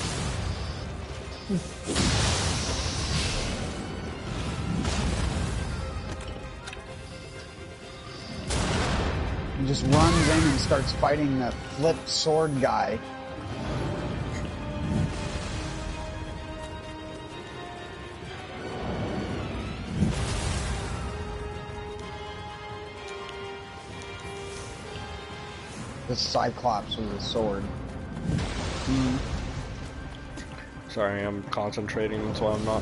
He just runs in and starts fighting the flipped sword guy. The Cyclops with a sword.
Sorry, I'm concentrating, that's why I'm not.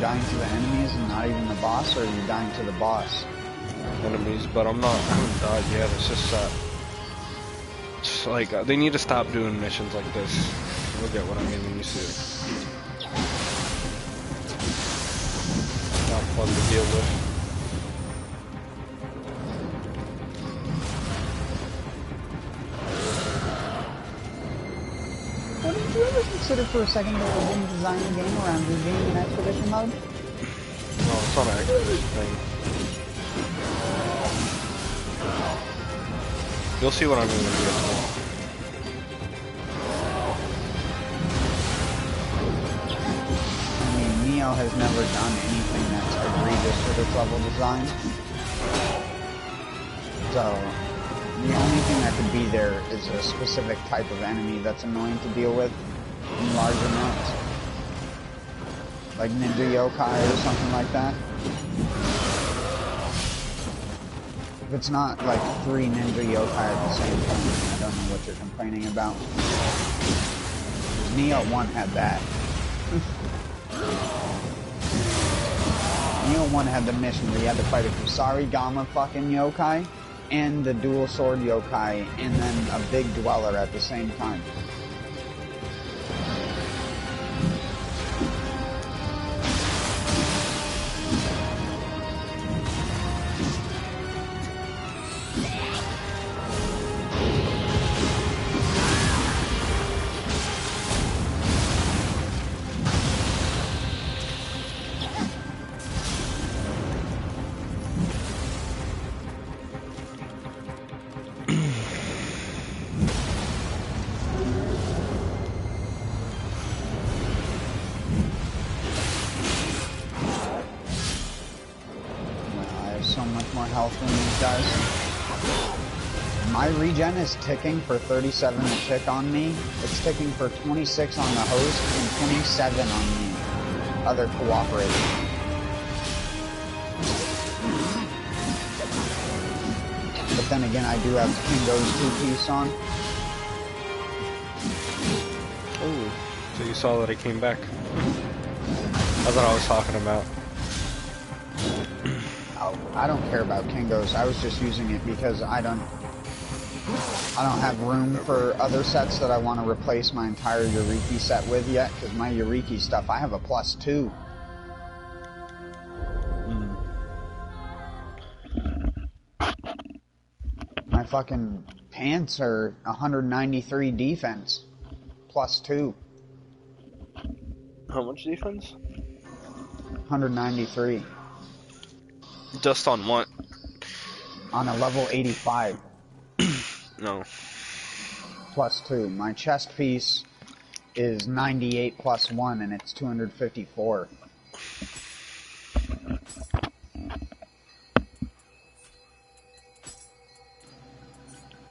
dying to the enemies and not even the boss, or are you dying to the boss?
Enemies, but I haven't died yet. It's just that, it's like, they need to stop doing missions like this. You'll get what I mean when you see it. Not fun to deal with.
Well, did you ever consider for a second that we didn't design the game around regaining expedition mode?
No, it's not an expedition thing. You'll see what I mean when you get to it.
I mean, Nioh has never done anything that's egregious with its level design. So, the only thing that could be there is a specific type of enemy that's annoying to deal with in large amounts. Like Ninja Yokai or something like that. If it's not like 3 Ninja Yokai at the same time, I don't know what you're complaining about. Nioh 1 had that. Nioh 1 had the mission where you had to fight a Kusarigama fucking yokai, and the dual sword yokai, and then a big dweller at the same time. My regen is ticking for 37 to tick on me. It's ticking for 26 on the host and 27 on the other cooperator. But then again, I do have Kingo's 2-piece on.
Oh, so you saw that it came back. That's what I was talking about.
Oh, I don't care about Kingo's. I was just using it because I don't have room for other sets that I want to replace my entire Yuriki set with yet, because my Yuriki stuff, I have a +2. My fucking pants are 193 defense, +2.
How much defense?
193.
Just on what?
On a level 85.
No.
+2. My chest piece is 98 +1, and it's 254.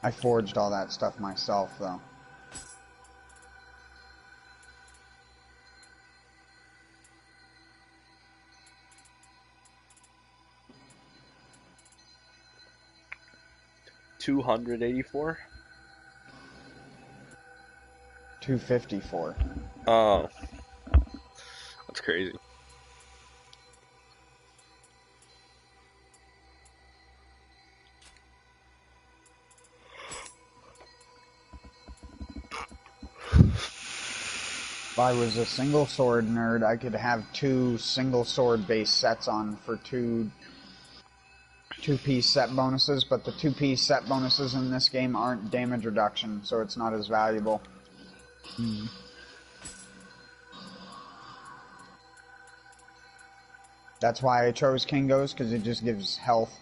I forged all that stuff myself, though.
$284?
254.
Oh. That's crazy.
If I was a single sword nerd, I could have 2 single sword based sets on for 2-piece set bonuses, but the 2-piece set bonuses in this game aren't damage reduction, so it's not as valuable. That's why I chose Kingo's, because it just gives health.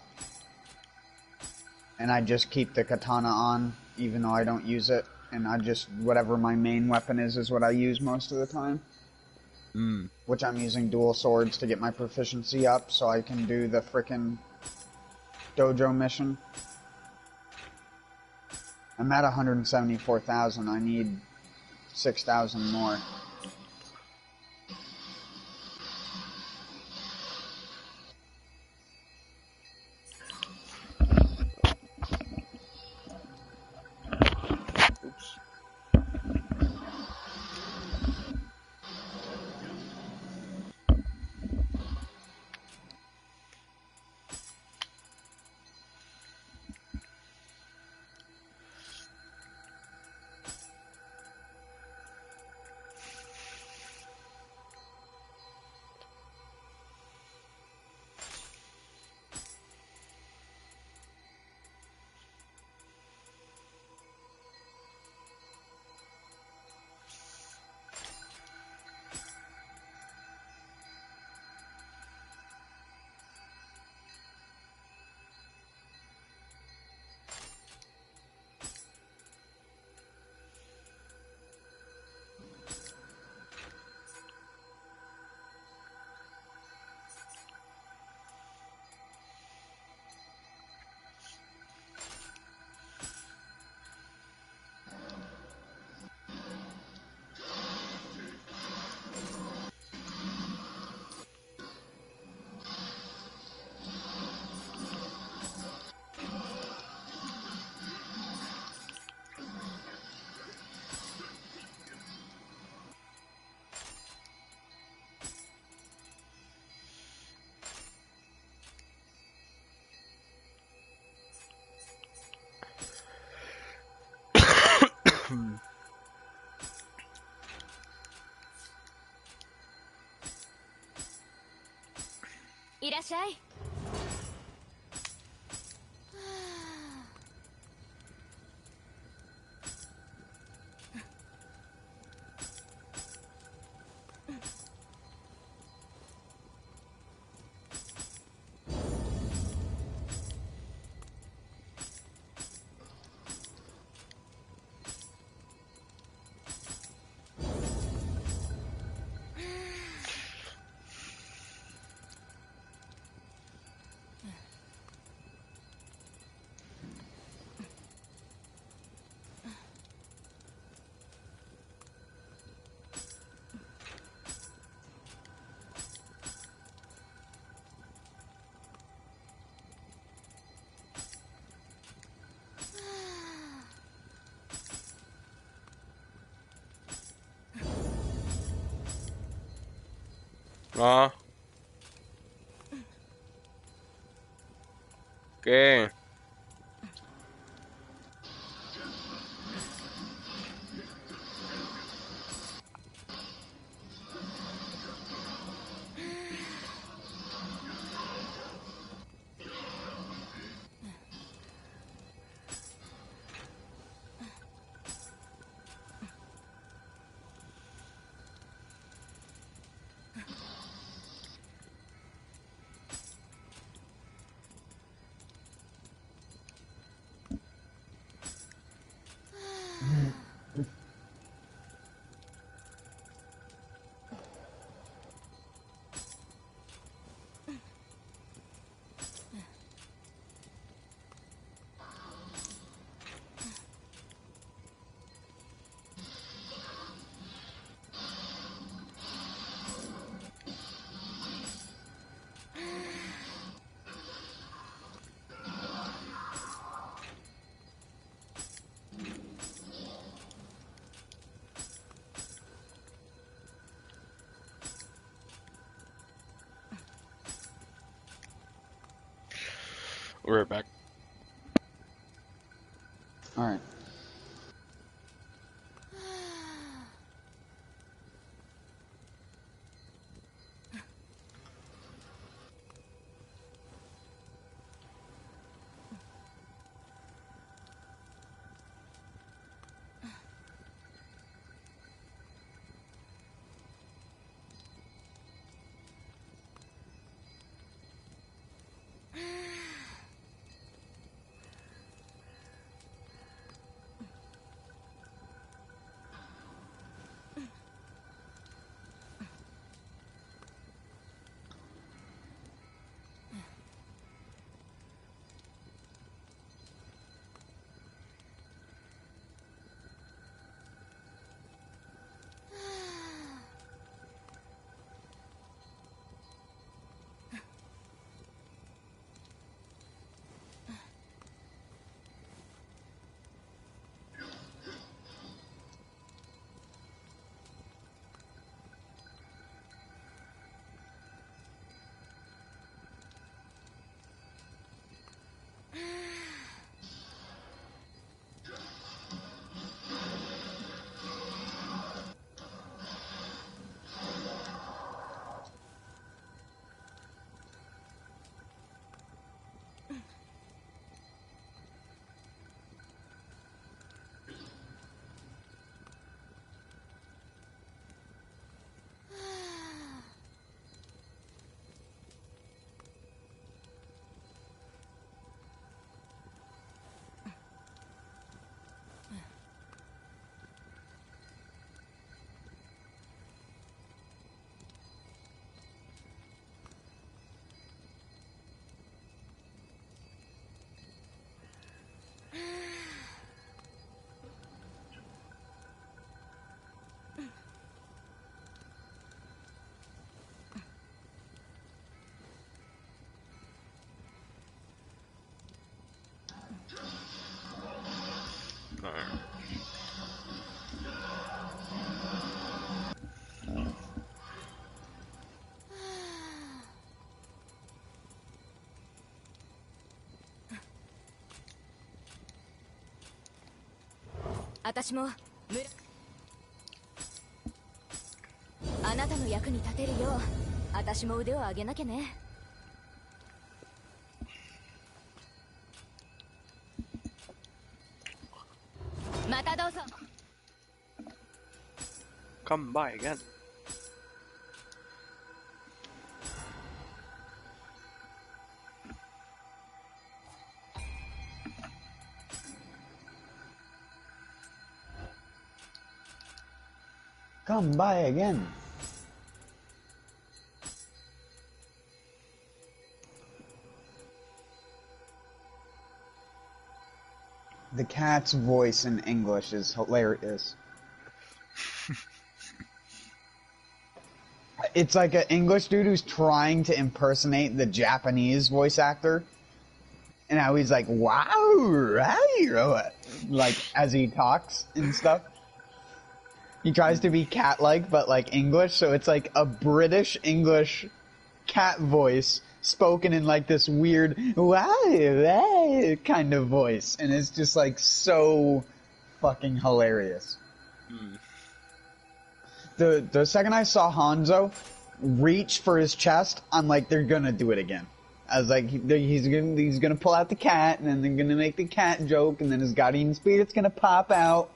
And I just keep the katana on, even though I don't use it. And I just, whatever my main weapon is what I use most of the time. Which I'm using dual swords to get my proficiency up, so I can do the frickin' dojo mission. I'm at 174,000. I need 6,000 more.
らっしゃい。
Oke. We're back.
All right.
Alright. 私もあなたの役に立てるよう私も腕を上げなきゃね。
Come by again.
Come by again. The cat's voice in English is hilarious. It's like an English dude who's trying to impersonate the Japanese voice actor. And how he's like, wow, like, as he talks and stuff. He tries to be cat-like, but like English, so it's like a British English cat voice spoken in like this weird wow kind of voice, and it's just like so fucking hilarious. The second I saw Hanzo reach for his chest, I'm like, they're gonna do it again. I was like, he's gonna pull out the cat, and then they're gonna make the cat joke, and then his guardian spirit's gonna pop out.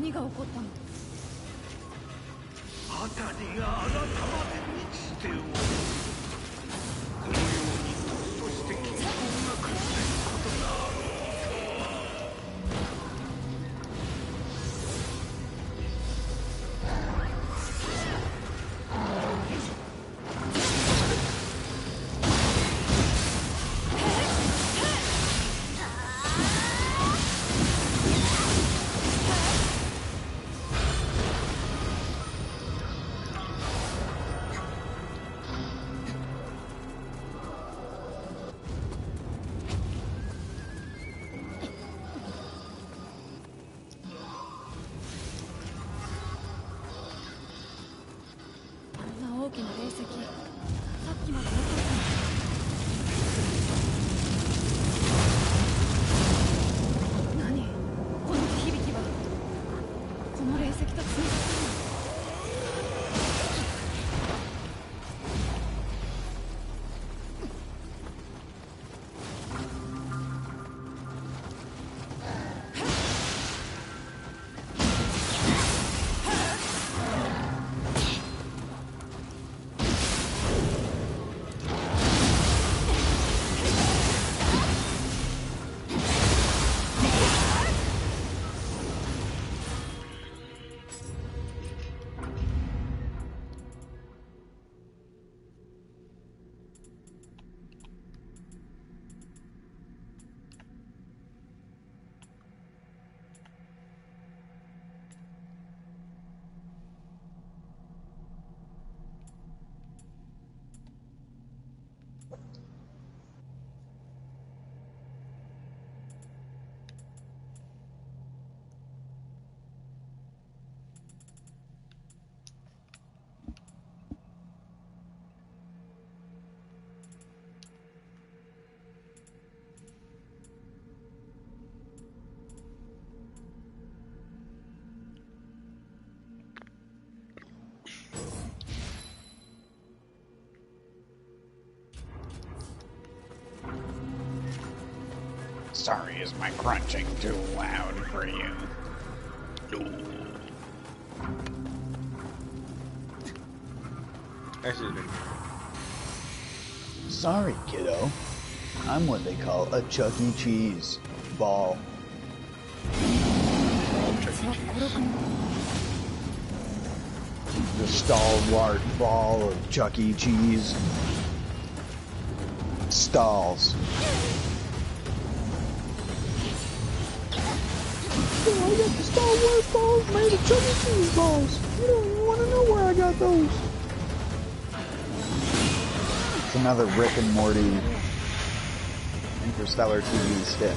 何が起こったの？
辺りがあなたまで満ちておる。このようにとっとして均衡が崩れることがあろうとは。
大きな霊石、さっきまで残ってた。何？この地響きはこの霊石とつながってるの？Sorry,
is my crunching too loud for you?
No. Actually,
sorry, kiddo. I'm what they call a Chuck E. Cheese ball.
Chuck E. Cheese.
The stalwart ball of Chuck E. Cheese. Stalls. Oh, I got the stalwart balls made of Chuck E. Cheese balls. You don't even want to know where I got those. It's another Rick and Morty Interstellar TV stick.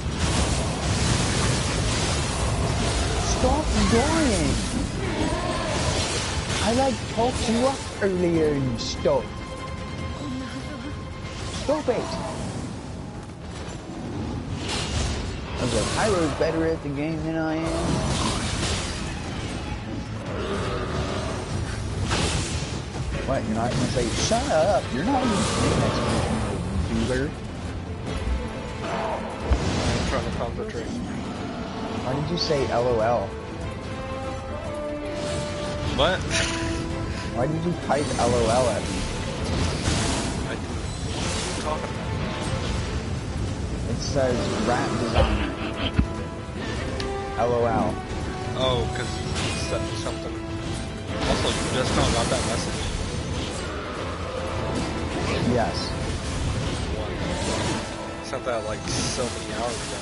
Stop dying! I like talked you up earlier and stuff. Stop it! I was like, Hyro's better at the game than I am. What, you're not gonna say, shut up, you're not even sitting next to me, duber.
I'm trying to concentrate.
Why did you say LOL?
What?
Why did you type LOL at me?
What are you talking about?
It says rat designer. LOL.
Oh, because you sent me something. Also, you just now got that message.
Yes.
One. Sent that like so many hours ago.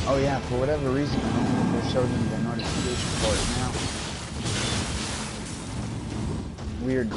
Oh yeah, for whatever reason, I don't think they're showing me the notification for it now. Weird.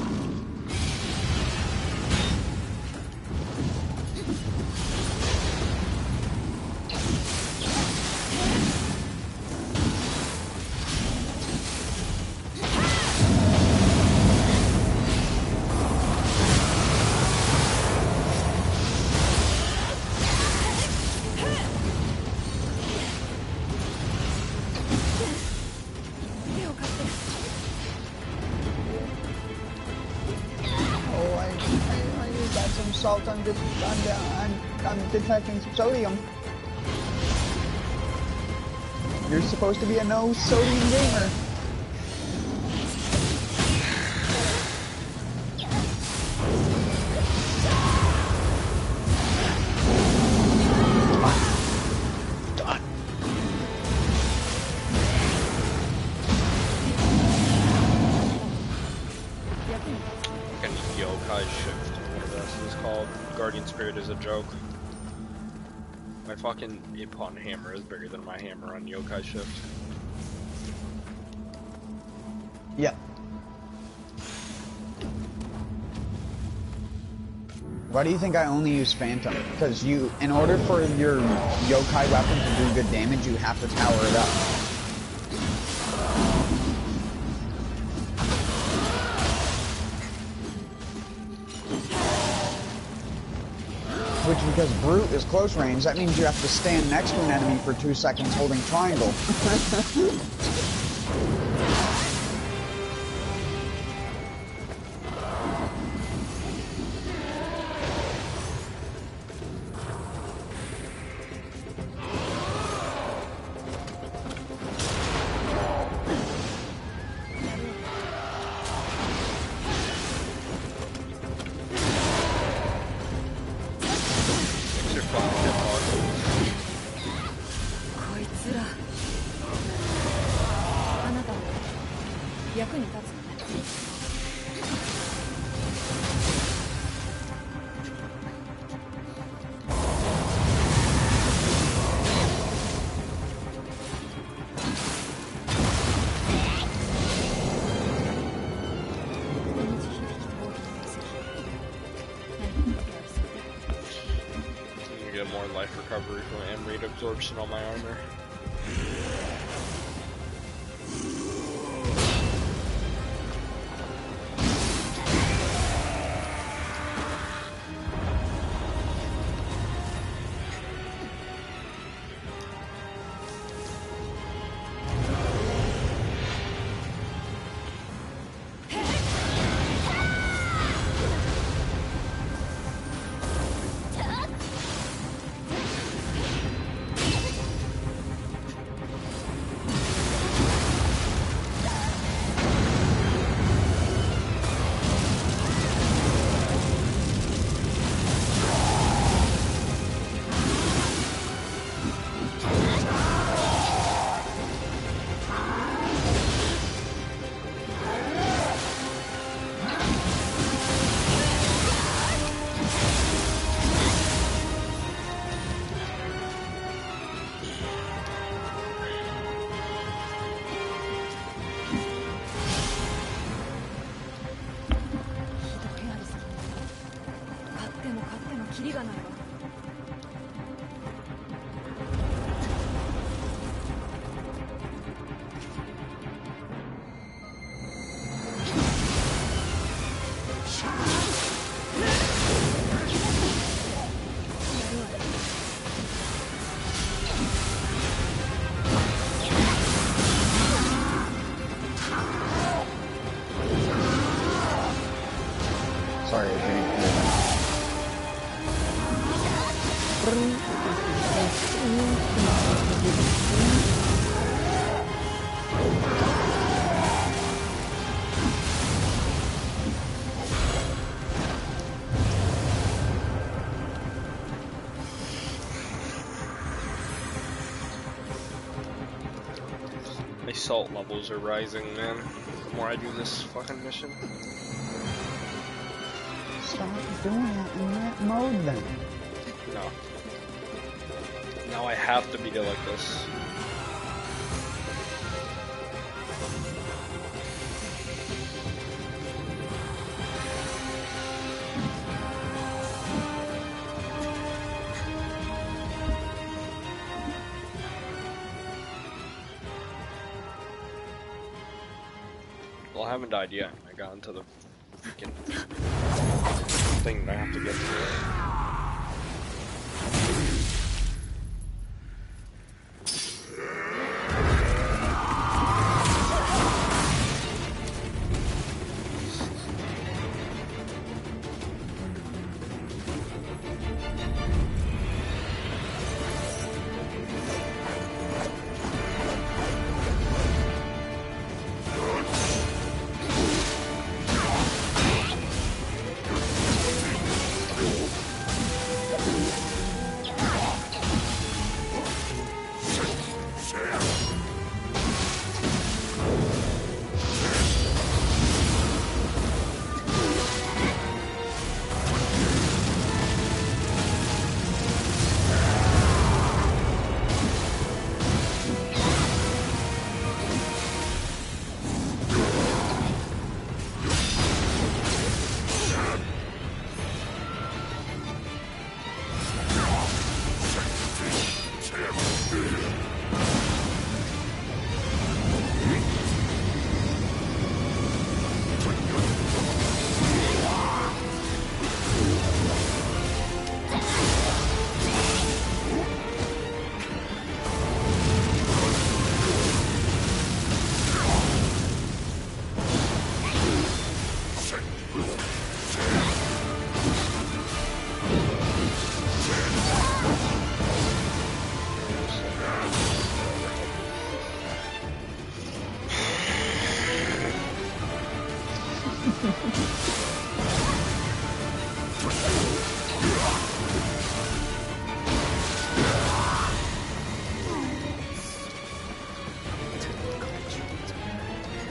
Salt I'm detecting some sodium. You're supposed to be a no sodium gamer.
Spirit is a joke. My fucking Ippon hammer is bigger than my hammer on Yokai Shift.
Yep. Why do you think I only use Phantom? Because in order for your Yokai weapon to do good damage, you have to power it up. Which, because Brute is close range, that means you have to stand next to an enemy for 2 seconds holding triangle.
Absorption on my armor. Sorry, I didn't hear My salt levels are rising, man. The more I do this fucking mission.
Stop doing it in that mode then.
No. Now I have to beat it like this. Well, I haven't died yet. I got into the freaking thing that I have to get to.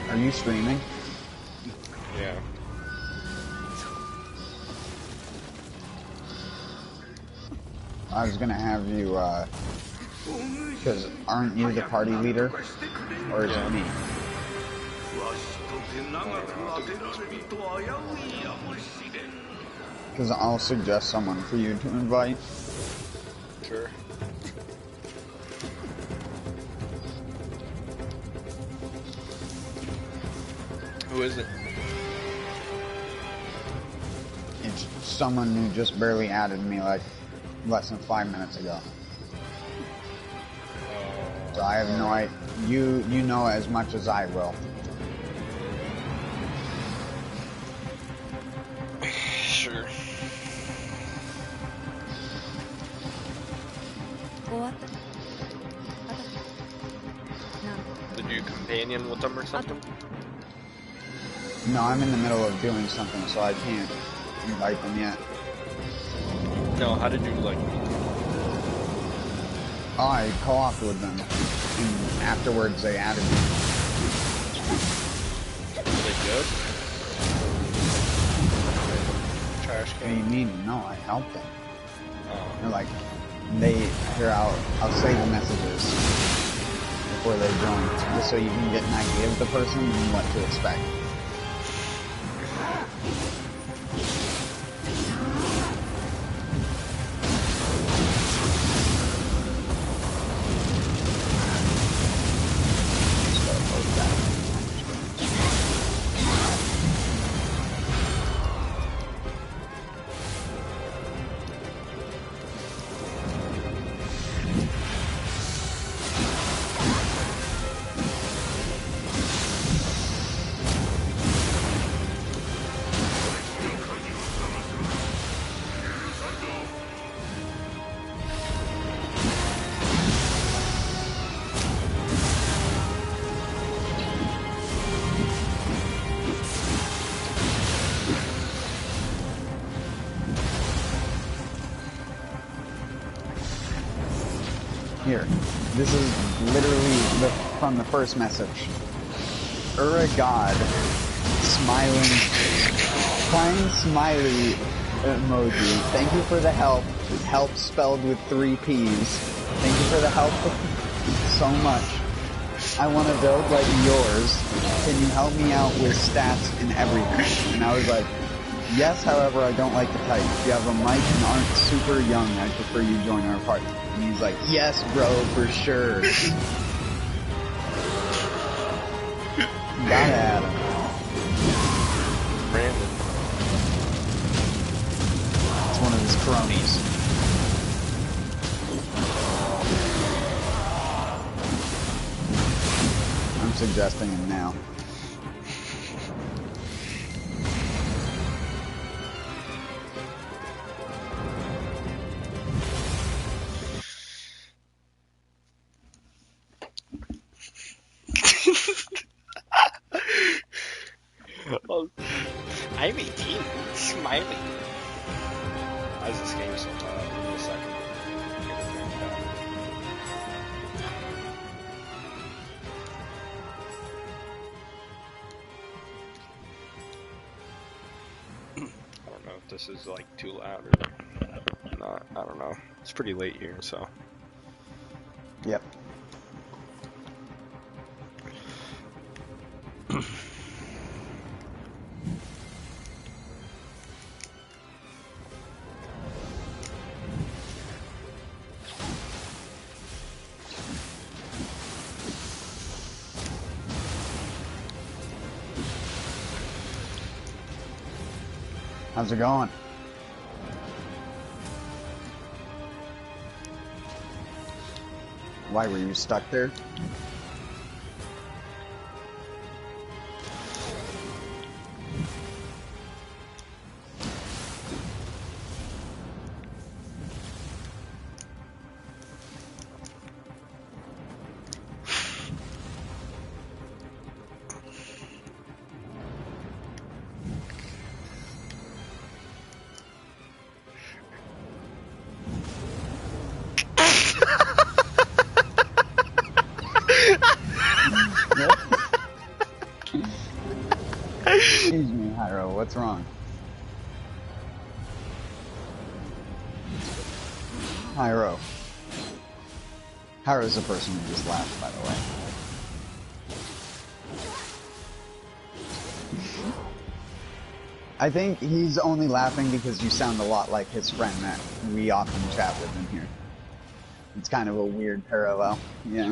Are you streaming?
Yeah.
I was gonna have you, because aren't you the party leader? Or is it me? Because I'll suggest someone for you to invite.
Sure. Who is it?
It's someone who just barely added me like less than 5 minutes ago. So I have no idea. You know as much as I will.
Sure. Did you companion with them or something?
No, I'm in the middle of doing something, so I can't invite them yet.
No, how did you like?
Oh, I co-opted with them, and afterwards they added me.
Are they good? Trash
What do you
can.
mean? No, I helped them.
Oh.
They're like, here, I'll say the messages before they join, just so you can get an idea of the person and what to expect. Here, this is literally from the first message. God, smiling, crying smiley emoji. Thank you for the help. Help spelled with 3 P's. Thank you for the help so much. I want a dog like yours. Can you help me out with stats and everything? And I was like, yes, however, I don't like to type. If you have a mic and aren't super young, I'd prefer you join our party. And he's like, yes, bro, for sure. Gotta add him.
Brandon.
It's one of his cronies. I'm suggesting him now.
Well, I'm 18. Smiling. Why is this game so loud? Give me a second. Get it turned down. I don't know if this is like too loud or not. I don't know. It's pretty late here, so.
Yep. How's it going? Why were you stuck there? What's wrong? Hyro. Hyro's the person who just laughed, by the way. I think he's only laughing because you sound a lot like his friend that we often chat with in here. It's kind of a weird parallel, yeah.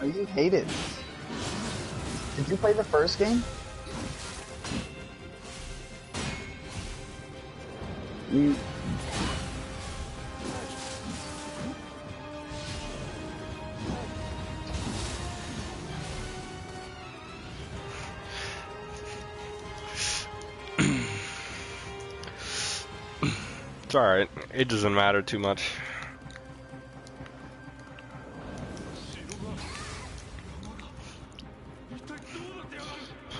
Oh, you hate it. Did you play the first game? You...
It's alright. It doesn't matter too much.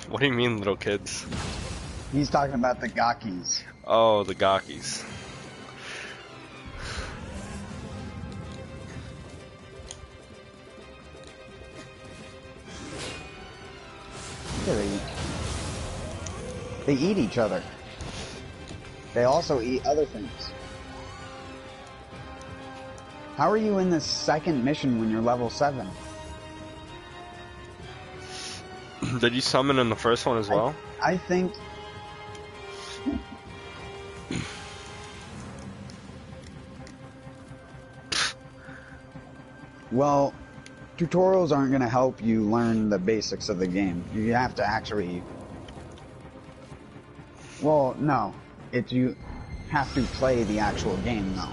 What do you mean, little kids?
He's talking about the Gakis.
Oh, the Gakis.
Yeah, they eat each other. They also eat other things. How are you in this second mission when you're level 7?
Did you summon in the first one as well?
I think... Well, tutorials aren't going to help you learn the basics of the game. You have to actually... Well, no. You have to play the actual game, though.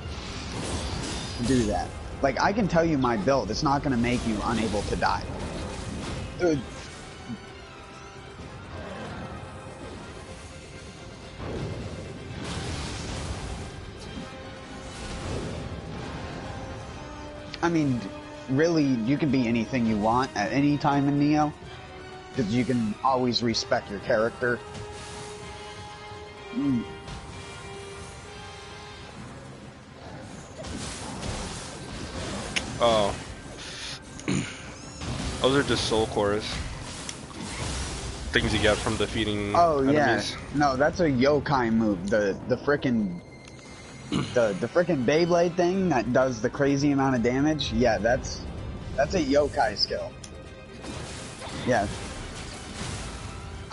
To do that. Like, I can tell you my build. It's not going to make you unable to die. Dude. I mean, really, you can be anything you want at any time in Nioh. Because you can always respect your character.
Oh. Those are just soul cores. Things you get from defeating enemies.
Yeah. No, that's a yokai move. The frickin' the frickin' Beyblade thing that does the crazy amount of damage. Yeah, that's a yokai skill. Yeah.